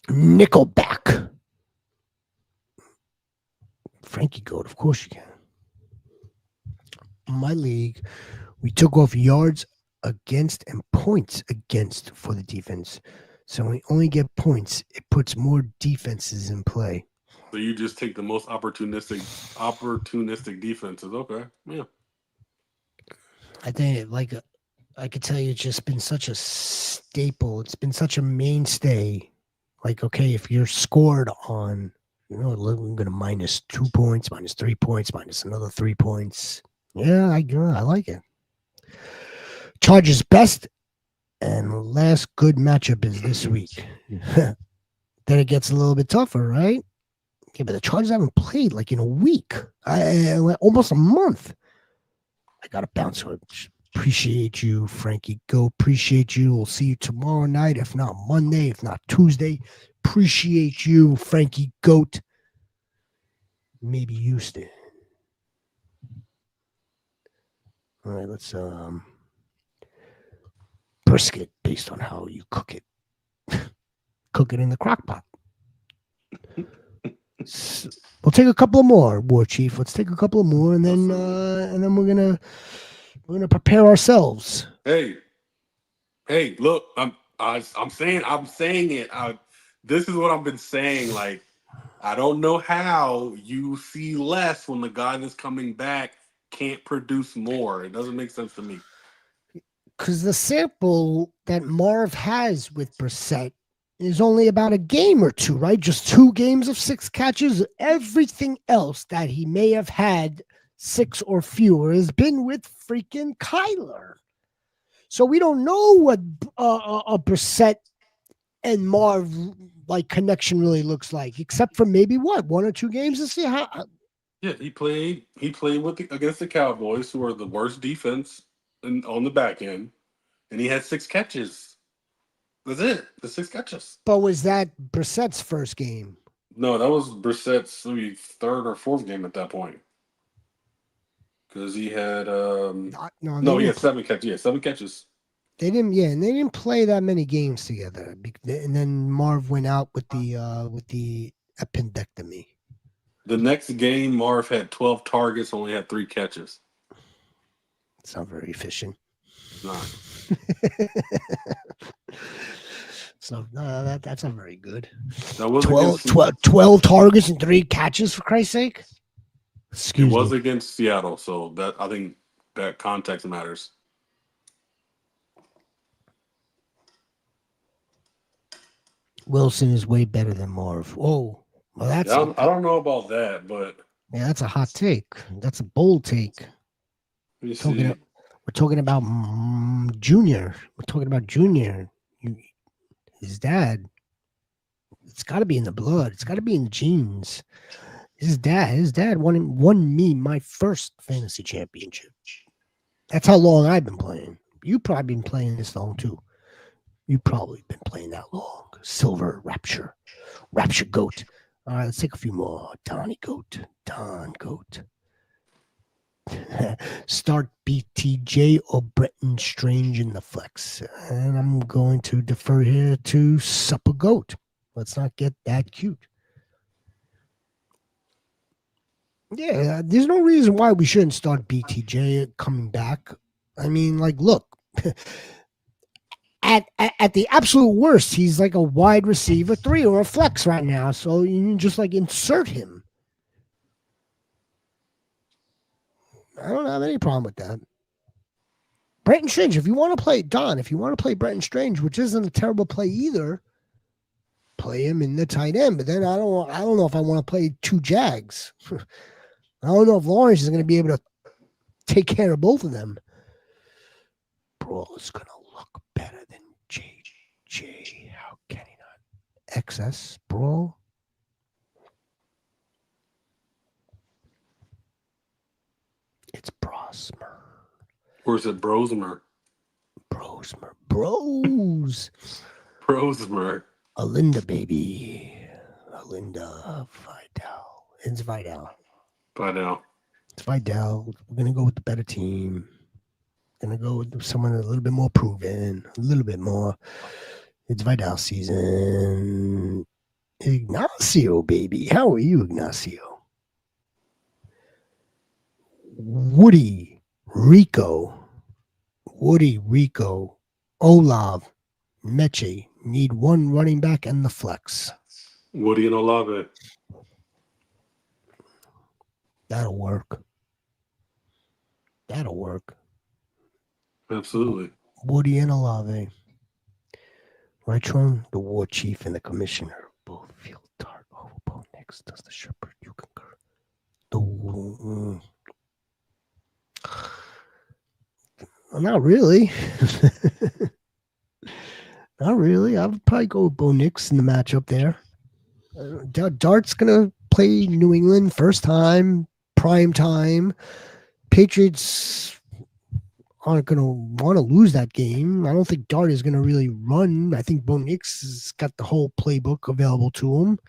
Nickelback. Frankie Goat, of course you can. my league, we took off yards against and points against for the defense. So we only get points. It puts more defenses in play. So you just take the most opportunistic defenses. Okay, yeah. I think, like, I could tell you, it's just been such a staple. It's been such a mainstay. Like, okay, if you're scored on, we're going to minus 2 points, minus 3 points, minus another 3 points. Yeah, I like it. Chargers best and last good matchup is this week. Then it gets a little bit tougher, right? Yeah, but the Chargers haven't played like in a week, almost a month. I got to bounce. Appreciate you, Frankie. Go. Appreciate you. We'll see you tomorrow night, if not Monday, if not Tuesday. Appreciate you, Frankie Goat. Maybe Houston. All right, let's brisket based on how you cook it. Cook it in the crock pot. We'll take a couple more, War Chief. Let's take a couple more, and then we're gonna prepare ourselves. Hey, look, I'm saying it. This is what I've been saying. Like, I don't know how you see less when the guy that's coming back can't produce more. It doesn't make sense to me. Because the sample that Marv has with Brissett is only about a game or two, right? Just 2 games of 6 catches. Everything else that he may have had 6 or fewer has been with freaking Kyler. So we don't know what a Brissett and Marv like connection really looks like, except for maybe 1 or 2 games to see how. Yeah, he played against the Cowboys, who are the worst defense on the back end, and he had 6 catches. That's it. The 6 catches. But was that Brissett's first game? No, that was Brissett's 3rd or 4th game at that point. Because he had he had 7 catches. Yeah, 7 catches. They didn't play that many games together. And then Marv went out with the appendectomy. The next game, Marv had 12 targets, only had 3 catches. It's not very efficient. Nah. So that's not very good. That was 12 targets and 3 catches, for Christ's sake. It was against Seattle, so that I think that context matters. Wilson is way better than Marv. Oh, well, that's. I don't know about that, but yeah, that's a hot take. That's a bold take. We're talking about Junior. We're talking about Junior. His dad. It's got to be in the blood. It's got to be in the genes. His dad won me my first fantasy championship. That's how long I've been playing. You've probably been playing this long too. You've probably been playing that long. Silver Rapture Goat. All right, let's take a few more. Don Goat. Start BTJ or Bretton Strange in the flex. And I'm going to defer here to Supper Goat. Let's not get that cute. Yeah, there's no reason why we shouldn't start BTJ coming back. I mean, like, look, at the absolute worst, he's like a wide receiver 3 or a flex right now. So you can just like insert him. I don't have any problem with that. Bretton Strange, if you want to play Bretton Strange, which isn't a terrible play either, play him in the tight end. But then I don't know if I want to play 2 Jags. I don't know if Lawrence is going to be able to take care of both of them. Bro, it's going to look better than JJ. How can he not? XS, bro. It's Brosmer. Or is it Brosmer? Bros. Brosmer. Alinda, baby. Alinda Vidal. It's Vidal. It's Vidal. We're going to go with the better team. Going to go with someone a little bit more proven. A little bit more. It's Vidal season. Ignacio, baby. How are you, Ignacio? Woody Rico, Woody, Rico, Olav, Meche need one running back and the flex. Woody and Olave. That'll work. That'll work. Absolutely. Woody and Olave. Right, Tron? The war chief and the commissioner both feel dark. Oh, Bo Nix does the shepherd. You concur. Not really. Not really. I would probably go with Bo Nix in the matchup there. Dart's going to play New England first time, prime time. Patriots aren't going to want to lose that game. I don't think Dart is going to really run. I think Bo Nix has got the whole playbook available to him.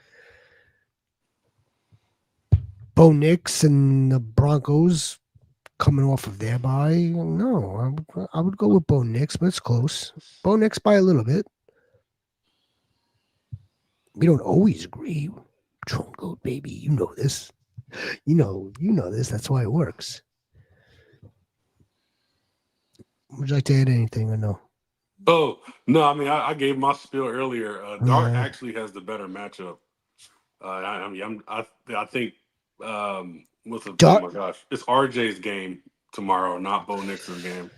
Bo Nix and the Broncos coming off of their bye. No, I would go with Bo Nix, but it's close. Bo Nix by a little bit. We don't always agree. Trump Goat, baby. You know this. You know this. That's why it works. Would you like to add anything or no? Oh no, I mean I gave my spiel earlier. Dart actually has the better matchup. I think what's the Dart? oh my gosh, it's RJ's game tomorrow, not Bo Nix's game.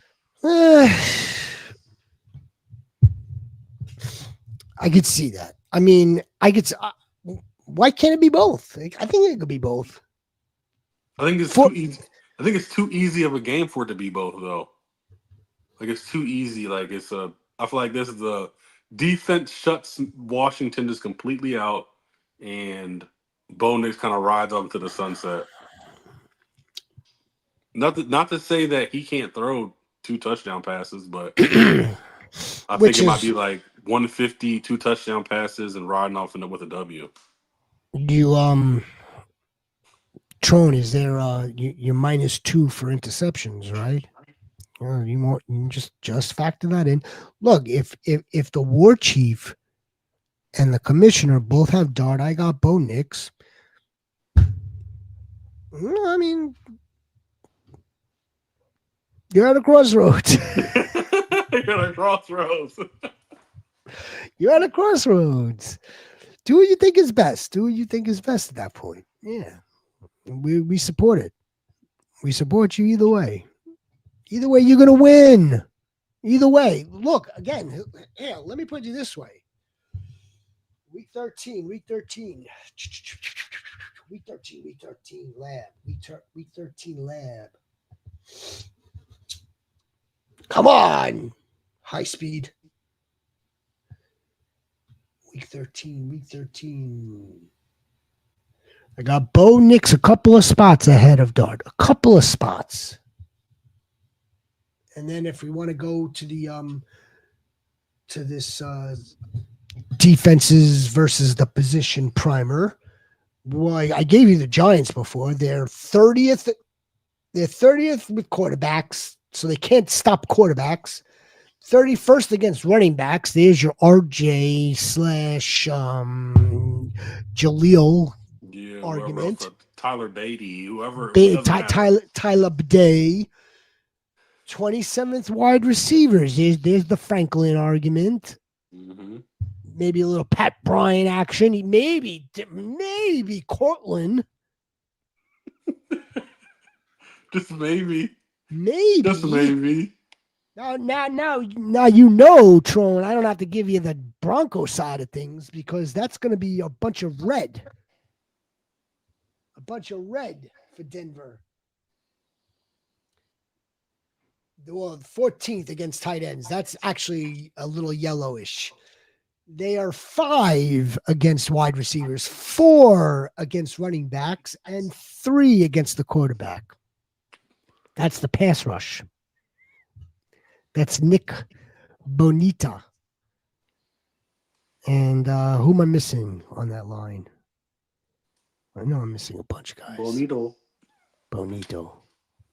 I could see that. I mean, why can't it be both? I think it could be both. I think it's too easy. I think it's too easy of a game for it to be both, though. Like it's too easy. Like I feel like this is the defense shuts Washington just completely out, and Bo Nix kind of rides up to the sunset. Not to say that he can't throw 2 touchdown passes, but I think it might be like 150, 2 touchdown passes, and riding off with a W. You Tron, is there you're -2 for interceptions, right? You just factor that in. Look, if the war chief and the commissioner both have Dart, I got Bo Nix. I mean, you're at a crossroads. You're at a crossroads. You're at a crossroads. Do what you think is best. Do what you think is best at that point. Yeah. We support it. We support you either way. Either way, you're going to win. Either way. Look, again, here, let me put you this way. Week 13, lab. Week 13, lab. Come on. High speed. Week 13. I got Bo Nix a couple of spots ahead of Dart. A couple of spots. And then if we want to go to the to this defenses versus the position primer, well, I gave you the Giants before. They're 30th. They're 30th with quarterbacks, so they can't stop quarterbacks. 31st against running backs. There's your RJ / Jaleel argument. Tyler Beatty, whoever. Tyler Beatty. 27th wide receivers. There's the Franklin argument. Mm-hmm. Maybe a little Pat Bryant action. Maybe Cortland. Just maybe. Just maybe. Now you know, Tron. I don't have to give you the Bronco side of things because that's going to be a bunch of red. A bunch of red for Denver. Well, 14th against tight ends. That's actually a little yellowish. They are 5 against wide receivers, 4 against running backs, and 3 against the quarterback. That's the pass rush. That's Nick Bonita. And who am I missing on that line? I know I'm missing a bunch of guys. Bonito.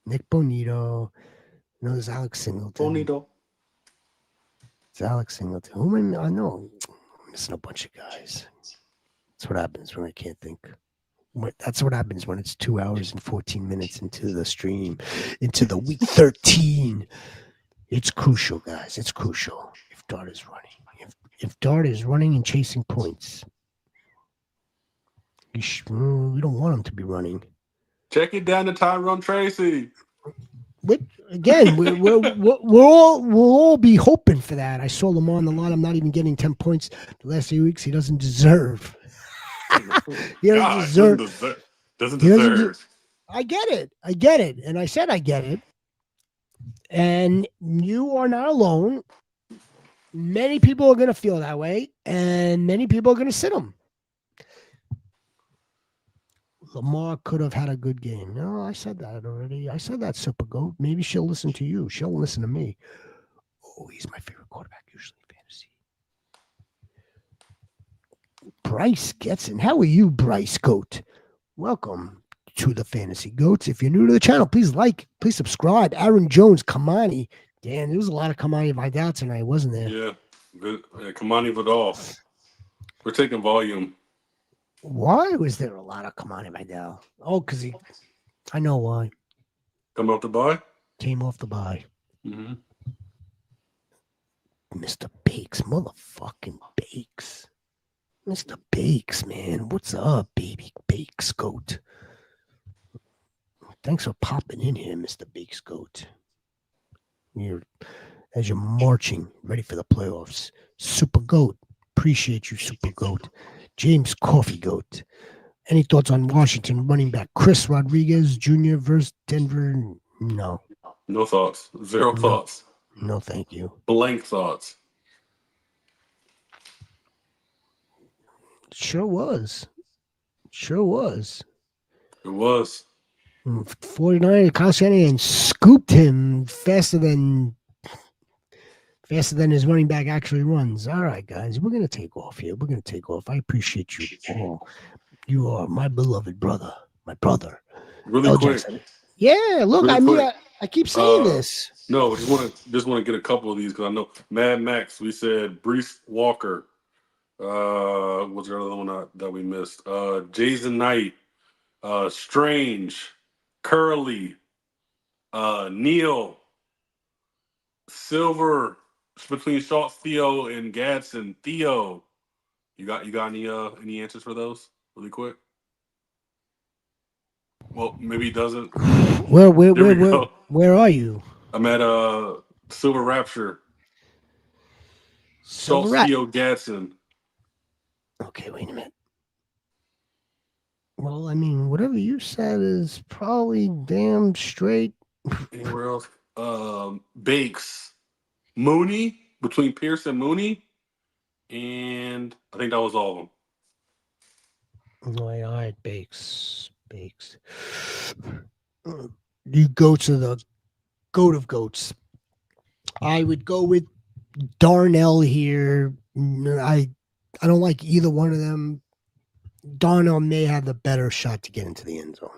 Nick Bonito. No, there's Alex Singleton. Bonito. It's Alex Singleton. Who am I know I'm missing a bunch of guys. That's what happens when I can't think. That's what happens when it's 2 hours and 14 minutes into the stream, into the week 13. It's crucial, guys. It's crucial. If Dart is running, if Dart is running and chasing points, we don't want him to be running. Check it down to Tyrone Tracy. But again, we'll all be hoping for that. I saw Lamar on the line. I'm not even getting 10 points the last few weeks. He doesn't deserve. He doesn't deserve. Doesn't deserve. I get it. And I said I get it. And you are not alone. Many people are going to feel that way, and many people are going to sit him. Lamar could have had a good game. No, I said that already. I said that, Super Goat. Maybe she'll listen to you. She'll listen to me. Oh, he's my favorite quarterback usually in fantasy. Bryce Getson. How are you, Bryce Goat? Welcome to the Fantasy Goats. If you're new to the channel, please like, please subscribe. Aaron Jones, Kamani. Dan, there was a lot of Kamani Vidal tonight, wasn't there? Yeah, good. Kamani Vidal. We're taking volume. Why was there a lot of Kamani Vidal? Oh, because I know why. Come off the bye? Came off the bye. Mm-hmm. Mr. Bakes, motherfucking Bakes. Mr. Bakes, man. What's up, baby Bakes Goat? Thanks for popping in here, Mr. Bakes Goat. As you're marching, ready for the playoffs. Super Goat. Appreciate you, Super Goat. James Coffee Goat. Any thoughts on Washington running back Chris Rodriguez Jr. versus Denver? No. No thoughts. Zero thoughts. No, thank you. Blank thoughts. Sure was. Sure was. It was. 49, Kyle Shanahan scooped him faster than his running back actually runs. All right, guys, we're going to take off here. We're going to take off. I appreciate you all. You are my beloved brother, my brother. Really quick. Yeah, look, really I keep saying this. No, just want to get a couple of these because I know Mad Max, we said Brees Walker. What's the other one that we missed? Jason Knight, Strange, Curly, Neil, Silver, between Schultz, Theo, and Gadsden. Theo, you got any answers for those really quick? Well, maybe he doesn't. Where are you? I'm at Silver Rapture. Schultz, Theo, Gadsden. Okay, wait a minute. Well, I mean, whatever you said is probably damn straight. Anywhere else? Bakes. Mooney, between Pierce and Mooney. And I think that was all of them. All right, Bakes. You go to the goat of goats. I would go with Darnell here. I don't like either one of them. Darnell may have the better shot to get into the end zone.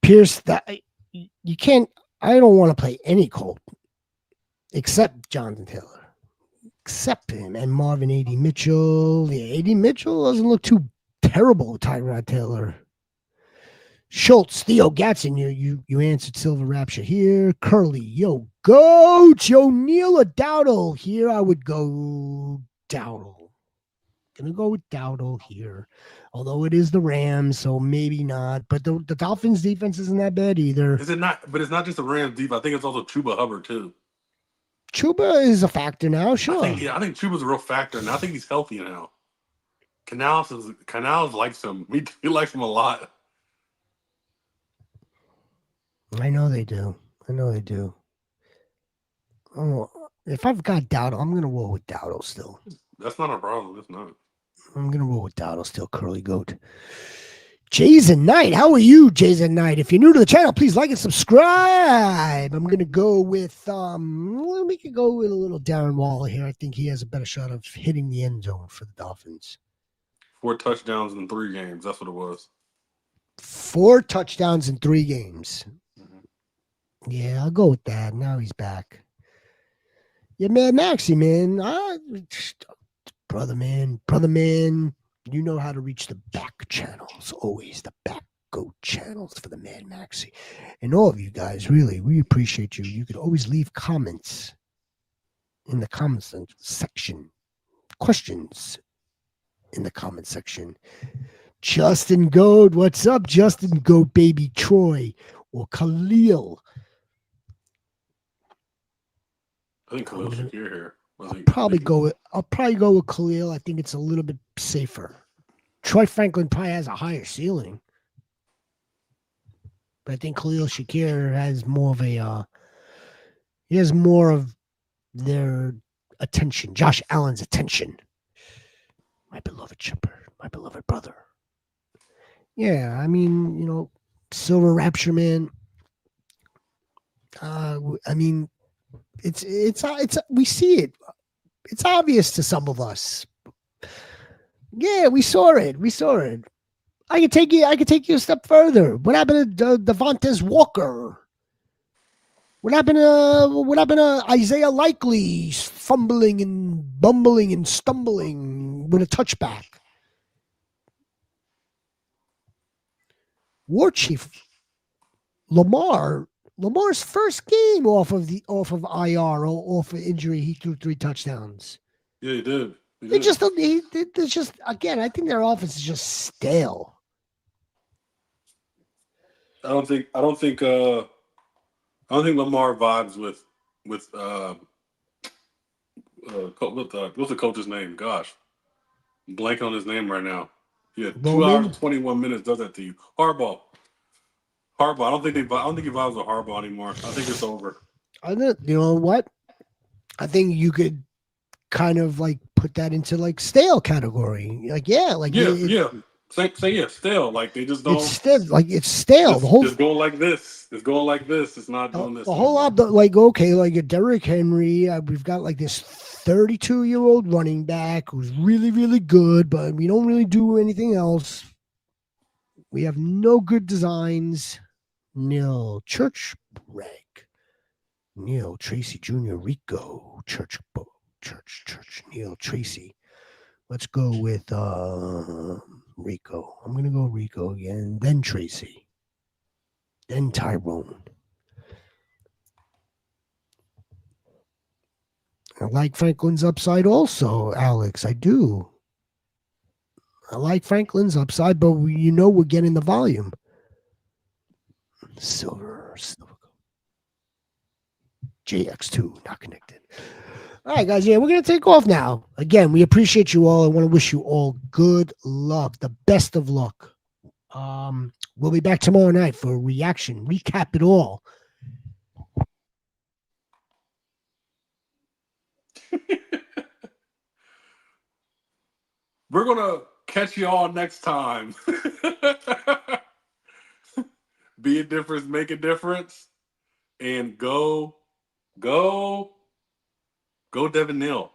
Pierce, you can't. I don't want to play any Colt except Jonathan Taylor, except him and Marvin A.D. Mitchell. Yeah, A.D. Mitchell doesn't look too terrible. Tyrod Taylor, Schultz, Theo Gadsden. You answered Silver Rapture here. Curly, yo, Goats, yo, Neil Dowdle. Here I would go Dowdle. Gonna go with Dowdle here, although it is the Rams, so maybe not. But the Dolphins' defense isn't that bad either. Is it not? But it's not just the Rams' defense. I think it's also Chuba Hubbard too. Chuba is a factor now, sure. I think Chuba's a real factor, and I think he's healthy now. Canals likes him. He likes him a lot. I know they do. Oh, if I've got Dowdle, I'm gonna roll with Dowdle still. That's not a problem. It's not. I'm going to roll with Dowdle still, Curly Goat. Jason Knight. How are you, Jason Knight? If you're new to the channel, please like and subscribe. I'm going to go with, we could go with a little Darren Waller here. I think he has a better shot of hitting the end zone for the Dolphins. 4 touchdowns in 3 games. That's what it was. 4 touchdowns in 3 games. Mm-hmm. Yeah, I'll go with that. Now he's back. Yeah, man, Maxie, man. Brother man. You know how to reach the back channels, always the back goat channels for the Mad Maxi. And all of you guys, really, we appreciate you. You could always leave comments in the comments section, questions in the comment section. Justin Goat, what's up, Justin Goat, baby Troy, or Khalil? I think Khalil Shakir here. I'll probably go with Khalil. I think it's a little bit safer. Troy Franklin probably has a higher ceiling, but I think Khalil Shakir has more of their attention. Josh Allen's attention. My beloved Chipper, my beloved brother. Yeah, I mean, Silver Rapture, man. I mean, it's we see it. It's obvious to some of us. Yeah, we saw it. I could take you a step further. What happened to Devontae Walker? What happened to Isaiah Likely fumbling and bumbling and stumbling with a touchback? War Chief Lamar's first game off of IR or off of injury, he threw 3 touchdowns. Yeah, he did. It's just again, I think their offense is just stale. I don't think Lamar vibes with what's the coach's name? Gosh, I'm blanking on his name right now. Yeah, 2 hours and 21 minutes does that to you. Harbaugh. I don't think he vibes with Harbaugh anymore. I think it's over. You know what? I think you could kind of like put that into like stale category. Stale. Like they just don't. It's still like it's stale. It's going like this. It's going like this. It's not doing this. The whole lot, like okay, like a Derrick Henry. We've got like this 32-year-old running back who's really, really good, but we don't really do anything else. We have no good designs. Neil Church Reg. Neil Tracy Jr. Rico Church Neil Tracy. Let's go with Rico. I'm gonna go Rico again, then Tracy, then Tyrone. I like Franklin's upside also, Alex. I do. I like Franklin's upside, but we're getting the volume. Silver. JX2 not connected. All right, guys. Yeah, we're going to take off now. Again, we appreciate you all. I want to wish you all good luck, the best of luck. We'll be back tomorrow night for a reaction, recap it all. We're going to catch you all next time. Be a difference, make a difference, and go Devin Neal.